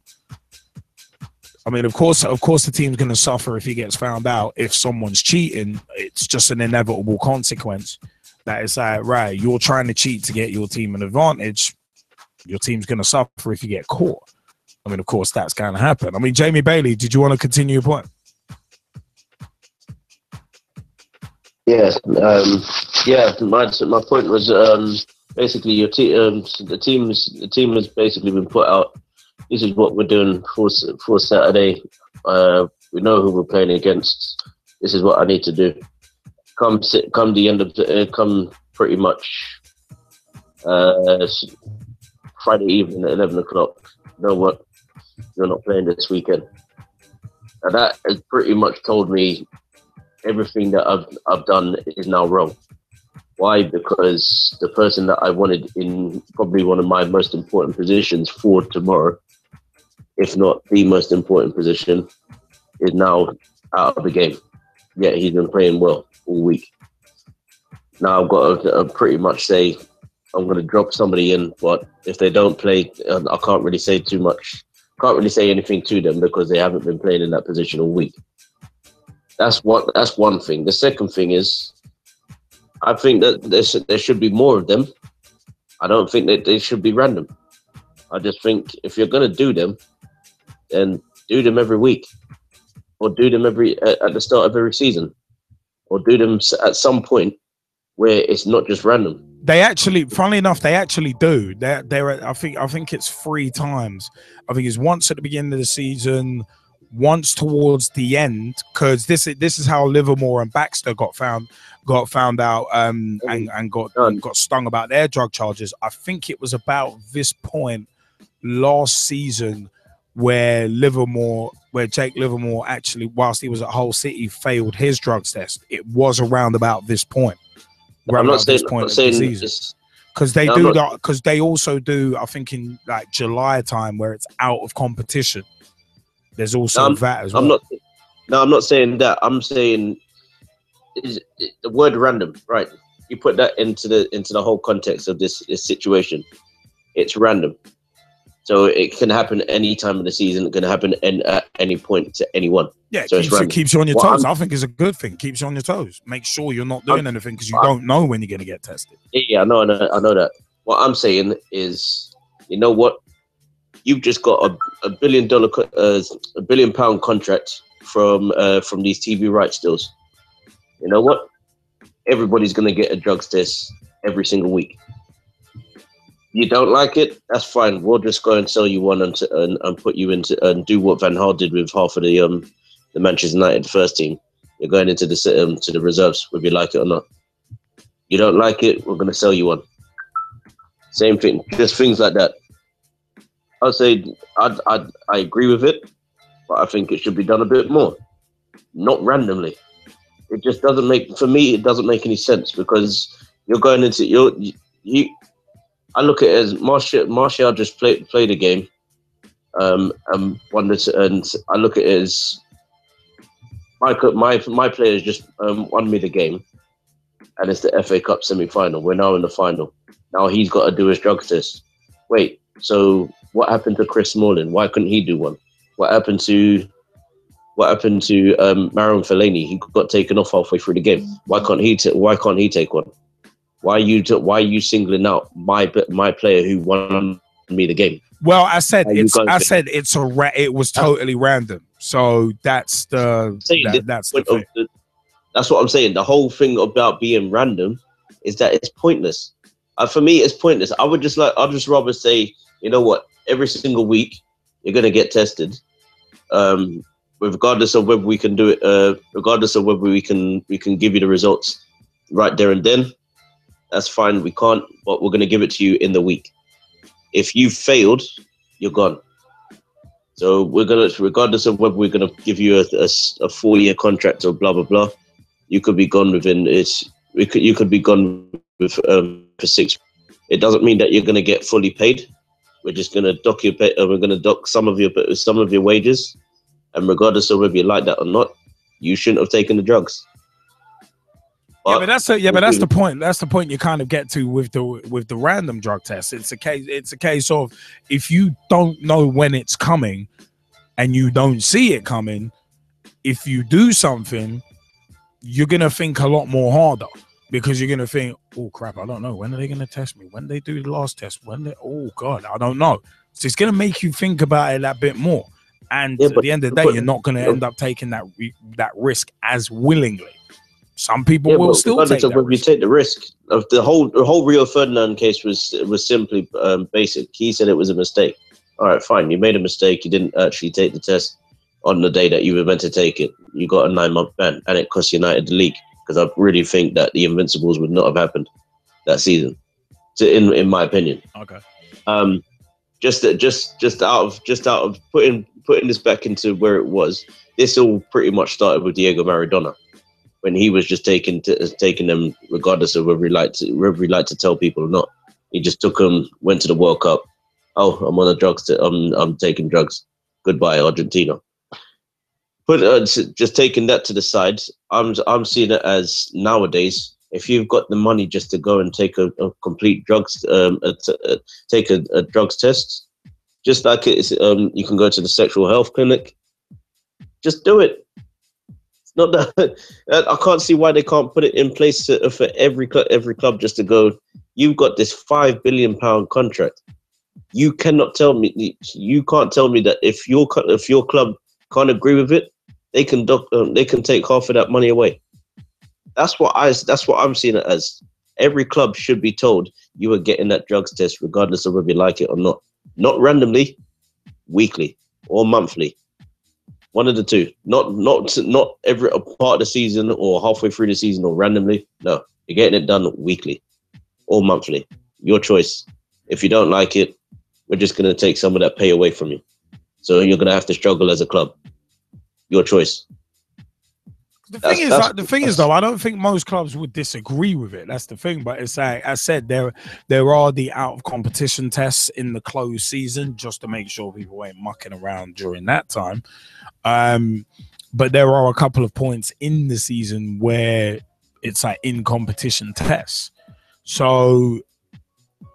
I mean, of course the team's gonna suffer if he gets found out. If someone's cheating, it's just an inevitable consequence. That is like, right, you're trying to cheat to get your team an advantage. Your team's gonna suffer if you get caught. I mean, of course, that's going to happen. I mean, Jaymie Bailey, did you want to continue your point? Yes. My point was basically the team has basically been put out. This is what we're doing for Saturday. We know who we're playing against. This is what I need to do. Come the end of come pretty much Friday evening at 11 o'clock. You know what? You're not playing this weekend. And that has pretty much told me everything that I've done is now wrong. Why? Because the person that I wanted in probably one of my most important positions for tomorrow, if not the most important position, is now out of the game. Yet he's been playing well all week. Now I've got to pretty much say I'm going to drop somebody in, but if they don't play, I can't really say too much. Can't really say anything to them because they haven't been playing in that position all week. That's one thing. The second thing is, I think that there should be more of them. I don't think that they should be random. I just think if you're going to do them, then do them every week, or do them at the start of every season, or do them at some point where it's not just random. They actually, funnily enough, they actually do. I think it's 3 times. I think it's once at the beginning of the season, once towards the end, because this is how Livermore and Baxter got found out and got stung about their drug charges. I think it was about this point last season where Jake Livermore actually, whilst he was at Hull City, failed his drugs test. It was around about this point. I'm not saying because they do that, because they also do, I think, in like July time where it's out of competition. There's also that as well. I'm not saying that. I'm saying the word random, right? You put that into the whole context of this situation. It's random. So it can happen any time of the season. It can happen at any point to anyone. Yeah, so it keeps you on your toes. I think it's a good thing. Keeps you on your toes. Make sure you're not doing anything because you don't know when you're going to get tested. Yeah, I know that. What I'm saying is, you know what? You've just got $1 billion contract from these TV rights deals. You know what? Everybody's going to get a drugs test every single week. You don't like it? That's fine. We'll just go and sell you one and put you into and do what Van Gaal did with half of the Manchester United first team. You're going into the reserves, whether you like it or not. You don't like it? We're going to sell you one. Same thing. Just things like that. I'd say I agree with it, but I think it should be done a bit more, not randomly. It just doesn't make, for me, it doesn't make any sense because you're going into I look at it as Martial just played a game, and I look at it as my players just won me the game, and it's the FA Cup semi-final. We're now in the final. Now he's got to do his drug test. Wait, so what happened to Chris Smalling? Why couldn't he do one? What happened to Marouane Fellaini? He got taken off halfway through the game. Why can't he take one? Why are you singling out my player who won me the game? Well, I said it was totally random. So that's the thing. That's what I'm saying. The whole thing about being random is that it's pointless. For me, it's pointless. I'd just rather say, you know what? Every single week you're gonna get tested, regardless of whether we can do it. Regardless of whether we can give you the results right there and then. That's fine. We can't, but we're going to give it to you in the week. If you failed, you're gone. So we're going to, regardless of whether we're going to give you a 4-year contract or blah blah blah, you could be gone within it. You could be gone with for 6. It doesn't mean that you're going to get fully paid, we're just going to dock your pay, we're going to dock some of your wages, and regardless of whether you like that or not, you shouldn't have taken the drugs. But that's the point. That's the point you kind of get to with the random drug test. It's a case of if you don't know when it's coming and you don't see it coming, if you do something, you're gonna think a lot more harder because you're gonna think, oh crap, I don't know, when are they gonna test me? When they do the last test? Oh god, I don't know. So it's gonna make you think about it that bit more. And at the end of the day, you're not gonna end up taking that risk as willingly. Some people will still take that risk. You take the risk. Of the whole Rio Ferdinand case was simply basic. He said it was a mistake. All right, fine. You made a mistake. You didn't actually take the test on the day that you were meant to take it. You got a 9-month ban, and it cost United the league. Because I really think that the Invincibles would not have happened that season, in my opinion. Okay. Just out of putting this back into where it was. This all pretty much started with Diego Maradona, when he was just taking them regardless of whether he liked to tell people or not. He just took them, went to the World Cup. Oh, I'm on the drugs. I'm taking drugs. Goodbye, Argentina. But just taking that to the side, I'm seeing it as nowadays, if you've got the money just to go and take a complete drugs take a drugs test, just like it's you can go to the sexual health clinic, just do it. Not that I can't see why they can't put it in place for every club just to go. You've got this £5 billion contract. You cannot tell me. You can't tell me that if your club can't agree with it, they can take half of that money away. That's what I'm seeing it as. Every club should be told you are getting that drugs test regardless of whether you like it or not. Not randomly, weekly or monthly. One of the two. Not every part of the season or halfway through the season or randomly. No, you're getting it done weekly or monthly. Your choice. If you don't like it, we're just going to take some of that pay away from you. So you're going to have to struggle as a club. Your choice. The thing is, though, I don't think most clubs would disagree with it. That's the thing. But it's like I said, there are the out of competition tests in the closed season just to make sure people ain't mucking around during that time. But there are a couple of points in the season where it's like in competition tests. So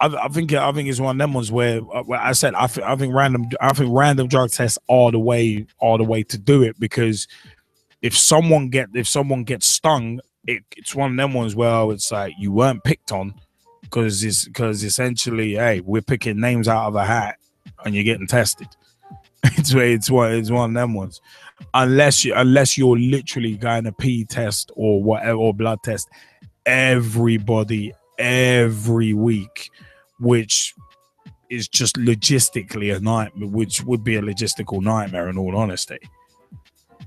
I think it's one of them ones where I said I think random drug tests are the way to do it, because if someone gets stung, it's one of them ones where it's like you weren't picked on, because essentially, hey, we're picking names out of a hat and you're getting tested. It's one of them ones. Unless you're literally going to pee test or whatever, or blood test everybody every week, which is just logistically a nightmare, which would be a logistical nightmare in all honesty.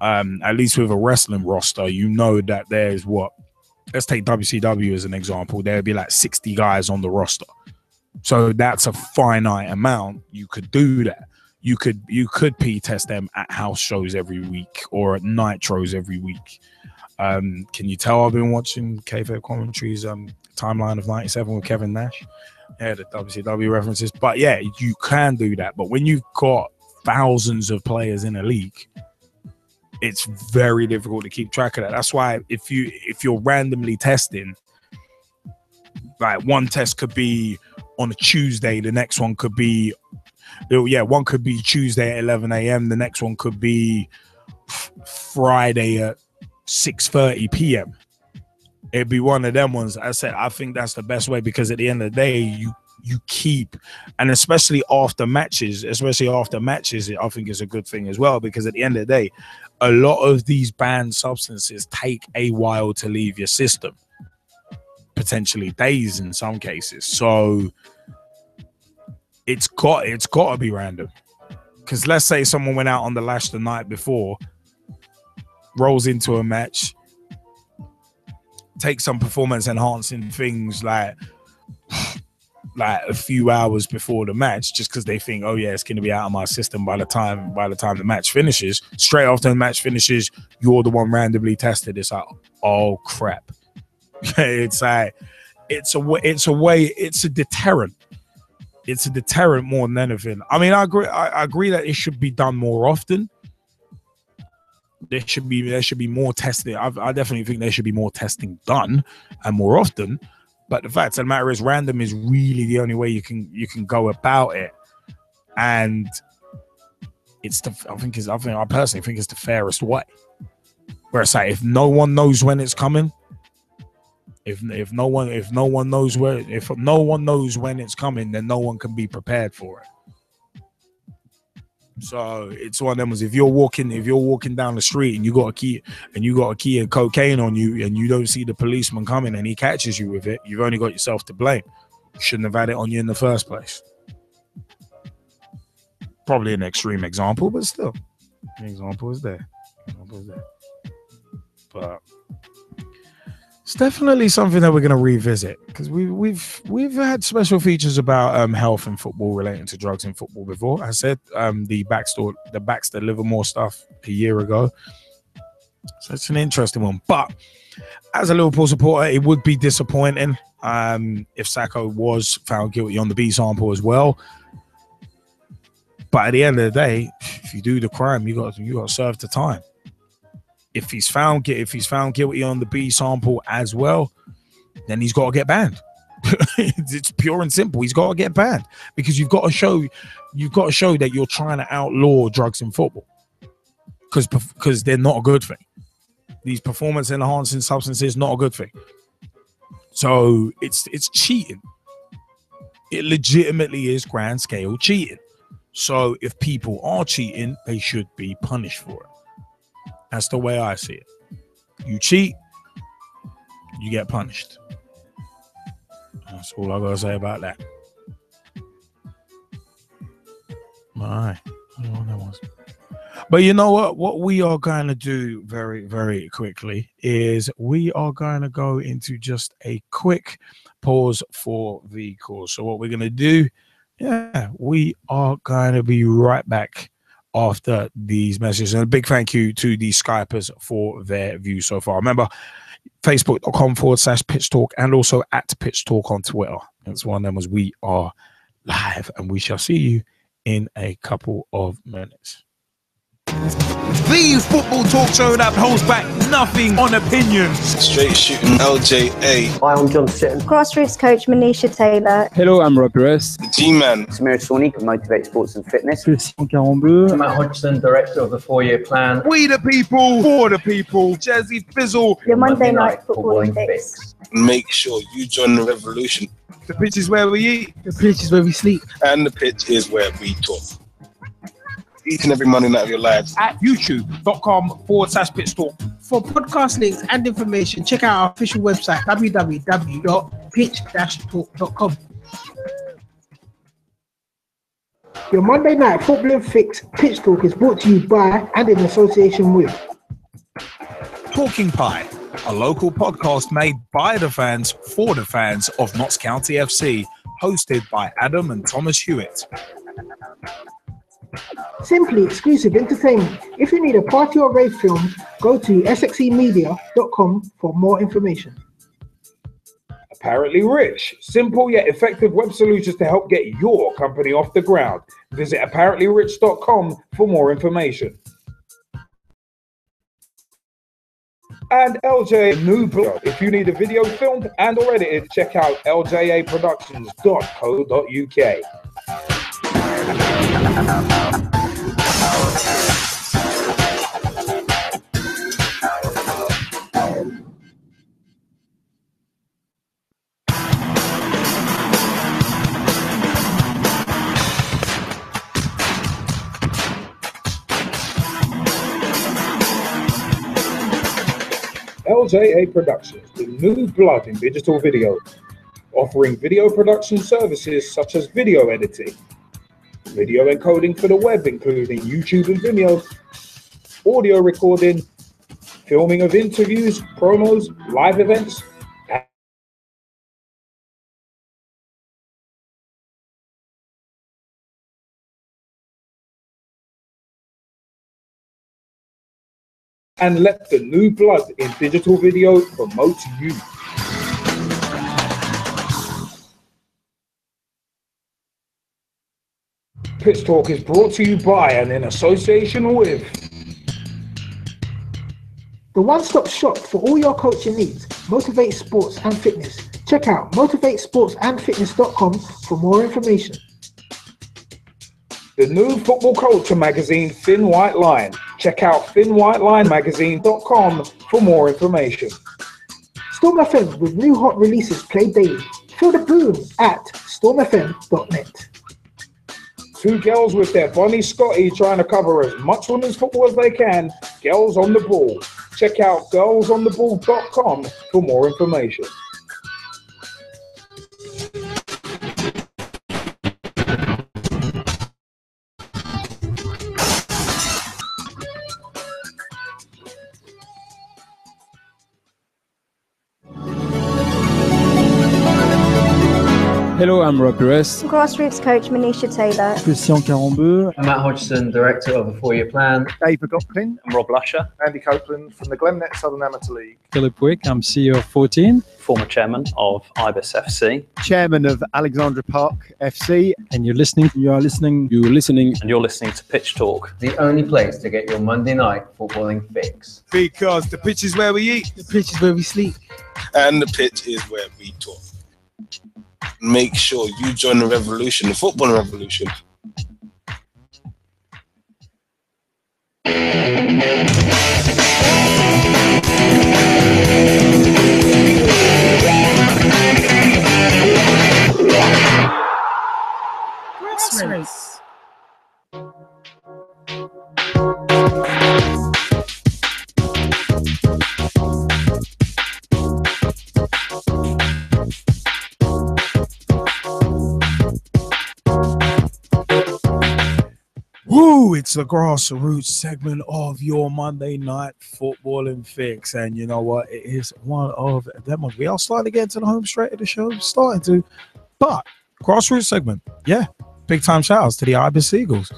At least with a wrestling roster, you know that there's let's take WCW as an example. There'd be like 60 guys on the roster. So that's a finite amount. You could do that. You could pee test them at house shows every week or at nitros every week. Can you tell I've been watching KFF commentaries timeline of 97 with Kevin Nash? Yeah, the WCW references. But yeah, you can do that. But when you've got thousands of players in a league, it's very difficult to keep track of that. That's why if you're randomly testing, like one test could be on a Tuesday, the next one could be one could be Tuesday at 11 a.m. The next one could be Friday at 6:30 p.m. It'd be one of them ones. I said, I think that's the best way, because at the end of the day, you keep, and especially after matches, I think it's a good thing as well, because at the end of the day, a lot of these banned substances take a while to leave your system, potentially days in some cases. So it's got to be random, because let's say someone went out on the lash the night before, rolls into a match, takes some performance enhancing things like a few hours before the match, just because they think, oh yeah, it's going to be out of my system by the time the match finishes. Straight after the match finishes, you're the one randomly tested. It's like, oh crap. It's like it's a deterrent. it's a deterrent more than anything. I mean, I agree that it should be done more often. There should be more testing. I definitely think there should be more testing done and more often. But the fact of the matter is, random is really the only way you can go about it, and I personally think it's the fairest way. Where it's like, if no one knows when it's coming, if no one knows when it's coming, then no one can be prepared for it. So it's one of them. If you're walking down the street and you got a key of cocaine on you, and you don't see the policeman coming and he catches you with it, you've only got yourself to blame. You shouldn't have had it on you in the first place. Probably an extreme example, but still, the example is there. But it's definitely something that we're going to revisit, because we've had special features about health in football relating to drugs in football before. I said the Baxter Livermore stuff a year ago, so it's an interesting one. But as a Liverpool supporter, it would be disappointing if Sakho was found guilty on the B sample as well. But at the end of the day, if you do the crime, you got to serve the time. If he's found guilty on the B sample as well, then he's got to get banned. It's pure and simple. He's got to get banned, because you've got to show that you're trying to outlaw drugs in football, because they're not a good thing. These performance enhancing substances not a good thing. So it's cheating. It legitimately is grand scale cheating. So if people are cheating, they should be punished for it. That's the way I see it. You cheat, you get punished. That's all I gotta say about that. All right. I don't know what that was. But you know what? What we are going to do very, very quickly is we are going to go into just a quick pause for the cause. So what we're going to do, we are going to be right back after these messages. And a big thank you to the Skypers for their views so far. Remember, facebook.com/Pitch Talk and also at Pitch Talk on Twitter. That's one of them, as we are live, and we shall see you in a couple of minutes. The football talk show that holds back nothing on opinions. Straight shooting LJA. Hi, I'm John Sitton. Grassroots coach Manisha Taylor. Hello, I'm Rob Perez. G-Man. Samir Sawni, Motivate Sports and Fitness. Christian Carambeu. Matt Hodgson, Director of the 4-year plan. We the people, for the people. Jazzy Fizzle. Your Monday night footballing fix. Make sure you join the revolution. The pitch is where we eat. The pitch is where we sleep. And the pitch is where we talk. Each and every Monday night of your lives. At youtube.com/Pitch Talk. For podcast links and information, check out our official website, www.pitch-talk.com. Your Monday night footballing fix, Pitch Talk, is brought to you by and in association with Talking Pie, a local podcast made by the fans for the fans of Notts County FC, hosted by Adam and Thomas Hewitt. Simply Exclusive Entertainment. If you need a party or rave film, go to sxemedia.com for more information. Apparently Rich, simple yet effective web solutions to help get your company off the ground. Visit apparentlyrich.com for more information. And LJ New Blog. If you need a video filmed and or edited, check out ljaproductions.co.uk. LJA Productions, the new blood in digital video, offering video production services such as video editing, video encoding for the web, including YouTube and Vimeo, audio recording, filming of interviews, promos, live events, and let the new blood in digital video promote you. Pitch Talk is brought to you by and in association with the one-stop shop for all your coaching needs, Motivate Sports and Fitness. Check out motivatesportsandfitness.com for more information. the new football culture magazine, Thin White Line. Check out thinwhitelinemagazine.com for more information. Storm FM with new hot releases played daily. Feel the boom at stormfm.net. Two girls with their Bonnie Scotty trying to cover as much women's football as they can. Girls on the Ball. Check out girlsontheball.com for more information. Hello, I'm Rob Perez. Grassroots coach Manisha Taylor. Christian Carambeu. I'm Matt Hodgson, Director of the 4-Year Plan. David Gopkin. I'm Rob Lusher. Andy Copeland from the Glennet Southern Amateur League. Philip Wick, I'm CEO of 14. Former chairman of Ibis FC. Chairman of Alexandra Park FC. And you're listening to Pitch Talk. The only place to get your Monday night footballing fix. Because the pitch is where we eat. The pitch is where we sleep. And the pitch is where we talk. Make sure you join the revolution, the football revolution. Grassroots. Woo! It's the grassroots segment of your Monday night footballing fix, and you know what? It is one of them. We are starting to get to the home straight of the show, starting to, but grassroots segment, yeah, big time shout outs to the Ibis Eagles.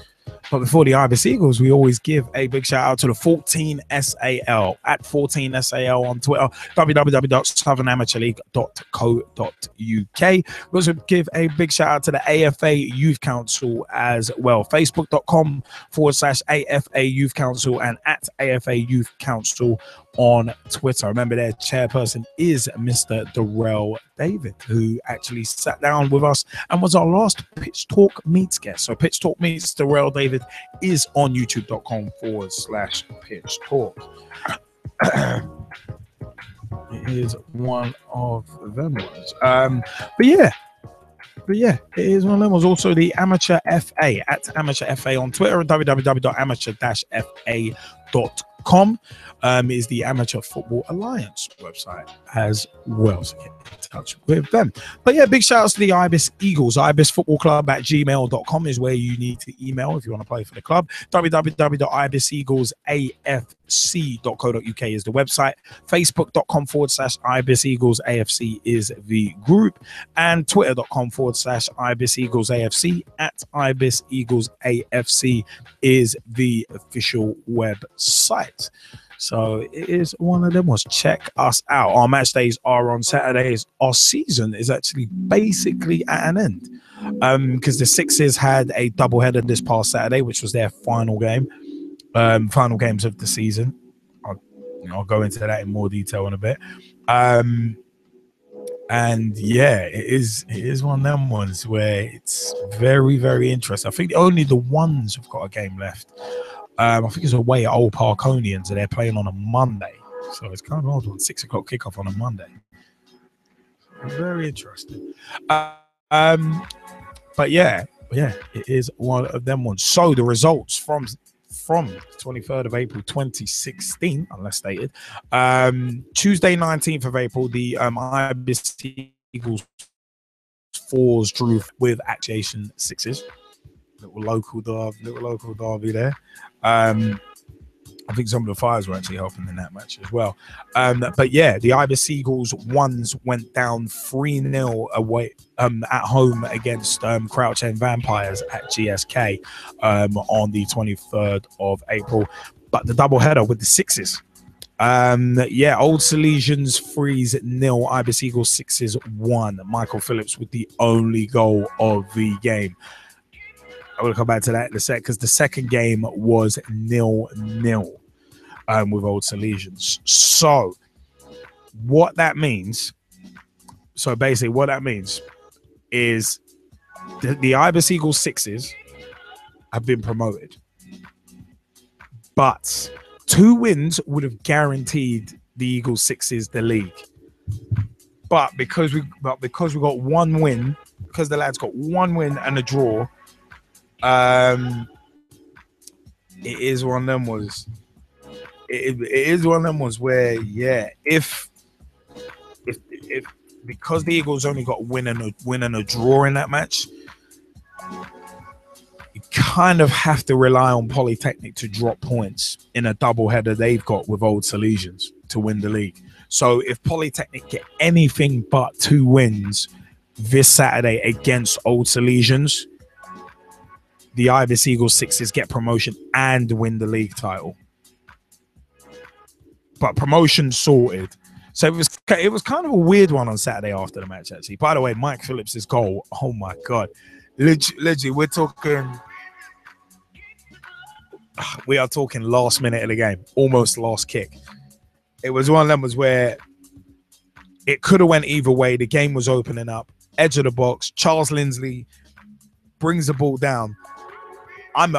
But before the Ibis Eagles, we always give a big shout out to the 14SAL at 14SAL on Twitter, www.southernamateurleague.co.uk. We also give a big shout out to the AFA Youth Council as well, facebook.com/AFA Youth Council and at AFA Youth Council on Twitter. Remember, their chairperson is Mr. Darrell David, who actually sat down with us and was our last Pitch Talk Meets guest. So Pitch Talk Meets Darrell David is on youtube.com/Pitch Talk. It is one of them ones. But yeah, it is one of them ones. Also, the Amateur FA at Amateur FA on Twitter and www.amateur-fa.com is the Amateur Football Alliance website as well. So get in touch with them. But yeah, big shout outs to the Ibis Eagles. ibisfootballclub@gmail.com is where you need to email if you want to play for the club. www.ibiseaglesafc.co.uk is the website. Facebook.com/Ibis Eagles AFC is the group. And Twitter.com/Ibis Eagles AFC at Ibis Eagles AFC is the official website. So it is one of them ones. Check us out. Our match days are on Saturdays. Our season is actually basically at an end because the Sixers had a doubleheader this past Saturday, which was their final game, final games of the season. I'll go into that in more detail in a bit. And yeah, it is one of them ones where it's very, very interesting. I think only the ones have got a game left. I think it's away at Old Parkonians, and they're playing on a Monday. So it's kind of odd on 6 o'clock kickoff on a Monday. Very interesting. But yeah, it is one of them ones. So the results from 23rd of April 2016, unless stated, Tuesday 19th of April, the Ibis Eagles 4s drew with Activation 6s. Little local derby there. I think some of the Fires were actually helping in that match as well. But yeah, the Ibis Eagles 1s went down 3-0 away at home against Crouch End Vampires at GSK on the 23rd of April. But the doubleheader with the 6s. Old Salesians 3-0, Ibis Eagles 6s 1. Michael Phillips with the only goal of the game. I will come back to that in a sec because the second game was 0-0 with Old Salesians. So what that means, is the Ibis Eagles Sixes have been promoted. But 2 wins would have guaranteed the Eagles Sixes the league. But because we got 1 win, because the lads got 1 win and a draw, it is one of them was where, yeah, if because the Eagles only got a win and a draw in that match, you kind of have to rely on Polytechnic to drop points in a double header they've got with Old Salesians to win the league. So if Polytechnic get anything but 2 wins this Saturday against Old Salesians, the Ibis Eagles Sixes get promotion and win the league title. But promotion sorted. So it was kind of a weird one on Saturday after the match, actually. By the way, Mike Phillips' goal, oh my God. Literally, we are talking last minute of the game, almost last kick. It was one of them was where it could have went either way. The game was opening up, edge of the box. Charles Lindsley brings the ball down. I was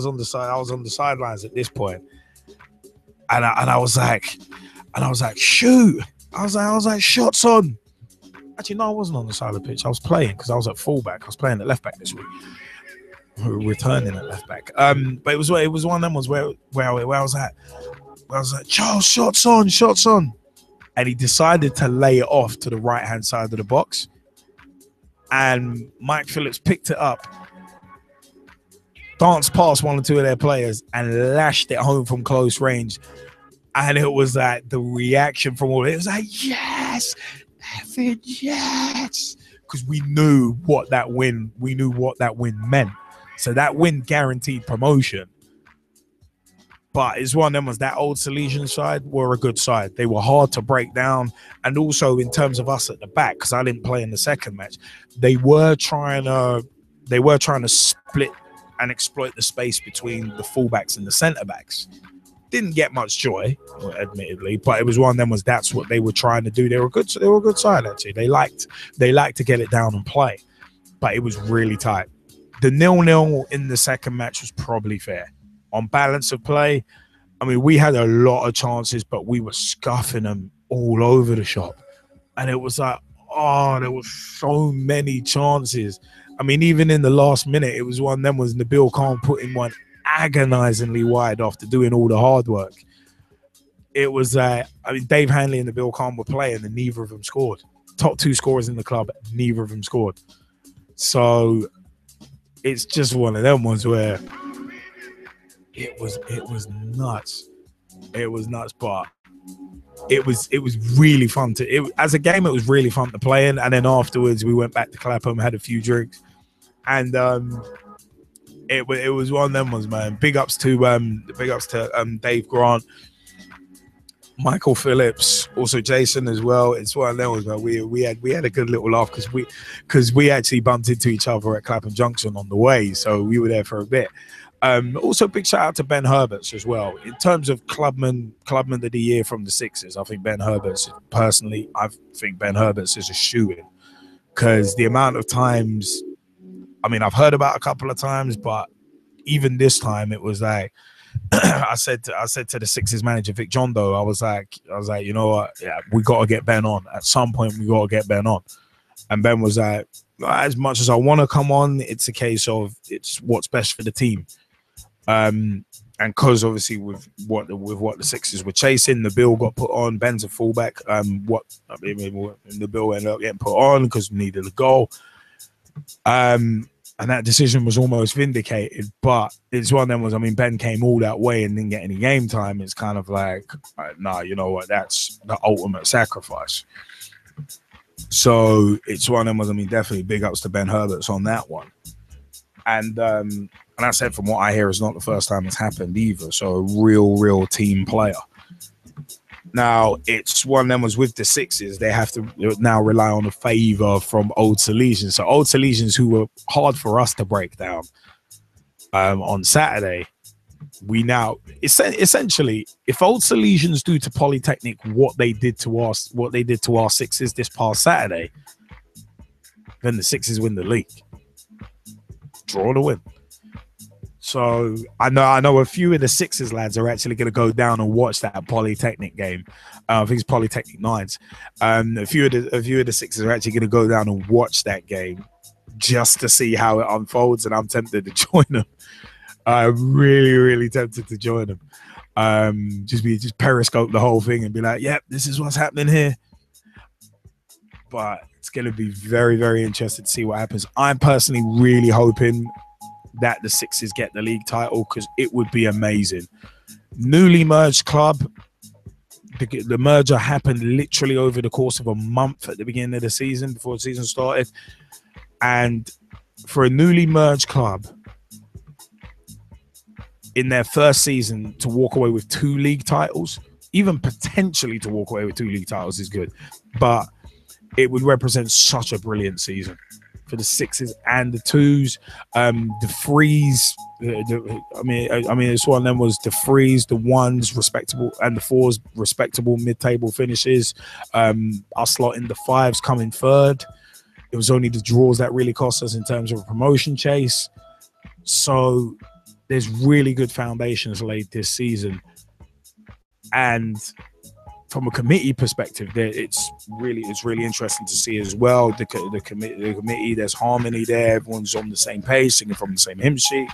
on the side. I was on the sidelines at this point, and I was like, shoot. I was like, shots on. Actually, no, I wasn't on the side of the pitch. I was playing because I was at fullback. I was playing at left back this week. Returning at left back. But it was one of them ones where I was like, Charles, shots on. And he decided to lay it off to the right hand side of the box. And Mike Phillips picked it up, danced past 1 or 2 of their players, and lashed it home from close range. And it was like the reaction from all of it. It was like, yes, effing yes. Because we knew what that win meant. So that win guaranteed promotion. But it's one of them was that Old Salesian side were a good side. They were hard to break down. And also in terms of us at the back, because I didn't play in the second match, they were trying to split and exploit the space between the fullbacks and the centre backs. Didn't get much joy, admittedly, but it was one of them was that's what they were trying to do. They were a good side, actually. They liked to get it down and play, but it was really tight. The 0-0 in the second match was probably fair. On balance of play, I mean, we had a lot of chances, but we were scuffing them all over the shop. And it was like, there were so many chances. I mean, even in the last minute, it was one of them was Nabil Khan putting one agonizingly wide after doing all the hard work. It was, Dave Hanley and Nabil Khan were playing and neither of them scored. Top 2 scorers in the club, neither of them scored. So it's just one of them ones where it was nuts. It was nuts, but it was really fun as a game. It was really fun to play in, and then afterwards we went back to Clapham, had a few drinks, and it was one of them ones, man. Big ups to Dave Grant, Michael Phillips, also Jason as well. It's one of them ones, man. We had a good little laugh because we actually bumped into each other at Clapham Junction on the way, so we were there for a bit. Also, big shout out to Ben Herberts as well. In terms of clubman of the year from the Sixers, I think Ben Herberts is a shoo-in because the amount of times, I mean, I've heard about a couple of times, but even this time it was like I said to the Sixers manager Vic Jondo, I was like, you know what? Yeah, we got to get Ben on at some point. We got to get Ben on, and Ben was like, as much as I want to come on, it's a case of it's what's best for the team. And because obviously with what the Sixers were chasing, the bill got put on. Ben's a fullback. The bill ended up getting put on because we needed a goal. And that decision was almost vindicated. But it's one of them was, I mean, Ben came all that way and didn't get any game time. It's kind of like, nah, you know what? That's the ultimate sacrifice. So it's one of them was, I mean, definitely big ups to Ben Herberts on that one. And I said, from what I hear, it's not the first time it's happened either. So a real team player. Now, it's one of them was with the Sixers. They have to now rely on a favour from Old Salesians. So Old Salesians, who were hard for us to break down on Saturday, we now essentially, if Old Salesians do to Polytechnic what they did to us, what they did to our Sixers this past Saturday, then the Sixers win the league. Draw to win. So I know a few of the Sixers lads are actually going to go down and watch that Polytechnic game. I think it's Polytechnic Nines. A few of the Sixers are actually going to go down and watch that game just to see how it unfolds, and I'm tempted to join them. I'm really, really tempted to join them. Just periscope the whole thing and be like, "Yep, this is what's happening here." But it's going to be very, very interesting to see what happens. I'm personally really hoping that the Sixers get the league title because it would be amazing. Newly merged club. The merger happened literally over the course of a month at the beginning of the season, before the season started. And for a newly merged club in their first season to walk away with 2 league titles, even potentially to walk away with 2 league titles is good. But it would represent such a brilliant season for the Sixers and the Twos. The Threes, I mean, it's one of them was the Threes, the Ones respectable, and the Fours respectable mid-table finishes. Our slot in the Fives coming third. It was only the draws that really cost us in terms of a promotion chase. So there's really good foundations laid this season. And from a committee perspective, it's really interesting to see as well. The committee, there's harmony there. Everyone's on the same page, singing from the same hymn sheet.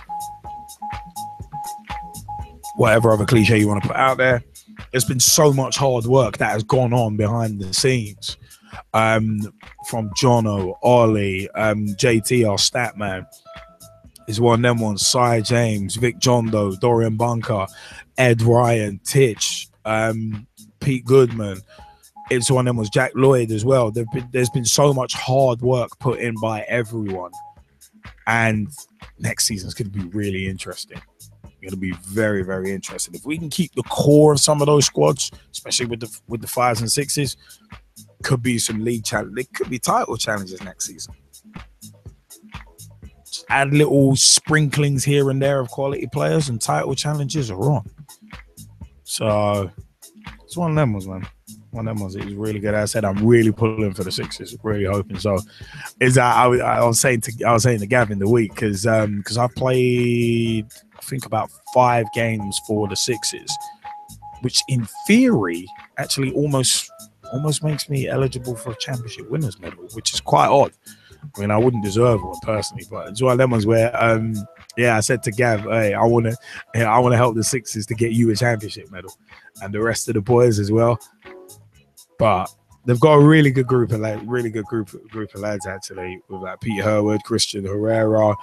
Whatever other cliche you want to put out there. There's been so much hard work that has gone on behind the scenes. From Jono, Ollie, JT, our stat man, is one of them ones. Cy James, Vic Jondo, Dorian Bunker, Ed Ryan, Titch, Pete Goodman. It's one of them was Jack Lloyd as well. There's been so much hard work put in by everyone, and next season's going to be really interesting. Going to be very, very interesting. If we can keep the core of some of those squads, especially with the 5s and 6s, could be some league challenge. There could be title challenges next season. Just add little sprinklings here and there of quality players, and title challenges are on. So it's one of them ones, man. One of them ones. It was really good. As I said, I'm really pulling for the Sixers. Really hoping so. Is that I was saying to Gavin the week because I've played I think about 5 games for the Sixers, which in theory actually almost makes me eligible for a championship winners medal, which is quite odd. I mean, I wouldn't deserve one personally, but it's one of them ones where, I said to Gav, hey, I want to help the Sixers to get you a championship medal, and the rest of the boys as well. But they've got a really good group of lads actually, with like Pete Herwood, Christian Herrera,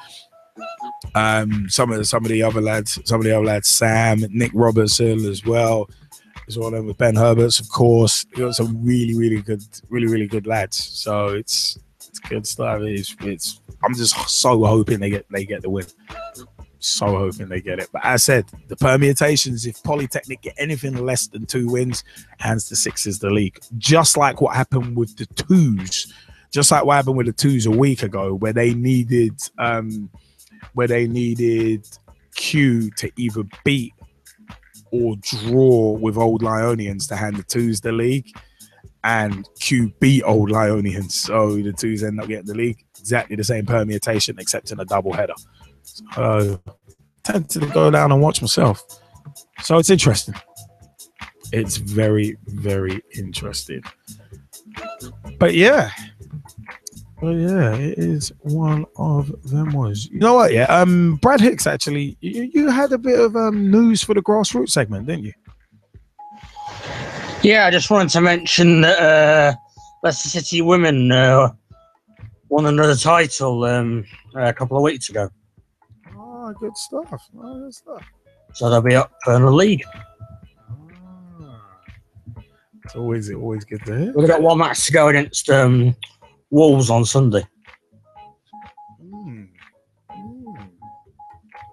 some of the other lads, Sam, Nick Robertson as well. There's one of them with Ben Herberts, of course. They got some really good lads. So it's good stuff. I'm just so hoping they get the win. So hoping they get it. But as I said, the permutations, if Polytechnic get anything less than 2 wins, hands the Sixers the league. Just like what happened with the Twos. Just like what happened with the Twos a week ago, where they needed Q to either beat or draw with Old Lyonians to hand the Twos the league, and Q beat Old Lyonians, so the Twos end up getting the league. Exactly the same permutation, except in a double header. So tempted to go down and watch myself. So it's interesting. It's very, very interesting. But yeah, it is one of them ones. You know what? Yeah, Brad Hicks, actually, you had a bit of news for the grassroots segment, didn't you? Yeah, I just wanted to mention that Leicester City women won another title a couple of weeks ago. Oh, good stuff. So they'll be up in the league. It's always good to hear. We've got one match to go against Wolves on Sunday.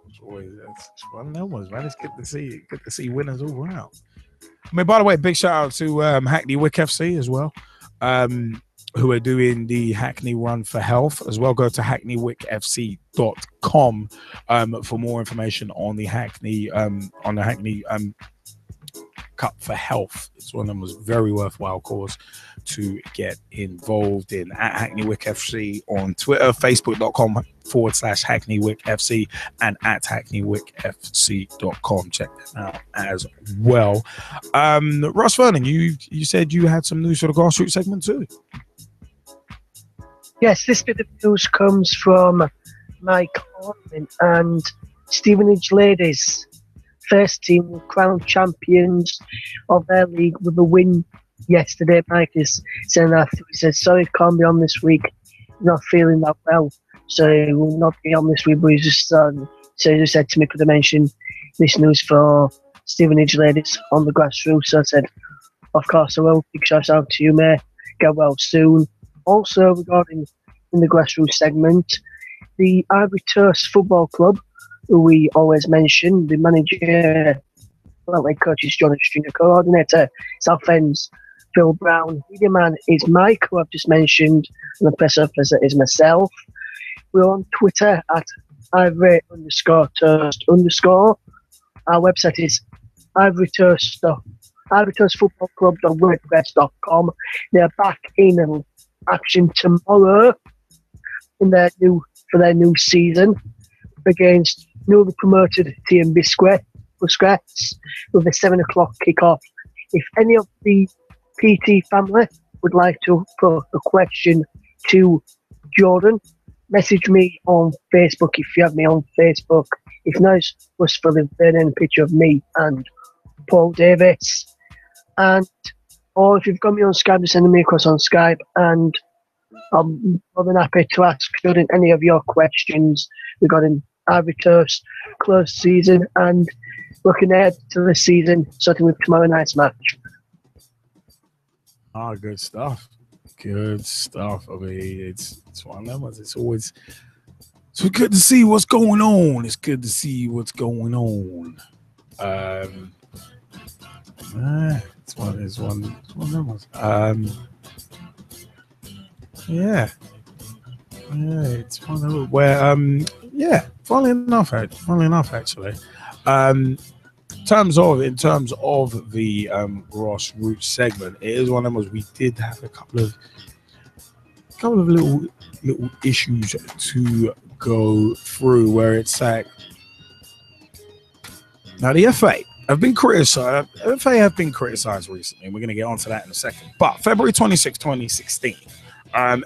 It's one of them ones, man. It's good to see winners all around. I mean, by the way, big shout out to Hackney Wick FC as well, who are doing the Hackney Run for Health as well. Go to hackneywickfc.com for more information on the Hackney Cup for Health. It's one of them was very worthwhile cause to get involved in. At Hackney Wick FC on Twitter, facebook.com/Hackney Wick FC, and at hackneywickfc.com. Check that out as well. Russ Vernon, you said you had some news for the grassroots segment too. Yes, this bit of news comes from Mike Harniman and Stevenage Ladies. First team were crowned champions of their league with a win yesterday. Mike is saying that he says, sorry, can't be on this week. Not feeling that well, so he will not be on this week. But he just so he said to me, could I mention this news for Stevenage Ladies on the grassroots? So I said, of course I will. Big shout out to you, mate. Get well soon. Also, regarding in the grassroots segment, the Ivory Toast Football Club, who we always mention, the manager, well, like coach is John Stringer, coordinator, South End's Phil Brown, media man is Mike, who I've just mentioned, and the press officer is myself. We're on Twitter at Ivory_Toast_. Our website is ivorytoastfootballclub.wordpress.com. They're back in action tomorrow for their new season against newly promoted team Biscuits with a 7 o'clock kickoff. If any of the PT family would like to put a question to Jordan, message me on Facebook if you have me on Facebook. If not, it's was for the then picture of me and Paul Davis. Or if you've got me on Skype, send me across on Skype, and I'm more than happy to ask Jordan any of your questions regarding Ivory Toast, close season, and looking ahead to the season, starting with tomorrow night's match. Good stuff. Good stuff. I mean, it's one of them. It's always so good to see what's going on. It's good to see what's going on. It's one of them ones. Yeah, it's one of them where funnily enough actually. In terms of the grassroots segment, it is one of them. We did have a couple of little issues to go through where it's like now the FA have been criticized. FA have been criticized recently. We're going to get onto that in a second. But February 26, 2016.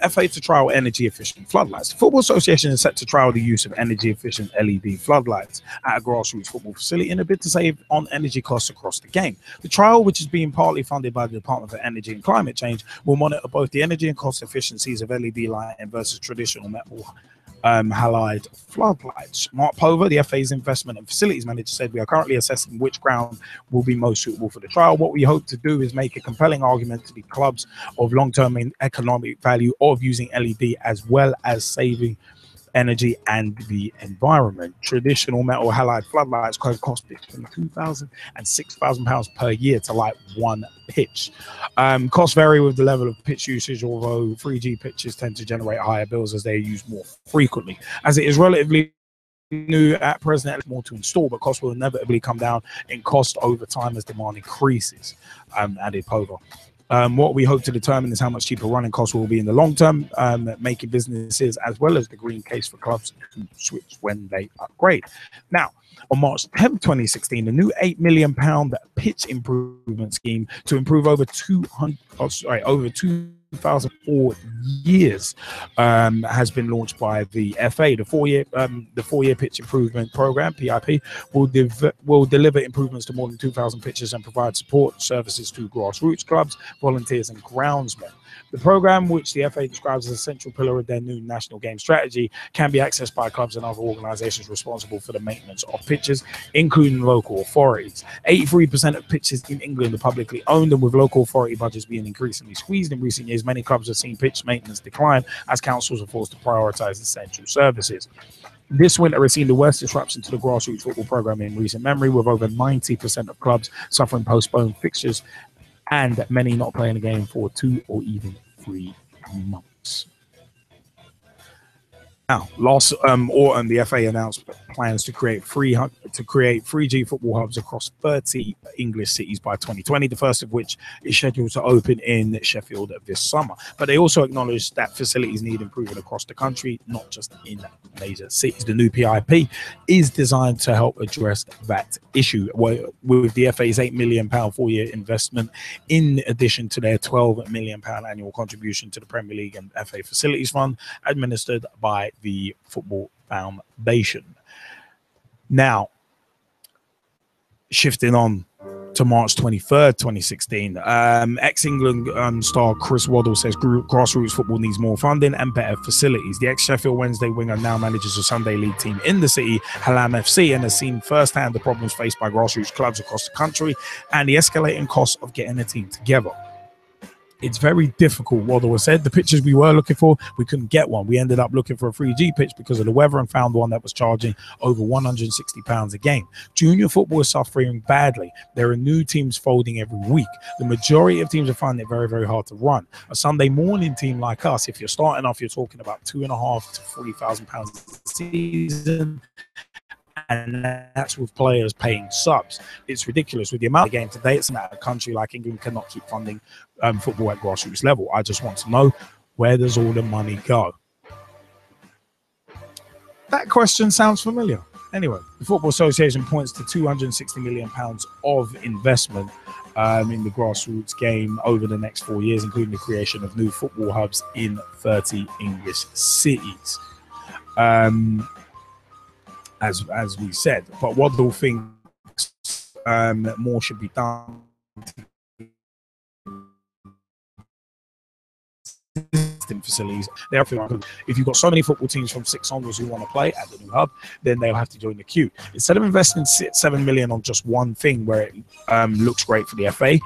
FA to trial energy-efficient floodlights. The Football Association is set to trial the use of energy-efficient LED floodlights at a grassroots football facility in a bid to save on energy costs across the game. The trial, which is being partly funded by the Department for Energy and Climate Change, will monitor both the energy and cost efficiencies of LED lighting versus traditional metal halide floodlights. Mark Pover, the FA's investment and facilities manager, said, we are currently assessing which ground will be most suitable for the trial. What we hope to do is make a compelling argument to the clubs of long-term economic value of using LED as well as saving energy and the environment. Traditional metal halide floodlights cost between £2,000 and £6,000 per year to light one pitch. Costs vary with the level of pitch usage, although 3G pitches tend to generate higher bills as they are used more frequently. As it is relatively new at present, it's more to install, but costs will inevitably come down in cost over time as demand increases, added Pover. What we hope to determine is how much cheaper running costs will be in the long term, making businesses as well as the green case for clubs to switch when they upgrade. Now, on March 10th, 2016, the new £8 million pitch improvement scheme to improve over 2004 years has been launched by the FA. The four-year pitch improvement program (PIP) will deliver improvements to more than 2,000 pitches and provide support services to grassroots clubs, volunteers, and groundsmen. The programme, which the FA describes as a central pillar of their new national game strategy, can be accessed by clubs and other organisations responsible for the maintenance of pitches, including local authorities. 83% of pitches in England are publicly owned, and with local authority budgets being increasingly squeezed in recent years, many clubs have seen pitch maintenance decline as councils are forced to prioritise essential services. This winter has seen the worst disruption to the grassroots football programme in recent memory, with over 90% of clubs suffering postponed fixtures and many not playing a game for 2 or even 3 months. Now, last autumn, the FA announced plans to create 3G football hubs across 30 English cities by 2020, the first of which is scheduled to open in Sheffield this summer. But they also acknowledged that facilities need improving across the country, not just in major cities. The new PIP is designed to help address that issue, with the FA's £8 million 4-year investment, in addition to their £12 million annual contribution to the Premier League and FA Facilities Fund, administered by the Football Foundation. Now, shifting on to March 23rd, 2016, ex-England star Chris Waddle says grassroots football needs more funding and better facilities. The ex-Sheffield Wednesday winger now manages a Sunday League team in the city, Hallam FC, and has seen firsthand the problems faced by grassroots clubs across the country and the escalating costs of getting a team together. It's very difficult, Waddle has said. The pitches we were looking for, we couldn't get one. We ended up looking for a 3G pitch because of the weather and found one that was charging over £160 a game. Junior football is suffering badly. There are new teams folding every week. The majority of teams are finding it very, very hard to run. A Sunday morning team like us, if you're starting off, you're talking about £2,500 to £3,000 a season. And that's with players paying subs. It's ridiculous. With the amount of game today, it's about a country like England cannot keep funding football at grassroots level. I just want to know, where does all the money go? That question sounds familiar. Anyway, the Football Association points to £260 million of investment in the grassroots game over the next 4 years, including the creation of new football hubs in 30 English cities. As we said, but Waddle thinks more should be done. Facilities. If you've got so many football teams from 6 onwards who want to play at the new hub, then they'll have to join the queue. Instead of investing £7 million on just one thing where it looks great for the FA,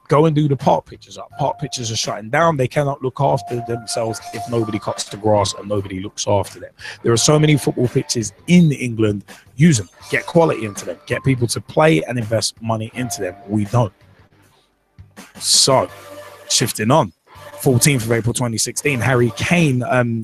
go and do the park pitches up. Park pitches are shutting down. They cannot look after themselves if nobody cuts the grass and nobody looks after them. There are so many football pitches in England. Use them. Get quality into them. Get people to play and invest money into them. We don't. So, shifting on. 14th of April 2016, Harry Kane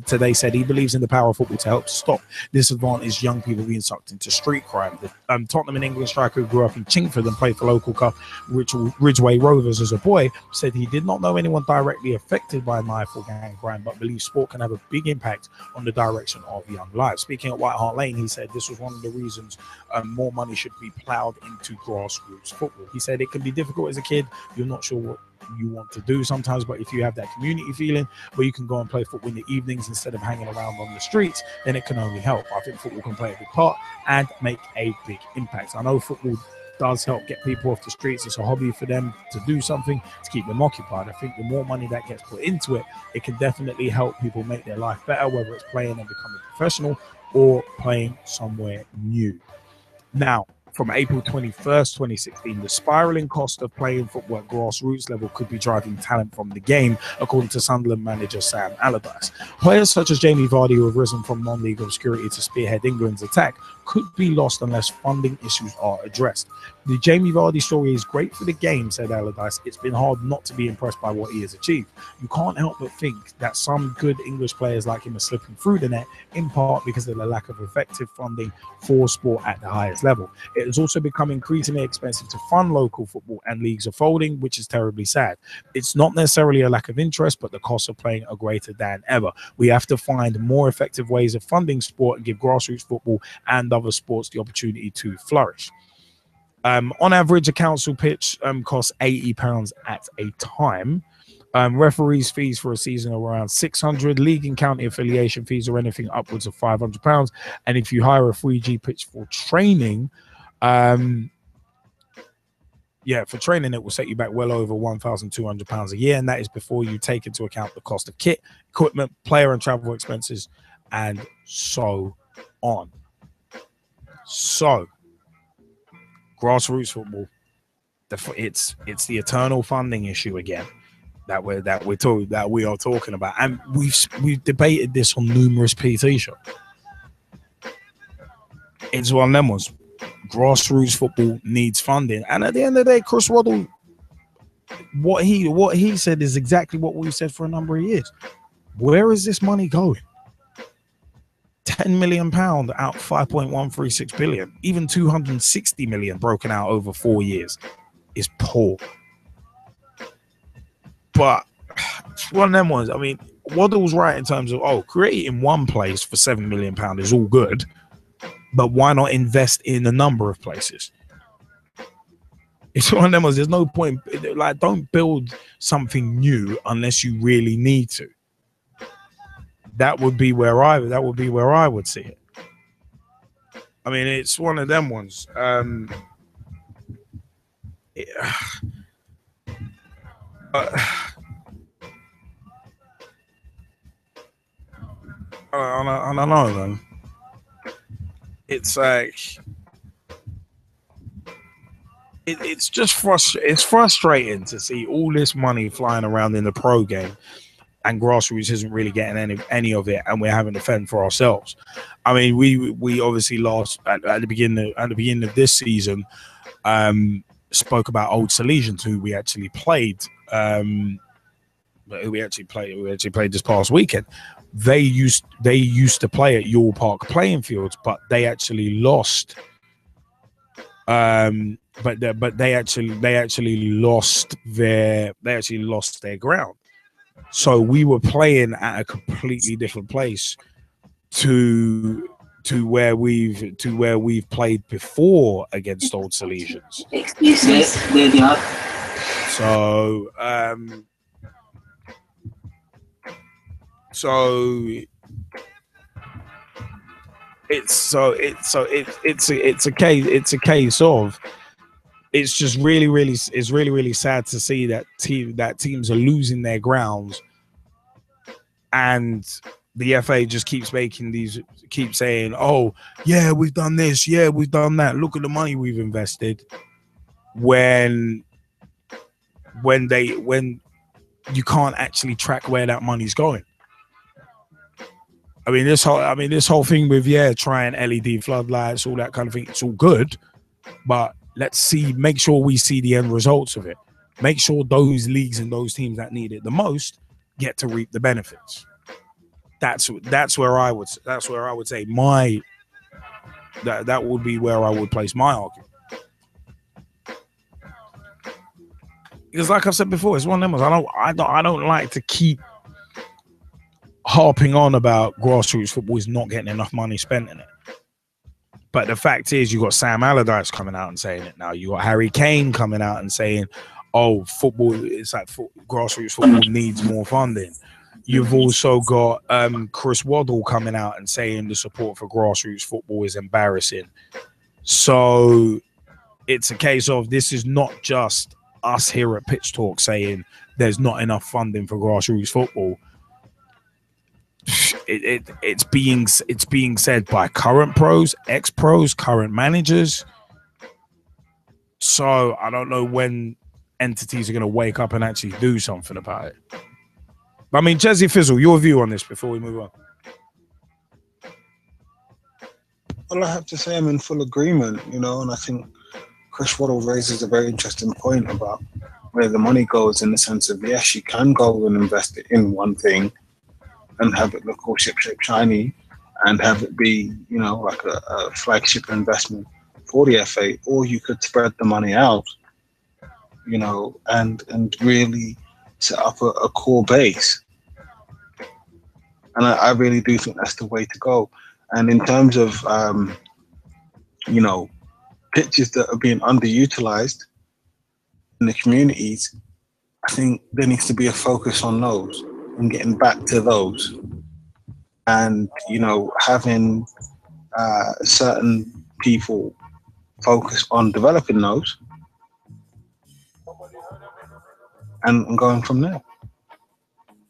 today said he believes in the power of football to help stop disadvantaged young people being sucked into street crime. The Tottenham and England striker who grew up in Chingford and played for local club Ridgeway Rovers as a boy said he did not know anyone directly affected by knife or gang crime, but believes sport can have a big impact on the direction of young lives. Speaking at White Hart Lane, he said this was one of the reasons more money should be ploughed into grassroots football. He said it can be difficult as a kid. You're not sure what you want to do sometimes, but if you have that community feeling where you can go and play football in the evenings instead of hanging around on the streets, then it can only help. I think football can play a big part and make a big impact. I know football does help get people off the streets. It's a hobby for them to do something to keep them occupied. I think the more money that gets put into it, it can definitely help people make their life better, whether it's playing and becoming professional or playing somewhere new. Now, from April 21st, 2016, the spiralling cost of playing football at grassroots level could be driving talent from the game, according to Sunderland manager Sam Allardyce. Players such as Jaymie Bailey, who have risen from non-league obscurity to spearhead England's attack, could be lost unless funding issues are addressed. The Jaymie Vardy story is great for the game, said Allardyce. It's been hard not to be impressed by what he has achieved. You can't help but think that some good English players like him are slipping through the net, in part because of the lack of effective funding for sport at the highest level. It has also become increasingly expensive to fund local football, and leagues are folding, which is terribly sad. It's not necessarily a lack of interest, but the costs of playing are greater than ever. We have to find more effective ways of funding sport and give grassroots football and other sports the opportunity to flourish. On average, a council pitch costs £80 at a time. Referees' fees for a season are around £600. League and county affiliation fees are anything upwards of £500. And if you hire a 3G pitch for training, Yeah, for training, it will set you back well over £1,200 a year, and that is before you take into account the cost of kit, equipment, player and travel expenses, and so on. So, grassroots football, it's the eternal funding issue again that we are talking about, and we've debated this on numerous PT shows. It's one of them ones. Grassroots football needs funding, and at the end of the day, Chris Waddle, what he said is exactly what we've said for a number of years. Where is this money going? £10 million out 5.136 billion, even 260 million broken out over 4 years is poor. But it's one of them ones. I mean, Waddle's right in terms of creating one place for £7 million is all good. But why not invest in a number of places? It's one of them. There's no point. Like, don't build something new unless you really need to. That would be where I would see it. I mean, it's one of them ones. I don't know, man. It's like it's just frustrating to see all this money flying around in the pro game, and grassroots isn't really getting any of it, and we're having to fend for ourselves. I mean, we obviously lost at the beginning of this season. Spoke about Old Salesians, who we actually played. We actually played this past weekend. They used to play at Yule Park playing fields, but they actually lost. But they actually lost their ground. So we were playing at a completely different place to where we've played before against Old Salesians. Excuses. It's a case of it's just really sad to see that teams are losing their grounds, and the FA just keeps saying, oh yeah, we've done this, yeah, we've done that, look at the money we've invested, when you can't actually track where that money's going. I mean, this whole thing with trying LED floodlights, all that kind of thing, it's all good, but make sure we see the end results of it. Make sure those leagues and those teams that need it the most get to reap the benefits. That's where I would say that would be where I would place my argument. Because, like I've said before, it's one of them. I don't like to keep harping on about grassroots football is not getting enough money spent in it. But the fact is, you got Sam Allardyce coming out and saying it now. You got Harry Kane coming out and saying, "Oh, football, it's like grassroots football needs more funding." You've also got Chris Waddle coming out and saying the support for grassroots football is embarrassing. So it's a case of this is not just us here at Pitch Talk saying there's not enough funding for grassroots football. It's being said by current pros, ex-pros, current managers. So I don't know when entities are going to wake up and actually do something about it. I mean, Jesse Fizzle, your view on this before we move on. Well, I have to say I'm in full agreement, and I think Chris Waddle raises a very interesting point about where the money goes, in the sense of, yes, you can go and invest it in one thing and have it look all ship-shape shiny and have it be, like a flagship investment for the FA, or you could spread the money out, and really set up a core base. And I really do think that's the way to go. And in terms of, pitches that are being underutilized in the communities, I think there needs to be a focus on those and getting back to those. And, having certain people focus on developing those and going from there.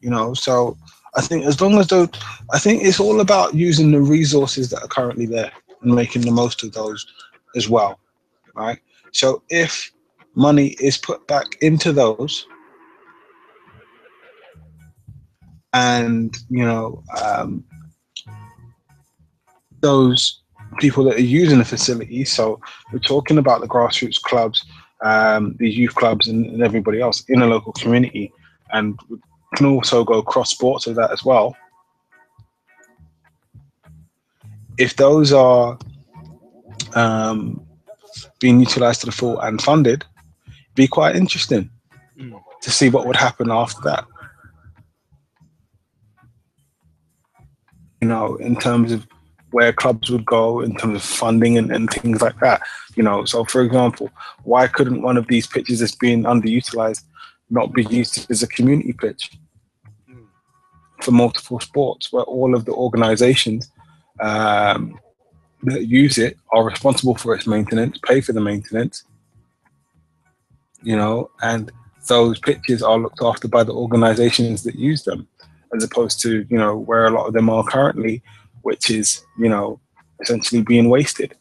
You know, so I think as long as those, I think it's all about using the resources that are currently there and making the most of those as well, right? So if money is put back into those, and you know, those people that are using the facilities, so we're talking about the grassroots clubs, the youth clubs, and everybody else in a local community, and we can also go cross sports with that as well. If those are being utilized to the full and funded, it'd be quite interesting to see what would happen after that. You know, in terms of where clubs would go, in terms of funding and things like that. You know, so for example, why couldn't one of these pitches that's being underutilized not be used as a community pitch for multiple sports, where all of the organizations that use it are responsible for its maintenance, pay for the maintenance, you know, and those pitches are looked after by the organizations that use them, as opposed to, you know, where a lot of them are currently, which is, you know, essentially being wasted.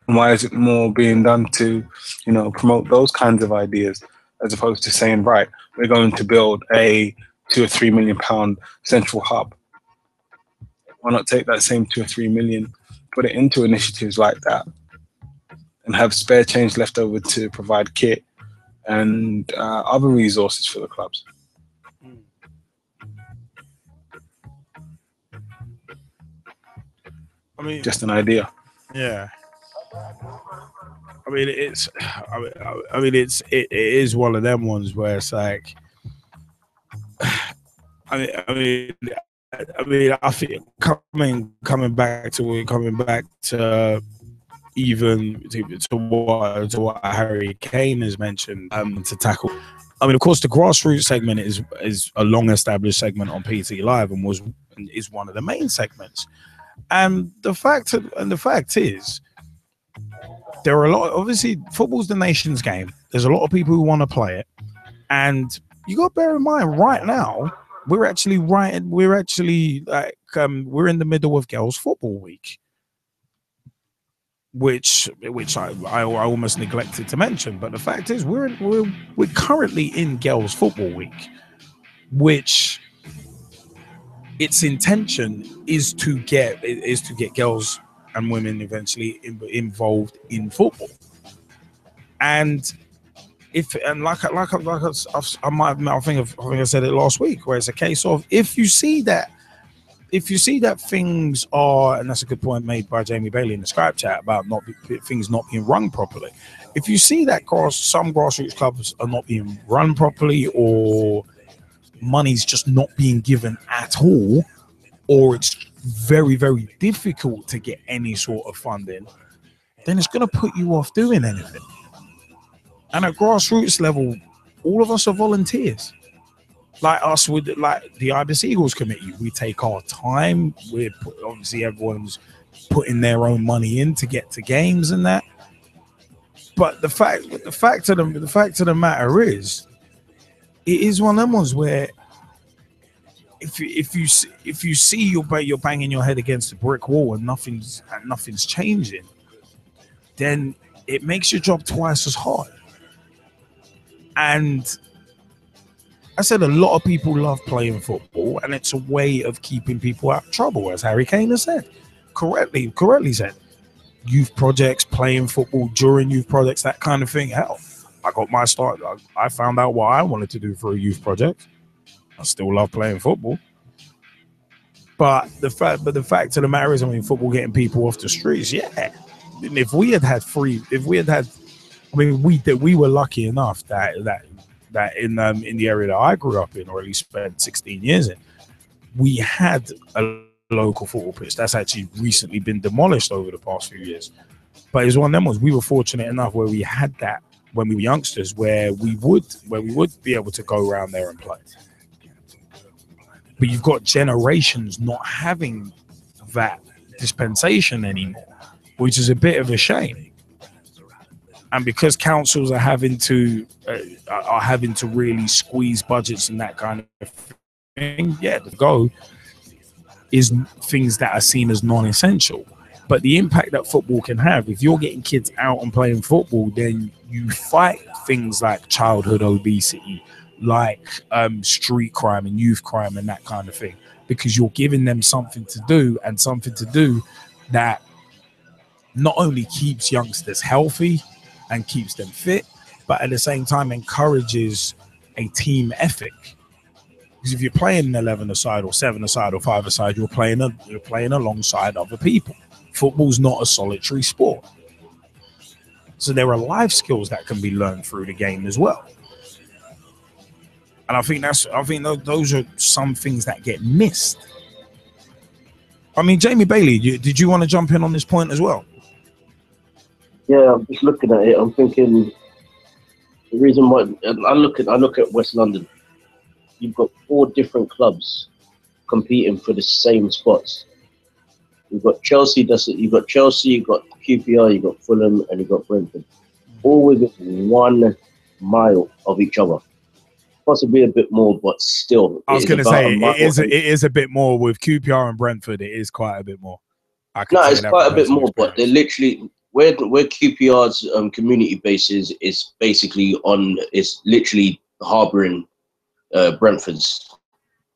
And why is it more being done to, you know, promote those kinds of ideas, as opposed to saying, right, we're going to build a £2 or £3 million central hub? Why not take that same 2 or 3 million, put it into initiatives like that, and have spare change left over to provide kit and other resources for the clubs? I mean, just an idea. Yeah. I mean, it is one of them ones where it's like, I think coming back to even to what Harry Kane has mentioned to tackle. I mean, of course, the grassroots segment is a long established segment on PT Live and is one of the main segments. And the fact is, there are a lot. Obviously, football's the nation's game. There's a lot of people who want to play it, and you got to bear in mind, right now we're in the middle of Girls Football Week, which I almost neglected to mention. But the fact is, we're currently in Girls Football Week, which its intention is to get girls and women eventually involved in football. And I think I said it last week, where it's a case of if you see that things are, and that's a good point made by Jaymie Bailey in the Skype chat about things not being run properly. If you see that some grassroots clubs are not being run properly, or money's just not being given at all, or it's very, very difficult to get any sort of funding, then it's going to put you off doing anything. And at grassroots level, all of us are volunteers. Like us with the Ibis Eagles committee, we take our time. Obviously everyone's putting their own money in to get to games and that. But the fact of the matter is, it is one of them ones where if you see you're banging your head against a brick wall and nothing's changing, then it makes your job twice as hard. And I said a lot of people love playing football, and it's a way of keeping people out of trouble, as Harry Kane has said. Correctly said. Youth projects, playing football during youth projects, that kind of thing. Hell, I got my start. I found out what I wanted to do for a youth project. I still love playing football. But the fact of the matter is, I mean, football getting people off the streets, yeah. If we had, we were lucky enough that in the area that I grew up in, or at least spent 16 years in, we had a local football pitch that's actually recently been demolished over the past few years. But it's one of them ones, we were fortunate enough where we had that when we were youngsters, where we would be able to go around there and play. But you've got generations not having that dispensation anymore, which is a bit of a shame. And because councils are having to really squeeze budgets and that kind of thing, yeah, the go is things that are seen as non-essential. But the impact that football can have, if you're getting kids out and playing football, then you fight things like childhood obesity, like street crime and youth crime and that kind of thing, because you're giving them something to do, and something to do that not only keeps youngsters healthy and keeps them fit, but at the same time encourages a team ethic. Because if you're playing an 11-a-side or 7-a-side or 5-a-side, you're playing alongside other people. Football's not a solitary sport. So there are life skills that can be learned through the game as well. And I think those are some things that get missed. I mean, Jaymie Bailey, did you want to jump in on this point as well? Yeah, I'm just looking at it. I'm thinking the reason why I look at West London. You've got 4 different clubs competing for the same spots. You've got Chelsea. You've got QPR. You've got Fulham, and you've got Brentford, all within 1 mile of each other. Possibly a bit more, but still. I was going to say it is a bit more with QPR and Brentford. It is quite a bit more. No, it's quite a bit more, but they're literally where QPR's community base is basically on. It's literally harbouring Brentford's.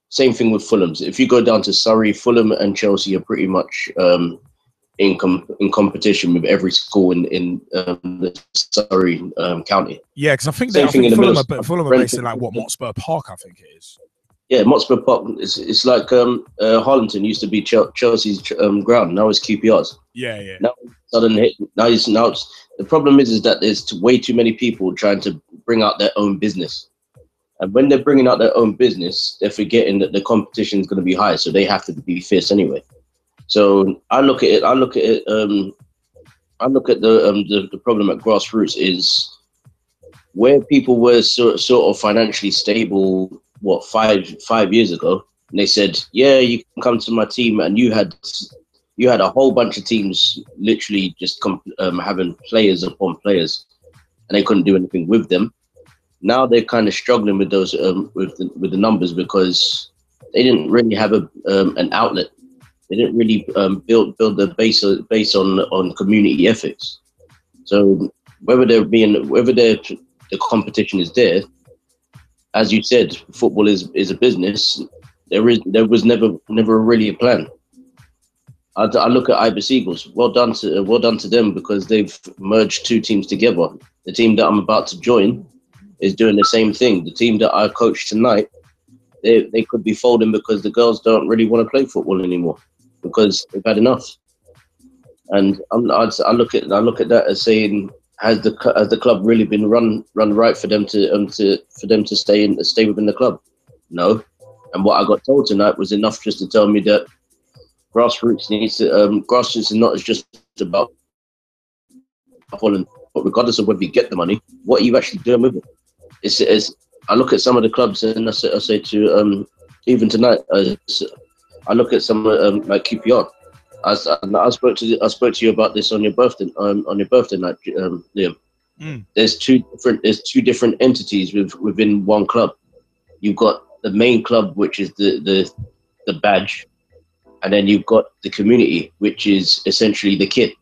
Same thing with Fulham's. If you go down to Surrey, Fulham and Chelsea are pretty much in competition with every school in the Surrey county. Yeah, because I think Fulham are based in like Motspur Park, I think it is. Yeah, Motspur Park. It's like Harlington used to be Chelsea's ground. Now it's QPR's. Yeah. Now the problem is that there's way too many people trying to bring out their own business. And when they're bringing out their own business, they're forgetting that the competition is going to be high, so they have to be fierce anyway. So I look at the problem at grassroots is where people were sort of financially stable. 5 years ago, and they said, "Yeah, you can come to my team," and you had a whole bunch of teams literally just having players upon players, and they couldn't do anything with them. Now they're kind of struggling with those with the numbers because they didn't really have an outlet. They didn't really build the base on community ethics. So whether the competition is there, as you said, football is a business. There was never really a plan. I look at Ibis Eagles. Well done to them because they've merged 2 teams together. The team that I'm about to join is doing the same thing. The team that I coach tonight, they could be folding because the girls don't really want to play football anymore because they've had enough. And I look at that as saying, has the club really been run right for them to stay within the club? No. And what I got told tonight was enough just to tell me that grassroots is not just about football, but regardless of whether you get the money, what are you actually doing with it? I look at some of the clubs and I say to even tonight, I look at some like QPR. I spoke to you about this on your birthday night, Liam. There's two different entities within one club. You've got the main club, which is the badge, and then you've got the community, which is essentially the kit.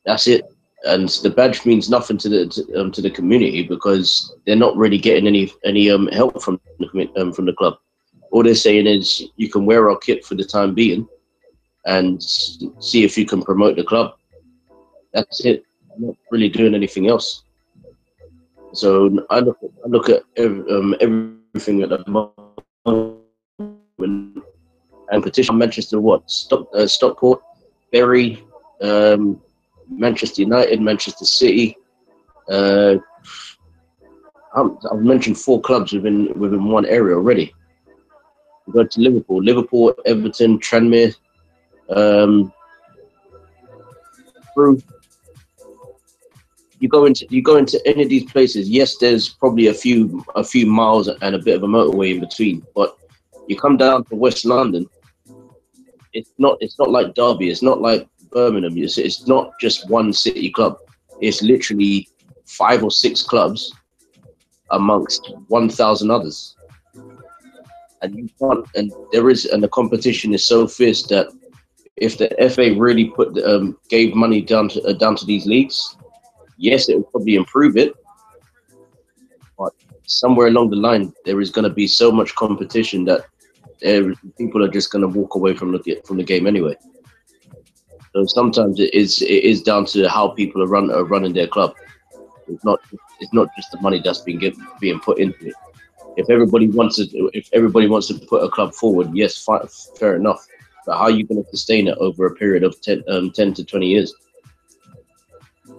That's it. And the badge means nothing to the community because they're not really getting any help from the club. All they're saying is you can wear our kit for the time being and see if you can promote the club. That's it. I'm not really doing anything else. So I look at everything at the moment. And petition Manchester, Stockport, Bury, Manchester United, Manchester City. I've mentioned 4 clubs within one area already. We go to Liverpool, Everton, Tranmere, through. You go into any of these places. Yes, there's probably a few miles and a bit of a motorway in between, but you come down to West London. It's not like Derby. It's not like Birmingham. It's not just one city club. It's literally 5 or 6 clubs amongst 1,000 others, and you can't. And the competition is so fierce that if the FA really gave money down to these leagues, yes, it would probably improve it. But somewhere along the line, there is going to be so much competition that people are just going to walk away from the game anyway. So sometimes it is down to how people are running their club. It's not just the money that's being put into it. If everybody wants to put a club forward, yes, fair enough. But how are you going to sustain it over a period of 10 to 20 years?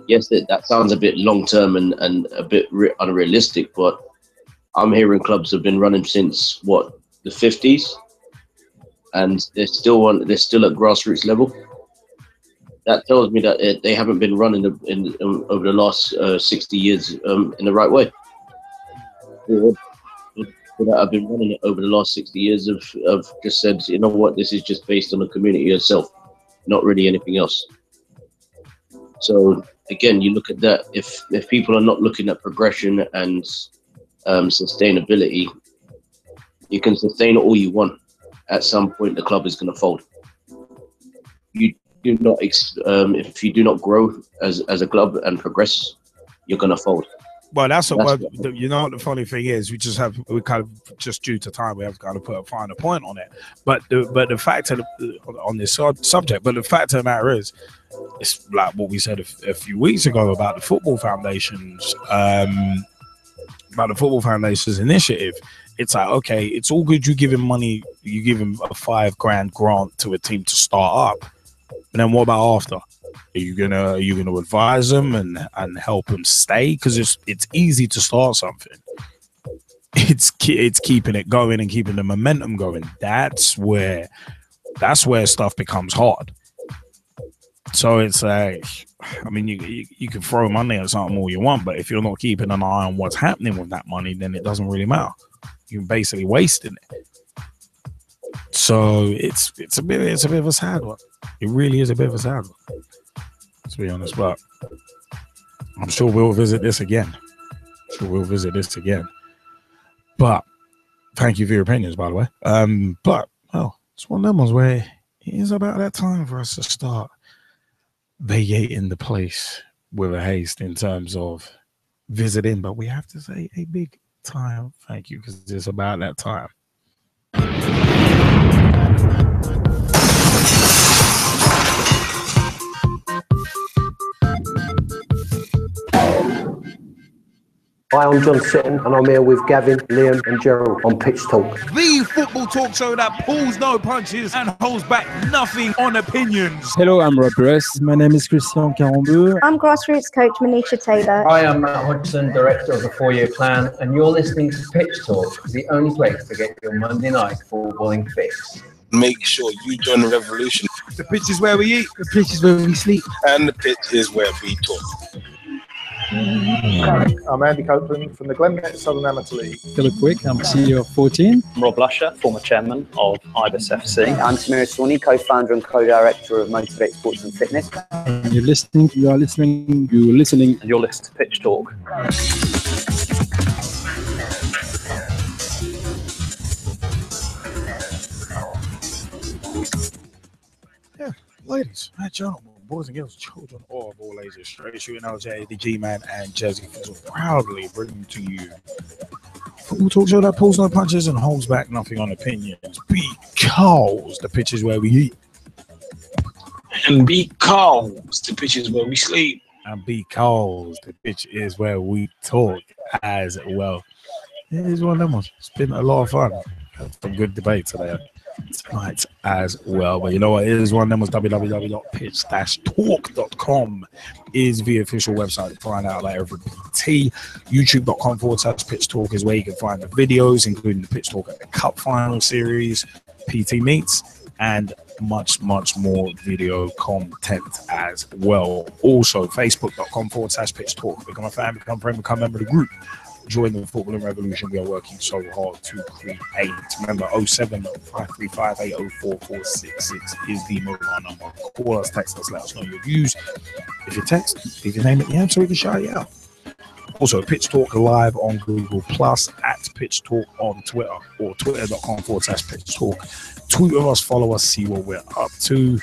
Yes, that sounds a bit long term and a bit unrealistic. But I'm hearing clubs have been running since the 50s, and they're still at grassroots level. That tells me that they haven't been running over the last 60 years in the right way. That I've been running it over the last 60 years of just said, you know what, this is just based on the community itself, not really anything else. So again, you look at that. If people are not looking at progression and sustainability, you can sustain it all you want. At some point, the club is going to fold. If you do not grow as a club and progress, you're going to fold. Well, that's what you know. The funny thing is, we kind of just due to time, we have to kind of put a finer point on it. But the fact on this subject, but the fact of the matter is, it's like what we said a few weeks ago about the Football Foundation's initiative. It's like, okay, it's all good. You give him money, you give him a $5,000 grant to a team to start up, but then what about after? Are you gonna advise them and help them stay? Because it's easy to start something. It's keeping it going and keeping the momentum going. That's where stuff becomes hard. So it's like, I mean, you can throw money at something all you want, but if you're not keeping an eye on what's happening with that money, then it doesn't really matter. You're basically wasting it. So it's a bit of a sad one. It really is a bit of a sad one, to be honest. But I'm sure we'll visit this again. But thank you for your opinions, by the way. But it's one of them ones where it is about that time for us to start vacating the place with a haste in terms of visiting. But we have to say a big time thank you, because it's about that time. Hi, I'm John Sitton, and I'm here with Gavin, Liam and Gerald on Pitch Talk. The football talk show that pulls no punches and holds back nothing on opinions. Hello, I'm Rob Russ. My name is Christian Carambeu. I'm grassroots coach Manisha Taylor. Hi, I'm Matt Hodgson, director of the 4-year plan, and you're listening to Pitch Talk, the only place to get your Monday night footballing fix. Make sure you join the revolution. The pitch is where we eat. The pitch is where we sleep. And the pitch is where we talk. I'm Andy Copeland from the Glennet Southern Amateur League. Philip Wick, I'm CEO of 14. I'm Rob Lusher, former chairman of Ibis FC. I'm Samira Sawhney, co-founder and co-director of Motivate Sports and Fitness. And you're listening to Pitch Talk. Yeah, ladies and gentlemen, boys and girls, children of all ages, straight shooting LJ, the G-Man, and Jazzy Fizzle proudly bringing to you football talk show that pulls no punches and holds back nothing on opinions, because the pitch is where we eat. And because the pitch is where we sleep. And because the pitch is where we talk as well. It is one of them ones. It's been a lot of fun. Some good debate today. Tonight as well, but you know what, it is one of them was www.pitch-talk.com is the official website to find out about every PT. youtube.com/pitch talk is where you can find the videos, including the pitch talk at the cup final series, PT meets, and much more video content as well. Also facebook.com/pitch talk. Become a fan, become a friend, become a member of the group. Join the footballing revolution we are working so hard to create. Remember, 07535804466 is the mobile number. Call us, text us, let us know your views. If you text, leave your name at the end so we can shout you out. Also, Pitch Talk live on Google Plus, at Pitch Talk on Twitter, or twitter.com/Pitch Talk. Tweet with us, follow us, see what we're up to.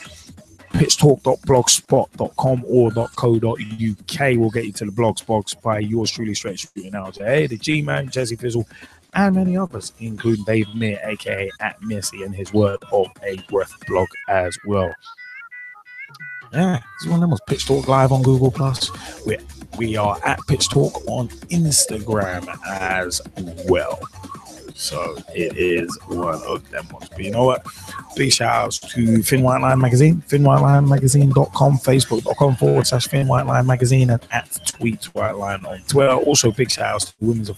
pitchtalk.blogspot.com or .co.uk will get you to the blogs by yours truly, straight shooting LJ, the G-Man, Jesse Fizzle, and many others, including Dave Mir, aka at Missy, and his Word of a Breath blog as well. Yeah, this is one of them. Pitch Talk live on Google Plus. We are at Pitch Talk on Instagram as well. So it is one of them ones. But you know what? Big shout outs to Finn White Line Magazine, finwhitelinemagazine.com, facebook.com/Finn White Line Magazine, and at Tweet White Line on Twitter. Also, big shout outs to women's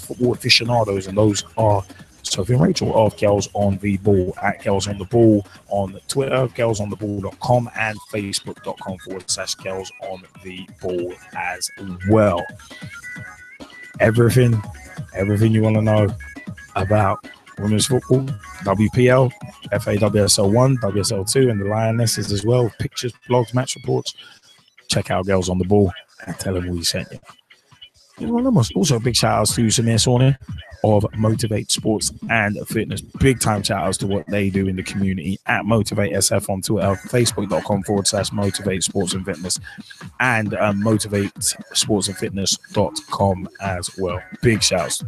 football aficionados, and those are Sophie and Rachel of Girls on the Ball, at Girls on the Ball on Twitter, girlsontheball.com, and facebook.com/Girls on the Ball as well. Everything you want to know about women's football, WPL, FAWSL1, WSL2, and the Lionesses as well. Pictures, blogs, match reports. Check out Girls on the Ball and tell them we sent you. Also, big shout outs to Samir Sawney of Motivate Sports and Fitness. Big time shout outs to what they do in the community at Motivate SF on Twitter, facebook.com/Motivate Sports and Fitness, and motivatesportsandfitness.com as well. Big shouts.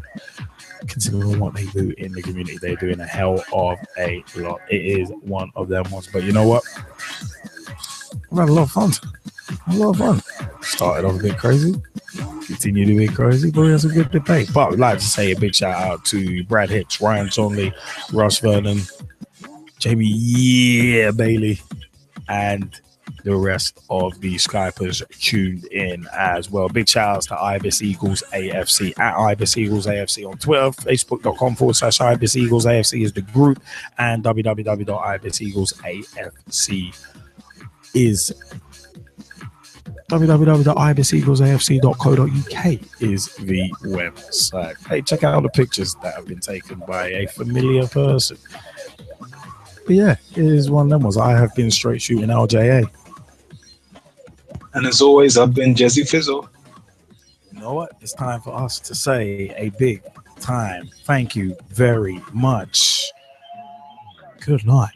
Considering what they do in the community, they're doing a hell of a lot. It is one of them ones. But you know what? I've had a lot of fun. Started off a bit crazy, continue to be crazy, but we had some good debate. But I'd like to say a big shout out to Brad Hicks, Ryan Tonley, Russ Vernon, Jaymie Bailey, and the rest of the Skypers tuned in as well. Big shout outs to Ibis Eagles AFC, at Ibis Eagles AFC on Twitter, facebook.com/Ibis Eagles AFC is the group, and www.ibiseaglesafc is www.ibiseaglesafc.co.uk is the website. Hey, check out the pictures that have been taken by a familiar person. But yeah, it is one of them ones. I have been straight shooting LJA. And as always, I've been Jesse Fizzle. You know what? It's time for us to say a big time thank you very much. Good night.